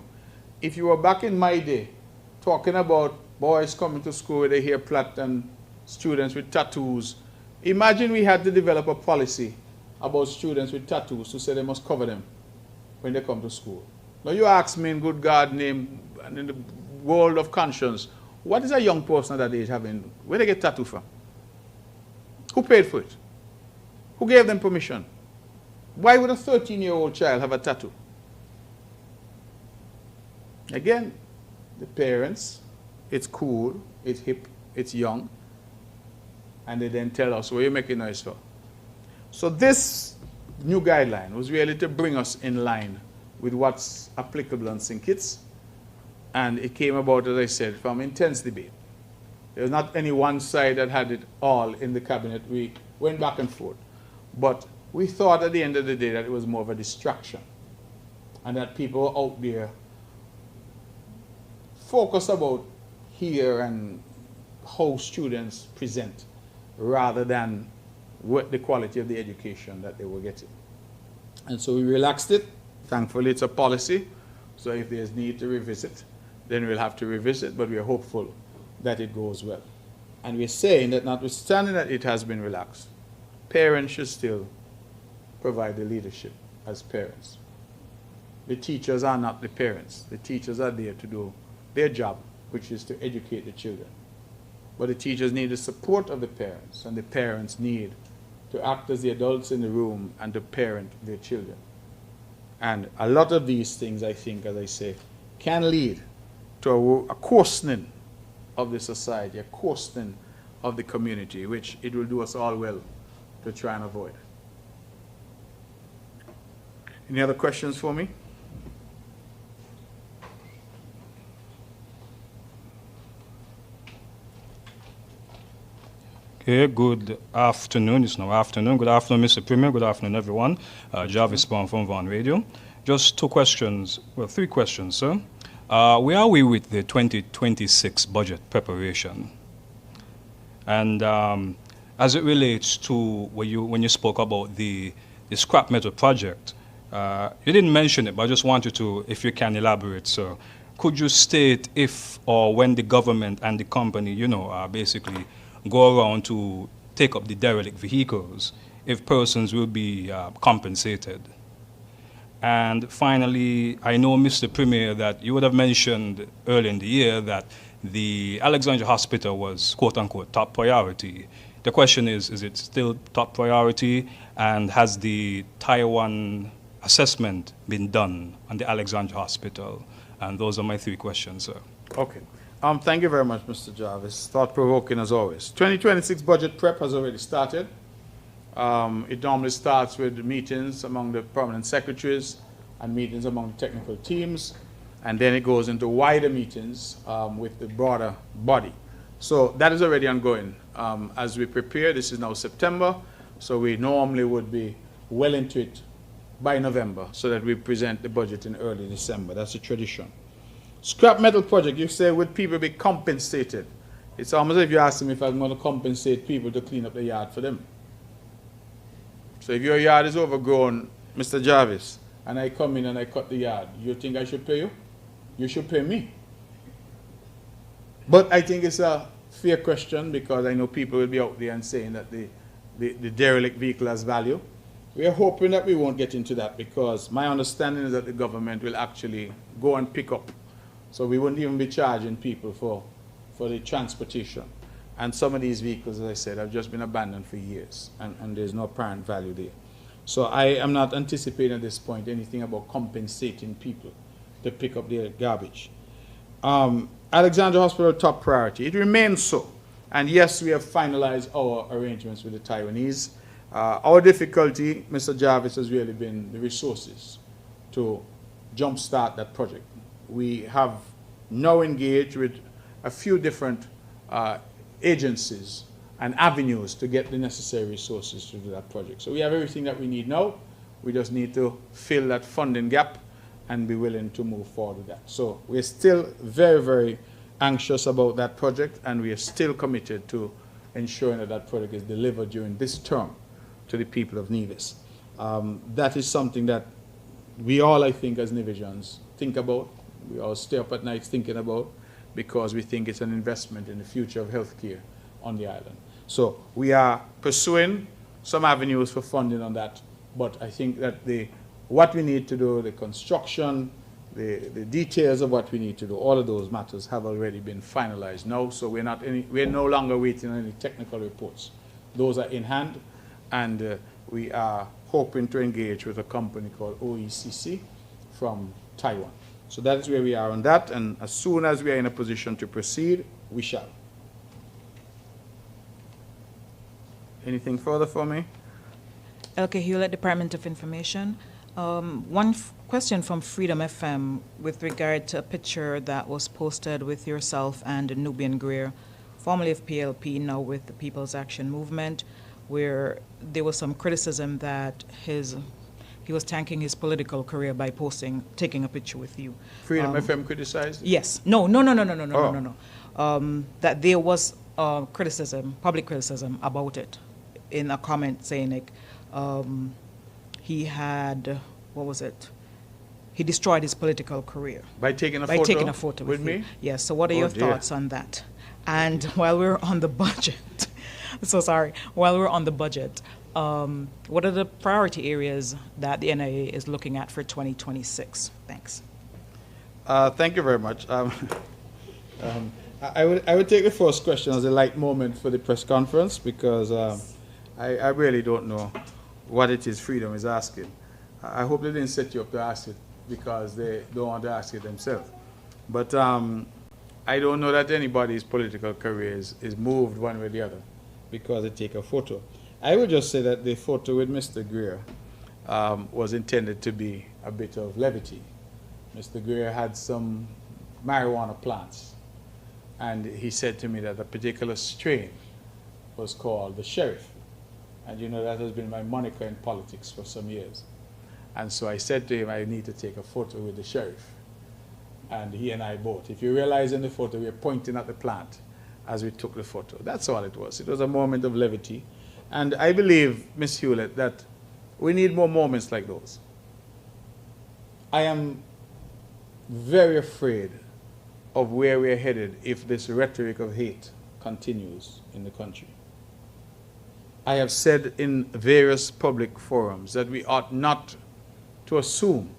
if you were back in my day talking about boys coming to school with their hair plait and students with tattoos, imagine we had to develop a policy about students with tattoos to say they must cover them when they come to school. Now you ask me, in good God's name and in the world of conscience, what is a young person at that age having? Where they get tattoo from? Who paid for it? Who gave them permission? Why would a 13-year-old child have a tattoo? Again, the parents, it's cool, it's hip, it's young, and they then tell us, what are you making noise for? So this new guideline was really to bring us in line with what's applicable on St. Kitts, and it came about, as I said, from intense debate. There was not any one side that had it all in the cabinet. We went back and forth. But we thought at the end of the day that it was more of a distraction, and that people were out there focused about here and how students present rather than what the quality of the education that they were getting. And so we relaxed it. Thankfully, it's a policy. So if there's need to revisit, then we'll have to revisit, but we are hopeful that it goes well. And we're saying that notwithstanding that it has been relaxed, parents should still provide the leadership as parents. The teachers are not the parents. The teachers are there to do their job, which is to educate the children. But the teachers need the support of the parents, and the parents need to act as the adults in the room and to parent their children. And a lot of these things, I think, as I say, can lead to a coarsening of the society, a coarsening of the community, which it will do us all well to try and avoid. Any other questions for me? Okay, good afternoon. It's now afternoon. Good afternoon, Mr. Premier. Good afternoon, everyone. Jarvis Bond from Vaughan Radio. Just two questions, well, three questions, sir. Where are we with the 2026 budget preparation? And as it relates to when you spoke about the scrap metal project, you didn't mention it, but I just wanted to, if you can elaborate, sir, could you state if or when the government and the company, basically go around to take up the derelict vehicles, if persons will be compensated? And finally, I know, Mr. Premier, that you would have mentioned earlier in the year that the Alexandria Hospital was, quote-unquote, top priority. The question is it still top priority? And has the Taiwan assessment been done on the Alexandria Hospital? And those are my 3 questions, sir. Okay. Thank you very much, Mr. Jarvis. Thought-provoking as always. 2026 budget prep has already started. It normally starts with meetings among the permanent secretaries and meetings among the technical teams, and then it goes into wider meetings with the broader body. So that is already ongoing. As we prepare, this is now September, so we normally would be well into it by November so that we present the budget in early December. That's a tradition. Scrap metal project, you say, would people be compensated? It's almost as if you ask me if I'm going to compensate people to clean up the yard for them. So if your yard is overgrown, Mr. Jarvis, and I come in and I cut the yard, you think I should pay you? You should pay me. But I think it's a fair question because I know people will be out there and saying that the derelict vehicle has value. We are hoping that we won't get into that because my understanding is that the government will actually go and pick up. So we wouldn't even be charging people for the transportation. And some of these vehicles, as I said, have just been abandoned for years, and there's no apparent value there. So I am not anticipating at this point anything about compensating people to pick up their garbage. Alexandria Hospital, top priority. It remains so. And yes, we have finalized our arrangements with the Taiwanese. Our difficulty, Mr. Jarvis, has really been the resources to jumpstart that project. We have now engaged with a few different agencies and avenues to get the necessary resources to do that project. So we have everything that we need now. We just need to fill that funding gap and be willing to move forward with that. So we're still very, very anxious about that project, and we are still committed to ensuring that that project is delivered during this term to the people of Nevis. That is something that we all, I think, as Nevisians, think about. We all stay up at night thinking about, because we think it's an investment in the future of healthcare on the island. So we are pursuing some avenues for funding on that, but I think that what we need to do, the construction, the details of what we need to do, all of those matters have already been finalized now, so we're no longer waiting on any technical reports. Those are in hand, and we are hoping to engage with a company called OECC from Taiwan. So that is where we are on that, and as soon as we are in a position to proceed, we shall. Anything further for me? Elke Hewlett, Department of Information. One question from Freedom FM with regard to a picture that was posted with yourself and Nubian Greer, formerly of PLP, now with the People's Action Movement, where there was some criticism that he was tanking his political career by taking a picture with you. Freedom FM criticized? Yes. No. That there was public criticism about it, in a comment saying like, he had, what was it? He destroyed his political career. By taking a photo with me? Yes. So what are your thoughts on that? And while we're on the budget, while we're on the budget, what are the priority areas that the NIA is looking at for 2026? Thanks. Thank you very much. I would take the first question as a light moment for the press conference, because I really don't know what it is Freedom is asking. I hope they didn't set you up to ask it because they don't want to ask it themselves. But I don't know that anybody's political career is moved one way or the other because they take a photo. I would just say that the photo with Mr. Greer was intended to be a bit of levity. Mr. Greer had some marijuana plants, and he said to me that a particular strain was called the Sheriff. And you know, that has been my moniker in politics for some years. And so I said to him, I need to take a photo with the Sheriff. And he and I both. If you realize in the photo, we were pointing at the plant as we took the photo. That's all it was. It was a moment of levity. And I believe, Ms. Hewlett, that we need more moments like those. I am very afraid of where we're headed if this rhetoric of hate continues in the country. I have said in various public forums that we ought not to assume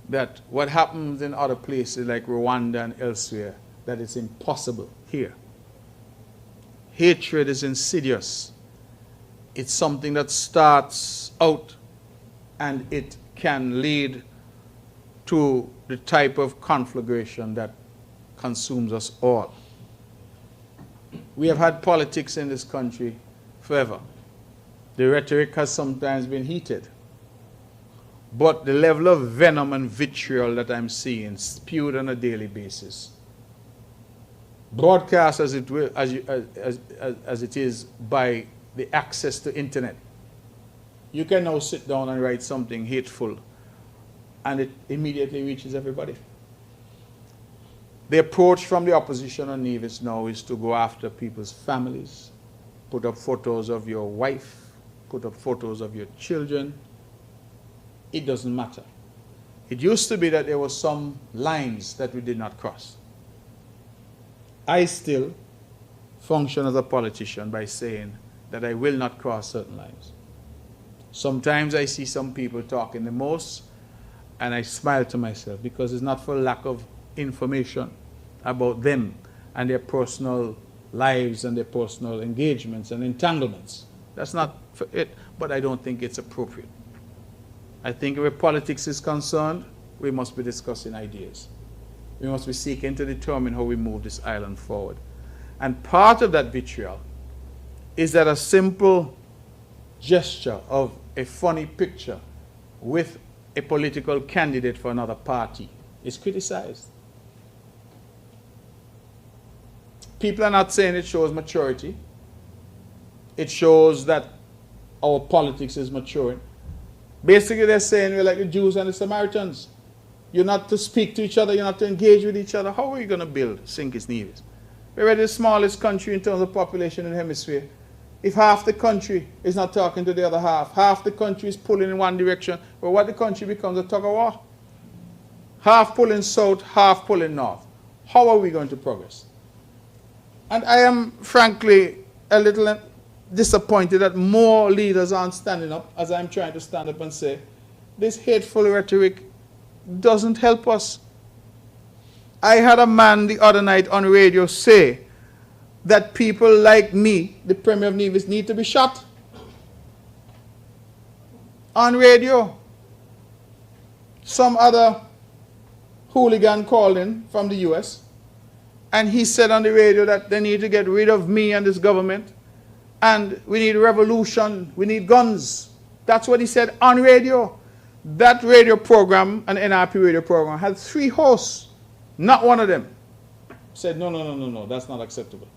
that what happens in other places like Rwanda and elsewhere, that it's impossible here. Hatred is insidious. It's something that starts out and it can lead to the type of conflagration that consumes us all. We have had politics in this country forever. The rhetoric has sometimes been heated. But the level of venom and vitriol that I'm seeing spewed on a daily basis, broadcast as it is by the access to internet, you can now sit down and write something hateful and it immediately reaches everybody. The approach from the opposition on Nevis now is to go after people's families, put up photos of your wife, put up photos of your children. It doesn't matter. It used to be that there were some lines that we did not cross. I still function as a politician by saying that I will not cross certain lines. Sometimes I see some people talking the most and I smile to myself because it's not for lack of information about them and their personal lives and their personal engagements and entanglements. That's not for it, but I don't think it's appropriate. I think where politics is concerned, we must be discussing ideas. We must be seeking to determine how we move this island forward. And part of that vitriol is that a simple gesture of a funny picture with a political candidate for another party is criticized. People are not saying it shows maturity. It shows that our politics is maturing. Basically, they're saying we're like the Jews and the Samaritans. You're not to speak to each other, you're not to engage with each other. How are you going to build St. Nevis? We're the smallest country in terms of population in the hemisphere. If half the country is not talking to the other half the country is pulling in one direction, well, what the country becomes a tug of war. Half pulling south, half pulling north. How are we going to progress? And I am, frankly, a little disappointed that more leaders aren't standing up, as I'm trying to stand up and say, this hateful rhetoric doesn't help us. I had a man the other night on radio say that people like me, the Premier of Nevis, need to be shot. On radio. Some other hooligan called in from the US, and he said on the radio that they need to get rid of me and this government, and we need revolution, we need guns. That's what he said on radio. That radio program, an NRP radio program, had 3 hosts. Not one of them said, no, that's not acceptable.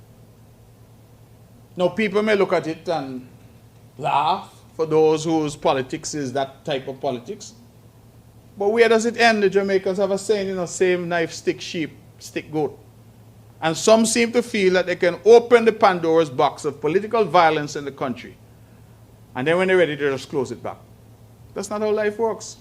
Now, people may look at it and laugh for those whose politics is that type of politics. But where does it end? The Jamaicans have a saying, same knife, stick sheep, stick goat. And some seem to feel that they can open the Pandora's box of political violence in the country. And then when they're ready, they just close it back. That's not how life works.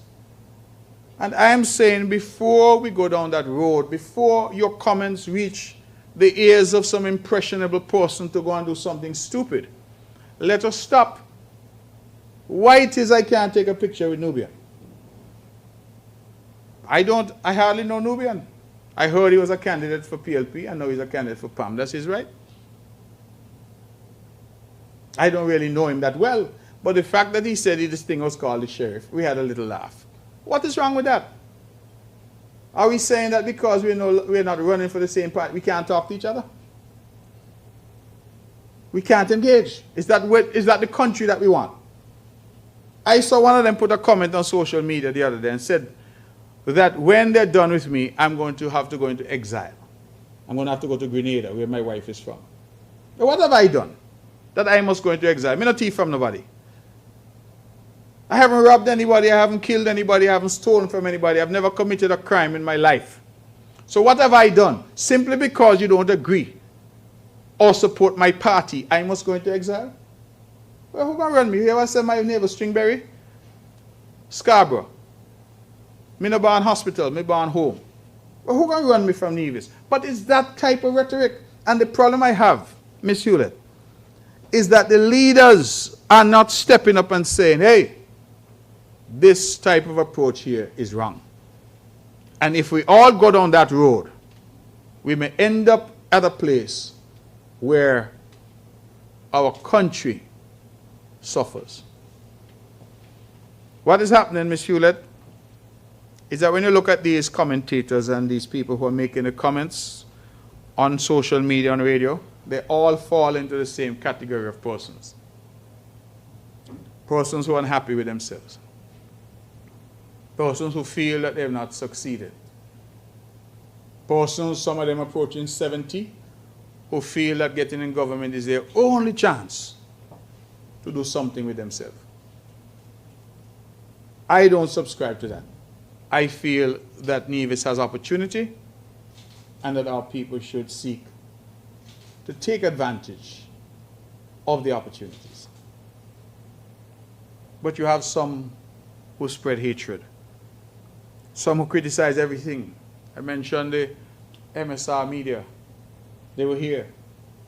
And I am saying, before we go down that road, before your comments reach the ears of some impressionable person to go and do something stupid, let us stop. Why it is I can't take a picture with Nubian? I hardly know Nubian. I heard he was a candidate for PLP, and now he's a candidate for PAM. That's his right. I don't really know him that well, but the fact that he said this thing was called the sheriff, we had a little laugh. What is wrong with that? Are we saying that because we're not running for the same party, we can't talk to each other? We can't engage. Is that the country that we want? I saw one of them put a comment on social media the other day and said that when they're done with me, I'm going to have to go into exile. I'm going to have to go to Grenada, where my wife is from. But what have I done that I must go into exile? I'm not thief from nobody. I haven't robbed anybody, I haven't killed anybody, I haven't stolen from anybody, I've never committed a crime in my life. So what have I done? Simply because you don't agree or support my party, I must go into exile? Well, who gonna run me? You ever said my neighbor Stringberry? Scarborough. Me no born hospital, me born home. Well, who can run me from Nevis? But it's that type of rhetoric. And the problem I have, Ms. Hewlett, is that the leaders are not stepping up and saying, hey, this type of approach here is wrong. And if we all go down that road, we may end up at a place where our country suffers. What is happening, Ms. Hewlett, is that when you look at these commentators and these people who are making the comments on social media, on radio, they all fall into the same category of persons. Persons who are unhappy with themselves. Persons who feel that they have not succeeded. Persons, some of them approaching 70, who feel that getting in government is their only chance to do something with themselves. I don't subscribe to that. I feel that Nevis has opportunity and that our people should seek to take advantage of the opportunities. But you have some who spread hatred, some who criticize everything. I mentioned the MSR media. They were here.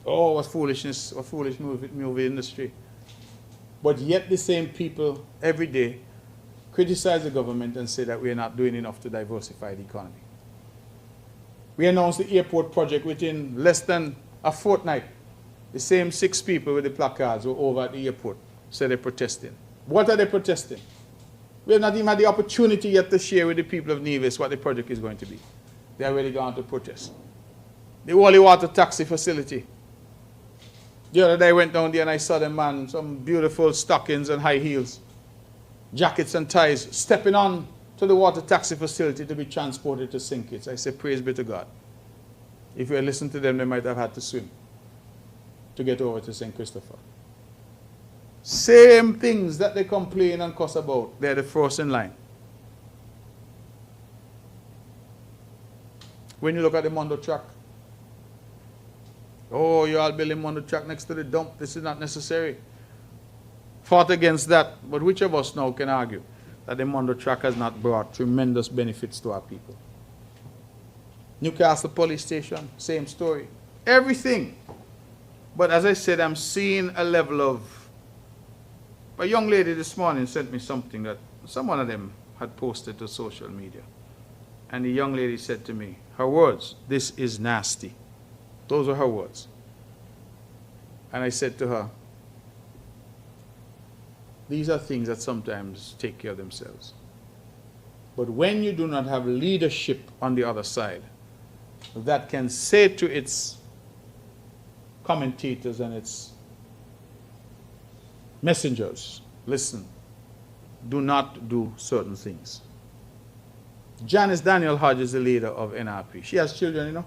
Oh, what foolishness, what foolish movie industry. But yet the same people every day criticize the government and say that we are not doing enough to diversify the economy. We announced the airport project within less than a fortnight. The same 6 people with the placards were over at the airport, said they're protesting. What are they protesting? We have not even had the opportunity yet to share with the people of Nevis what the project is going to be. They are already gone to protest. The Wally Water taxi facility. The other day I went down there and I saw them, man, some beautiful stockings and high heels, jackets and ties, stepping on to the water taxi facility to be transported to St. Kitts. I say, praise be to God. If you had listened to them, they might have had to swim to get over to St. Christopher. Same things that they complain and cuss about, they're the first in line. When you look at the Mondo track, oh, you all building Mondo track next to the dump, this is not necessary. Fought against that, but which of us now can argue that the Mondo track has not brought tremendous benefits to our people? Newcastle police station, same story. Everything. But as I said, I'm seeing a level of... A young lady this morning sent me something that some one of them had posted to social media. And the young lady said to me, her words, "This is nasty." Those are her words. And I said to her, these are things that sometimes take care of themselves. But when you do not have leadership on the other side that can say to its commentators and its messengers, listen, do not do certain things. Janice Daniel Hodge is the leader of NRP. She has children, you know.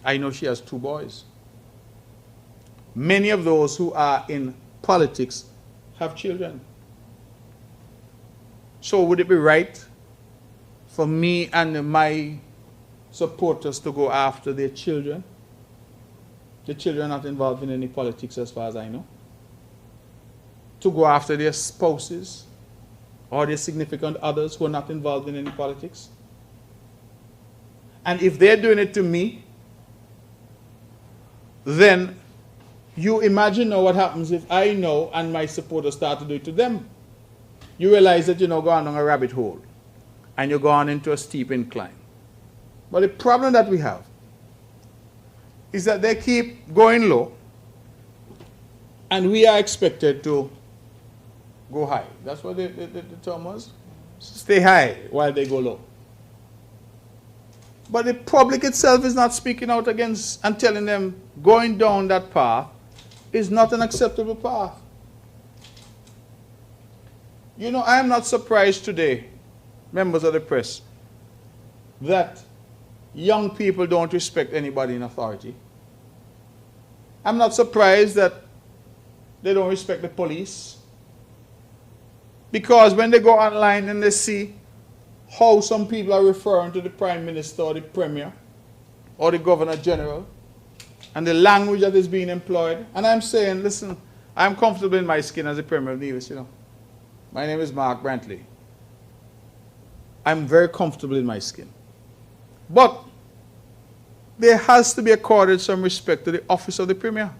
I know she has 2 boys. Many of those who are in politics have children. So would it be right for me and my supporters to go after their children? The children are not involved in any politics as far as I know. To go after their spouses or their significant others who are not involved in any politics? And if they're doing it to me, then you imagine now what happens if I know and my supporters start to do it to them. You realize that you're now going down a rabbit hole and you're going into a steep incline. But the problem that we have is that they keep going low and we are expected to go high. That's what the term was. Stay high while they go low. But the public itself is not speaking out against and telling them going down that path is not an acceptable path. You know, I am not surprised today, members of the press, that young people don't respect anybody in authority. I'm not surprised that they don't respect the police. Because when they go online and they see how some people are referring to the Prime Minister or the Premier or the Governor General and the language that is being employed, and I'm saying, listen, I'm comfortable in my skin as the Premier of Nevis, you know. My name is Mark Brantley. I'm very comfortable in my skin. But there has to be accorded some respect to the office of the Premier.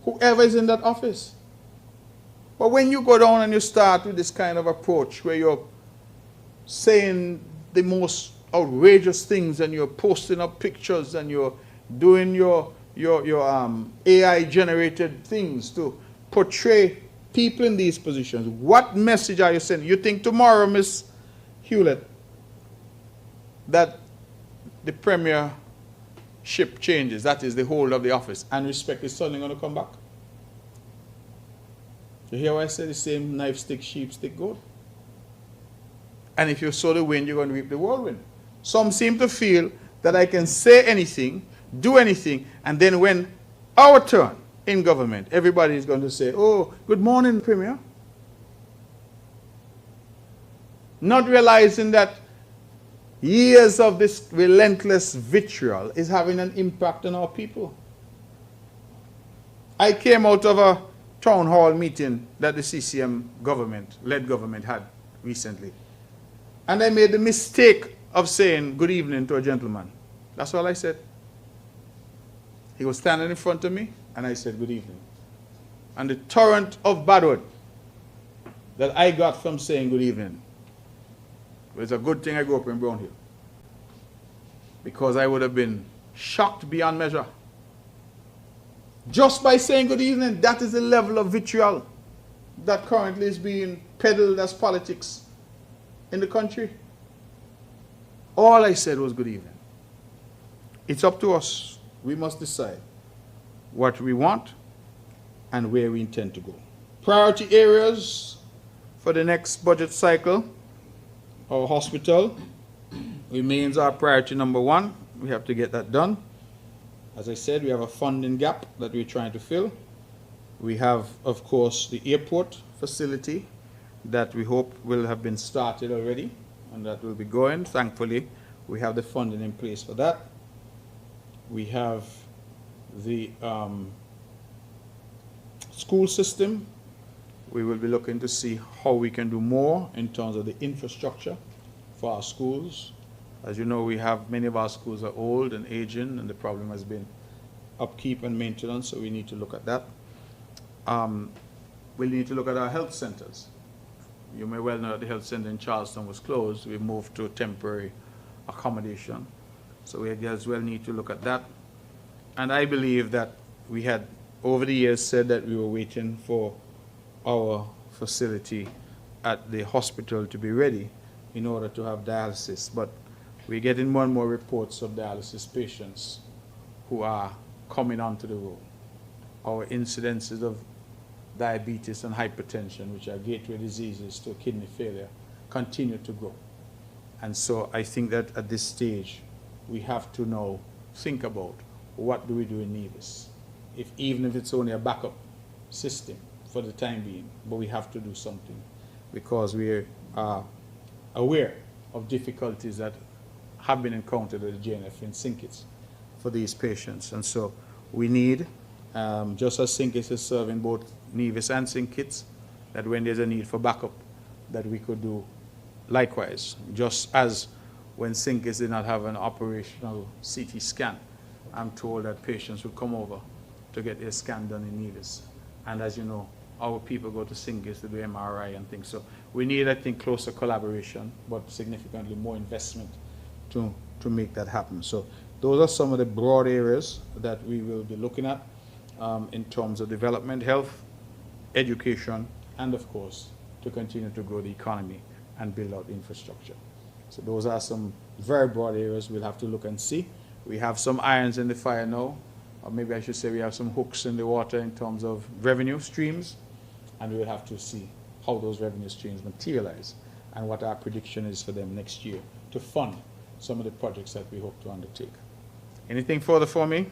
Whoever is in that office. But when you go down and you start with this kind of approach where you're saying the most outrageous things and you're posting up pictures and you're doing your AI generated things to portray people in these positions, what message are you sending? You think tomorrow, Ms. Hewlett, that the premiership changes, that is the whole of the office, and respect is suddenly going to come back? You hear what I say? The same knife stick, sheep stick, goat. And if you sow the wind, you're going to reap the whirlwind. Some seem to feel that I can say anything, do anything, and then when our turn in government, everybody is going to say, oh, good morning, Premier. Not realizing that years of this relentless vitriol is having an impact on our people. I came out of a town hall meeting that the CCM led government had recently. And I made the mistake of saying good evening to a gentleman. That's all I said. He was standing in front of me, and I said good evening. And the torrent of bad word that I got from saying good evening was a good thing I grew up in Brown Hill. Because I would have been shocked beyond measure. Just by saying good evening, that is the level of vitriol that currently is being peddled as politics in the country. All I said was good evening. It's up to us. We must decide what we want and where we intend to go. Priority areas for the next budget cycle. Our hospital remains our priority number one. We have to get that done. As I said, we have a funding gap that we're trying to fill. We have, of course, the airport facility that we hope will have been started already and that will be going. Thankfully, we have the funding in place for that. We have the school system. We will be looking to see how we can do more in terms of the infrastructure for our schools. As you know, we have many of our schools are old and aging, and the problem has been upkeep and maintenance, so we need to look at that. We'll need to look at our health centers. You may well know that the health center in Charleston was closed. We moved to temporary accommodation. So we as well need to look at that. And I believe that we had, over the years, said that we were waiting for our facility at the hospital to be ready in order to have dialysis. But we're getting more and more reports of dialysis patients who are coming onto the road. Our incidences of diabetes and hypertension, which are gateway diseases to kidney failure, continue to grow. And so I think that at this stage, we have to now think about what do we do in Nevis, even if it's only a backup system for the time being, but we have to do something because we are aware of difficulties that have been encountered at the JNF in St. Kitts for these patients. And so we need, just as St. Kitts is serving both Nevis and St. Kitts, that when there's a need for backup, that we could do likewise, just as when St. Kitts did not have an operational CT scan, I'm told that patients would come over to get their scan done in Nevis. And as you know, our people go to St. Kitts to do MRI and things. So we need, I think, closer collaboration, but significantly more investment to make that happen. So those are some of the broad areas that we will be looking at in terms of development, health, education, and of course, to continue to grow the economy and build out the infrastructure. So those are some very broad areas we'll have to look and see. We have some irons in the fire now, or maybe I should say we have some hooks in the water in terms of revenue streams, and we'll have to see how those revenue streams materialize and what our prediction is for them next year to fund some of the projects that we hope to undertake. Anything further for me?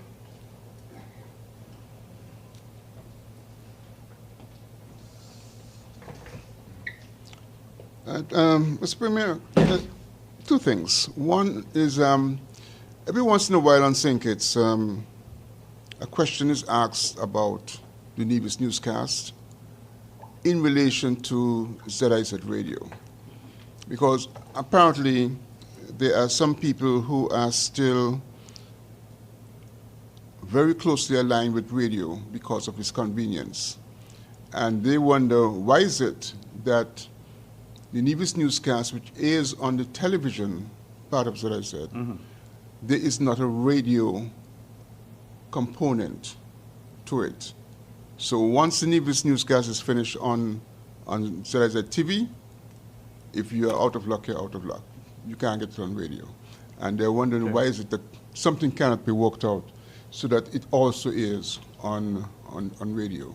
Mr. Premier, two things. One is every once in a while on St. Kitts, a question is asked about the Nevis newscast in relation to ZIZ Radio. Because apparently there are some people who are still very closely aligned with radio because of its convenience. And they wonder, why is it that the Nevis newscast, which airs on the television part of what I said, there is not a radio component to it. So once the Nevis newscast is finished on so I said, TV, if you're out of luck, you're out of luck. You can't get it on radio. And they're wondering, why is it that something cannot be worked out so that it also is on radio.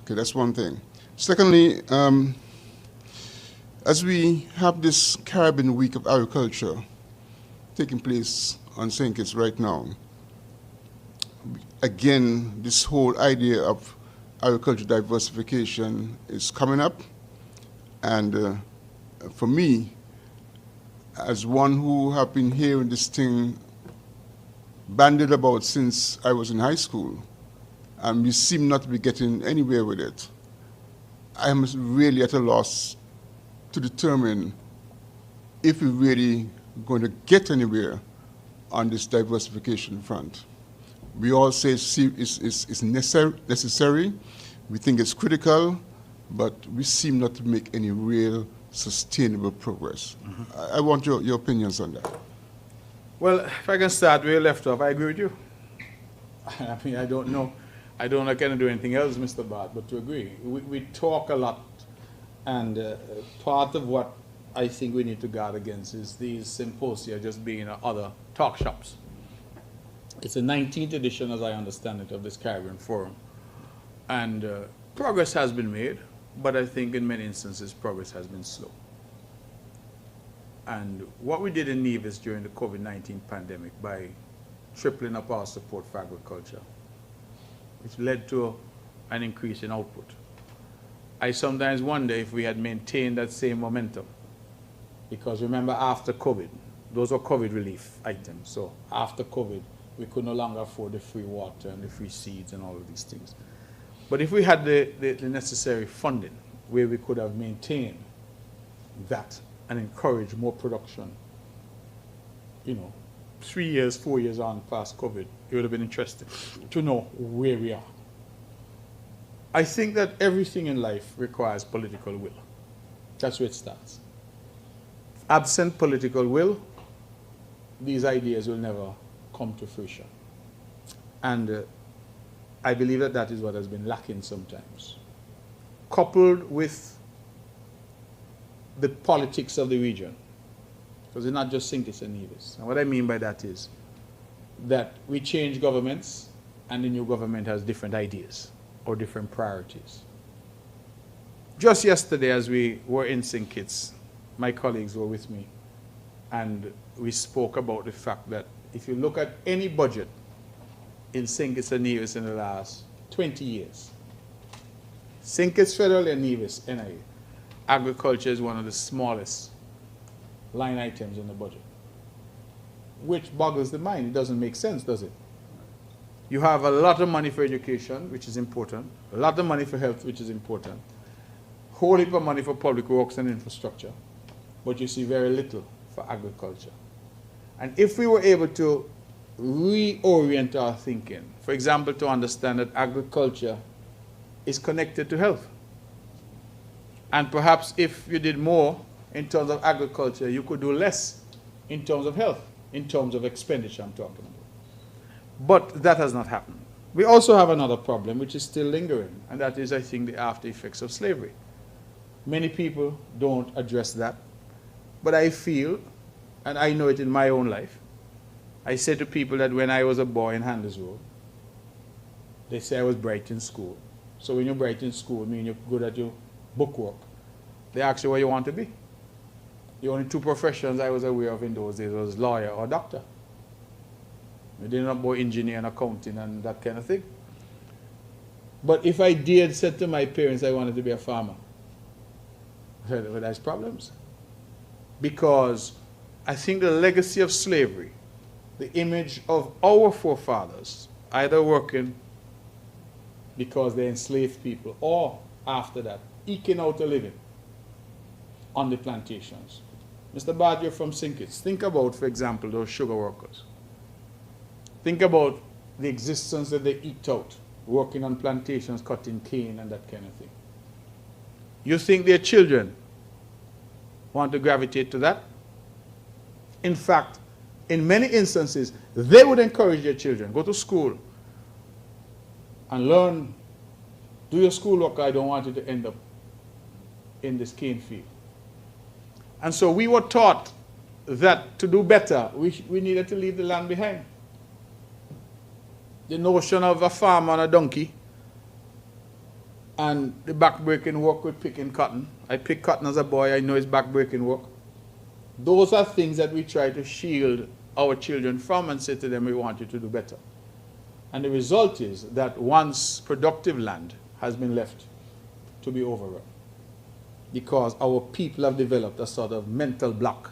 Okay, that's one thing. Secondly, as we have this Caribbean Week of Agriculture taking place on St. Kitts right now, again, this whole idea of agriculture diversification is coming up. And for me, as one who have been hearing this thing bandied about since I was in high school, and we seem not to be getting anywhere with it, I am really at a loss to determine if we're really going to get anywhere on this diversification front. We all say it's necessary, we think it's critical, but we seem not to make any real sustainable progress. I want your opinions on that. Well, if I can start where you left off, I agree with you. I mean, I don't know I can do anything else, Mr. Bart, but to agree. We talk a lot, and part of what I think we need to guard against is these symposia just being other talk shops. It's the 19th edition, as I understand it, of this Caribbean Forum. And progress has been made, but I think in many instances progress has been slow. And what we did in Nevis during the COVID-19 pandemic by tripling up our support for agriculture, which led to an increase in output. I sometimes wonder if we had maintained that same momentum, because remember, after COVID, those were COVID relief items. So after COVID, we could no longer afford the free water and the free seeds and all of these things. But if we had the necessary funding, where we could have maintained that and encouraged more production, 3 years, 4 years on past COVID, it would have been interesting to know where we are. I think that everything in life requires political will. That's where it starts. Absent political will, these ideas will never come to fruition. And I believe that that is what has been lacking sometimes. Coupled with the politics of the region, because it's not just St. Kitts and Nevis. And what I mean by that is that we change governments, and the new government has different ideas or different priorities. Just yesterday, as we were in St. Kitts, my colleagues were with me, and we spoke about the fact that if you look at any budget in St. Kitts and Nevis in the last 20 years, St. Kitts Federal and Nevis, NIA, agriculture is one of the smallest line items in the budget, which boggles the mind. It doesn't make sense, does it? You have a lot of money for education, which is important, a lot of money for health, which is important, whole heap of money for public works and infrastructure, but you see very little for agriculture. And if we were able to reorient our thinking, for example, to understand that agriculture is connected to health, and perhaps if you did more in terms of agriculture, you could do less in terms of health, in terms of expenditure I'm talking about. But that has not happened. We also have another problem which is still lingering, and that is, I think, the after effects of slavery. Many people don't address that, but I feel, and I know it in my own life, I say to people that when I was a boy in Handers Road, they say I was bright in school. So when you're bright in school, mean you're good at your bookwork. They ask you what you want to be. The only two professions I was aware of in those days was lawyer or doctor. We didn't know about engineer and accounting and that kind of thing. But if I dared said to my parents I wanted to be a farmer, well, that's problems. Because I think the legacy of slavery, the image of our forefathers, either working because they enslaved people or after that, eking out a living on the plantations, Mr. Bad, you're from St. Kitts. Think about, for example, those sugar workers. Think about the existence that they eked out, working on plantations, cutting cane and that kind of thing. You think their children want to gravitate to that? In fact, in many instances, they would encourage their children, go to school and learn, do your schoolwork. I don't want you to end up in this cane field. And so we were taught that to do better, we needed to leave the land behind. The notion of a farm on a donkey and the backbreaking work with picking cotton. I picked cotton as a boy, I know it's backbreaking work. Those are things that we try to shield our children from and say to them, we want you to do better. And the result is that once productive land has been left to be overrun, because our people have developed a sort of mental block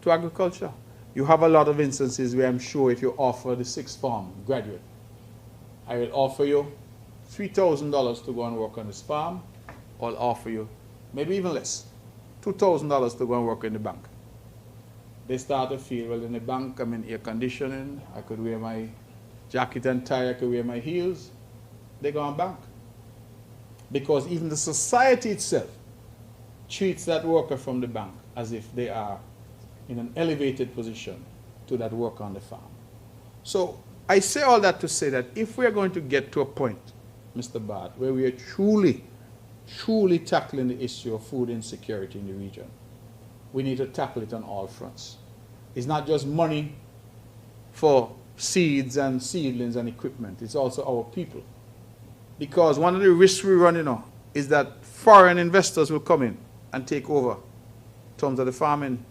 to agriculture. You have a lot of instances where I'm sure if you offer the sixth farm graduate, I will offer you $3,000 to go and work on this farm, or I'll offer you maybe even less, $2,000 to go and work in the bank. They start to feel, well, in the bank I'm in air conditioning, I could wear my jacket and tie, I could wear my heels. They go on bank. Because even the society itself treats that worker from the bank as if they are in an elevated position to that worker on the farm. So I say all that to say that if we are going to get to a point, Mr. Bard, where we are truly tackling the issue of food insecurity in the region, we need to tackle it on all fronts. It's not just money for seeds and seedlings and equipment, it's also our people. Because one of the risks we run, is that foreign investors will come in and take over in terms of the farming,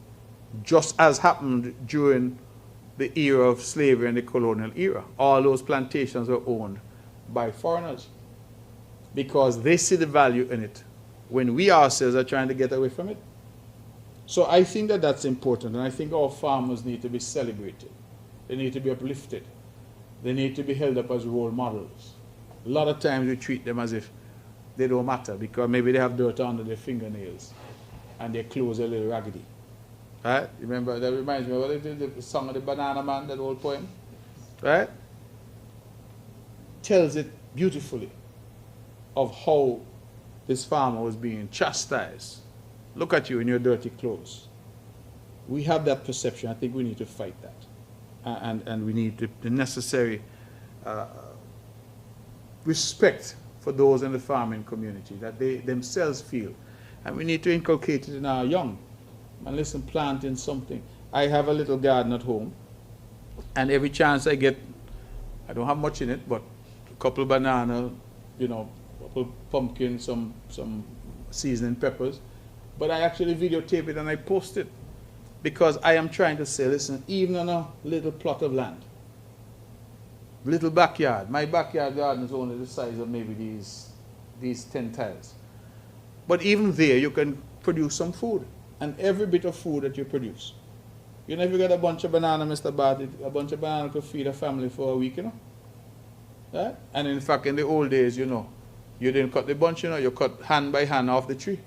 just as happened during the era of slavery and the colonial era. All those plantations were owned by foreigners because they see the value in it when we ourselves are trying to get away from it. So I think that that's important, and I think our farmers need to be celebrated. They need to be uplifted. They need to be held up as role models. A lot of times we treat them as if they don't matter because maybe they have dirt under their fingernails and their clothes are a little raggedy. Right? Remember, that reminds me of what it is, the song of the Banana Man, that old poem. Right? Tells it beautifully of how this farmer was being chastised. Look at you in your dirty clothes. We have that perception. I think we need to fight that. And we need the necessary respect for those in the farming community that they themselves feel. And we need to inculcate it in our young. And listen, planting something. I have a little garden at home, and every chance I get, I don't have much in it, but a couple of bananas, a couple of pumpkins, some seasoning peppers. But I actually videotape it and I post it because I am trying to say, listen, even on a little plot of land, little backyard, my backyard garden is only the size of maybe these 10 tiles. But even there, you can produce some food. And every bit of food that you produce. You know, if you got a bunch of banana, Mr. Bart, a bunch of banana could feed a family for a week, Right? And in fact, in the old days, you didn't cut the bunch, you cut hand by hand off the tree.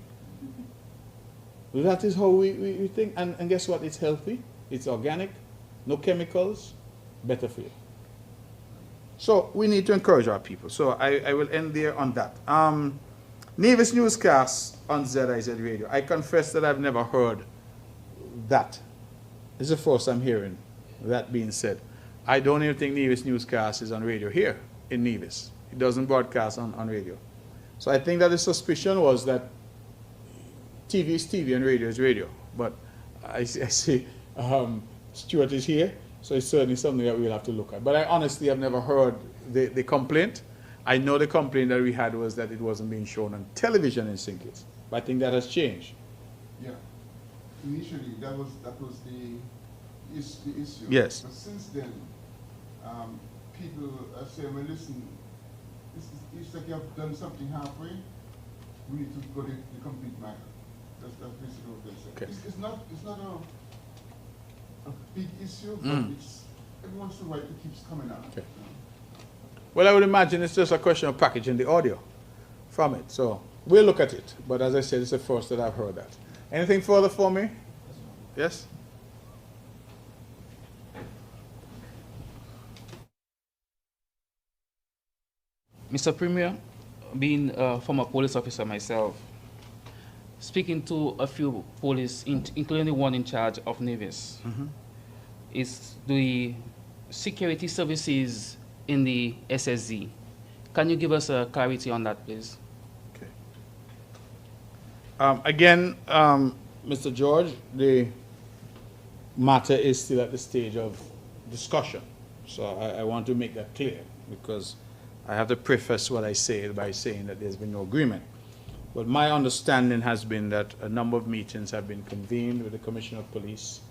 That is how we think. And guess what? It's healthy, it's organic, no chemicals, better for you. So we need to encourage our people. So I will end there on that. Nevis newscast on ZIZ Radio. I confess that I've never heard that. This is the first I'm hearing that being said. I don't even think Nevis newscast is on radio here in Nevis. It doesn't broadcast on radio. So I think that the suspicion was that TV is TV and radio is radio. But I see Stuart is here, so it's certainly something that we'll have to look at. But I honestly have never heard the complaint. I know the complaint that we had was that it wasn't being shown on television in St. Kitts. But I think that has changed. Yeah. Initially, that was the issue. Yes. But since then, people are saying, well, listen, it's like you have done something halfway. We need to go the complete matter. That's basically what they say. Okay. It's not a big issue, but it's every once in a while it keeps coming out. Okay. Well, I would imagine it's just a question of packaging the audio from it. So we'll look at it. But as I said, it's the first that I've heard that. Anything further for me? Yes? Mr. Premier, being a former police officer myself, speaking to a few police, including the one in charge of Nevis, is the security services in the SSZ. Can you give us a clarity on that, please? Okay. Again, Mr. George, the matter is still at the stage of discussion. So I want to make that clear, because I have to preface what I say by saying that there's been no agreement. But my understanding has been that a number of meetings have been convened with the Commissioner of Police,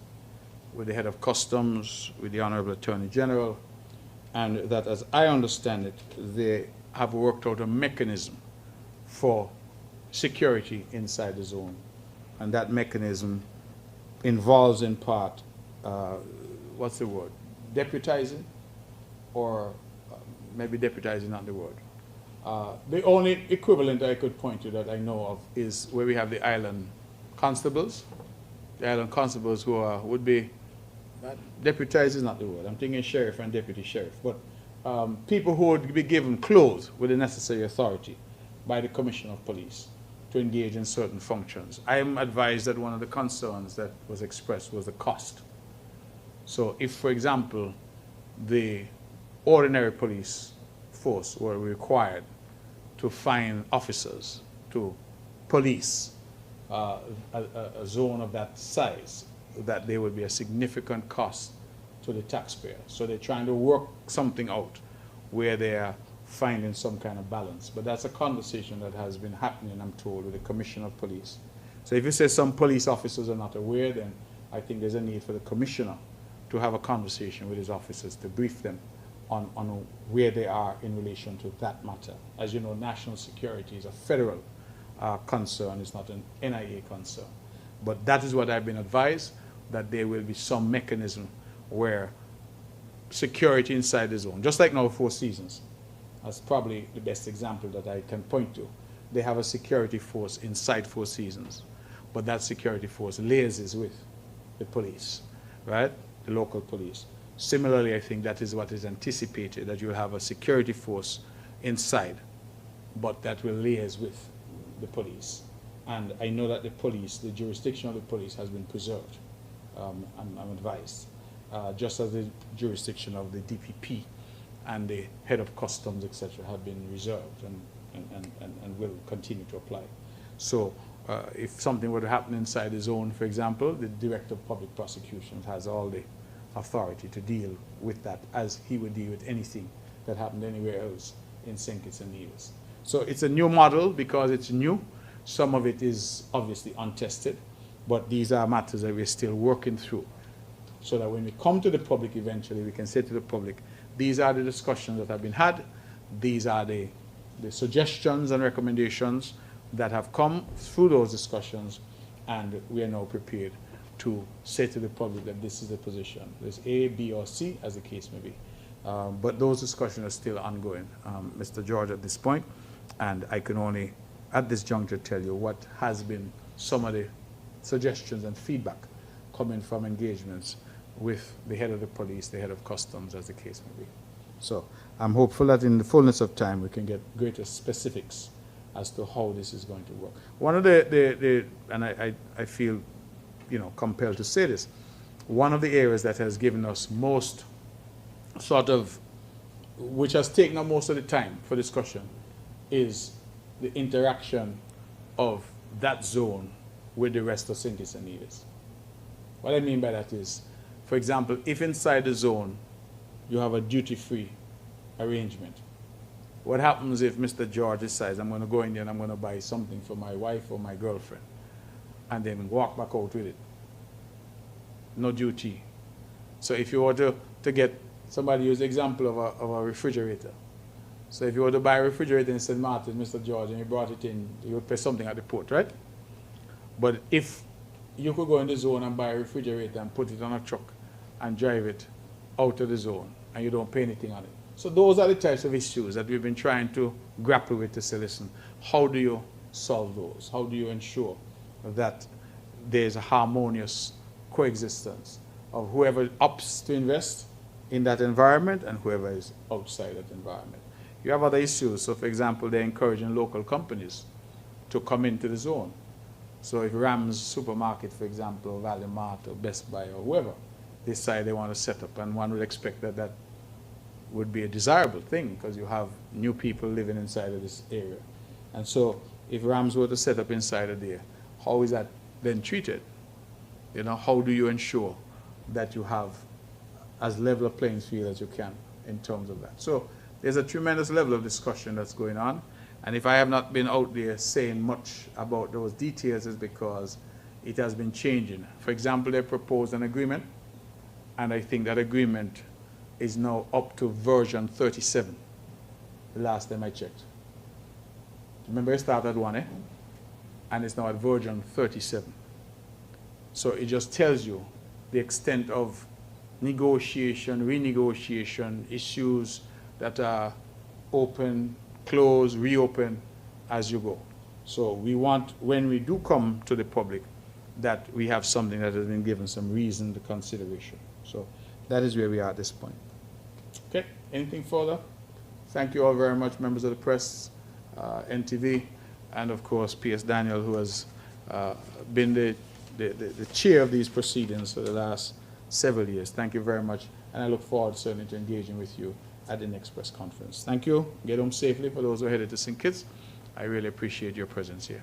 with the Head of Customs, with the Honorable Attorney General, and that, as I understand it, they have worked out a mechanism for security inside the zone. And that mechanism involves, in part, what's the word? Deputizing? Or maybe deputizing, not the word. The only equivalent I could point to that I know of is where we have the island constables. The island constables who would be, deputized is not the word. I'm thinking sheriff and deputy sheriff. But people who would be given clothes with the necessary authority by the Commissioner of Police to engage in certain functions. I am advised that one of the concerns that was expressed was the cost. So if, for example, the ordinary police force were required to find officers to police a zone of that size, that there would be a significant cost to the taxpayer. So they're trying to work something out where they are finding some kind of balance. But that's a conversation that has been happening, I'm told, with the Commissioner of Police. So if you say some police officers are not aware, then I think there's a need for the Commissioner to have a conversation with his officers to brief them on where they are in relation to that matter. As you know, national security is a federal concern, it's not an NIA concern. But that is what I've been advised, that there will be some mechanism where security inside the zone, just like now Four Seasons, that's probably the best example that I can point to. They have a security force inside Four Seasons, but that security force liaises with the police, right? The local police. Similarly, I think that is what is anticipated, that you'll have a security force inside, but that will liaise with the police. And I know that the police, the jurisdiction of the police has been preserved, I'm advised, just as the jurisdiction of the DPP and the head of customs, etc., have been reserved and will continue to apply. So if something were to happen inside the zone, for example, the Director of Public Prosecutions has all the authority to deal with that as he would deal with anything that happened anywhere else in St. Kitts and Nevis. So it's a new model because it's new. Some of it is obviously untested, but these are matters that we're still working through, so that when we come to the public eventually, we can say to the public, these are the discussions that have been had, these are the suggestions and recommendations that have come through those discussions, and we are now prepared to say to the public that this is the position. There's A, B, or C, as the case may be. But those discussions are still ongoing, Mr. George, at this point, and I can only, at this juncture, tell you what has been some of the suggestions and feedback coming from engagements with the head of the police, the head of customs, as the case may be. So I'm hopeful that in the fullness of time we can get greater specifics as to how this is going to work. One of and I feel, compelled to say this, one of the areas that has given us most which has taken up most of the time for discussion, is the interaction of that zone with the rest of St. Kitts and Nevis. What I mean by that is, for example, if inside the zone you have a duty-free arrangement, what happens if Mr. George decides, I'm going to go in there and I'm going to buy something for my wife or my girlfriend, and then walk back out with it? No duty. So if you were to get, somebody use the example of a refrigerator. So if you were to buy a refrigerator in St. Martin, Mr. George, and you brought it in, you would pay something at the port, right? But if you could go in the zone and buy a refrigerator and put it on a truck and drive it out of the zone, and you don't pay anything on it. So those are the types of issues that we've been trying to grapple with, to say, listen, how do you solve those? How do you ensure that there's a harmonious coexistence of whoever opts to invest in that environment and whoever is outside that environment. You have other issues. So, for example, they're encouraging local companies to come into the zone. So if Rams Supermarket, for example, Value Mart or Best Buy or whoever decide they want to set up, and one would expect that that would be a desirable thing because you have new people living inside of this area. And so if Rams were to set up inside of there, how is that then treated? You know, how do you ensure that you have as level a playing field as you can in terms of that? So there's a tremendous level of discussion that's going on. And if I have not been out there saying much about those details, is because it has been changing. For example, they proposed an agreement, and I think that agreement is now up to version 37, the last time I checked. Remember, it started at 1, and it's now at version 37. So it just tells you the extent of negotiation, renegotiation, issues that are open, close, reopen as you go. So we want, when we do come to the public, that we have something that has been given some reasoned consideration. So that is where we are at this point. Okay, anything further? Thank you all very much, members of the press, NTV, and of course P.S. Daniel, who has been the chair of these proceedings for the last several years. Thank you very much, and I look forward certainly to engaging with you at the next press conference. Thank you. Get home safely for those who are headed to St. Kitts. I really appreciate your presence here.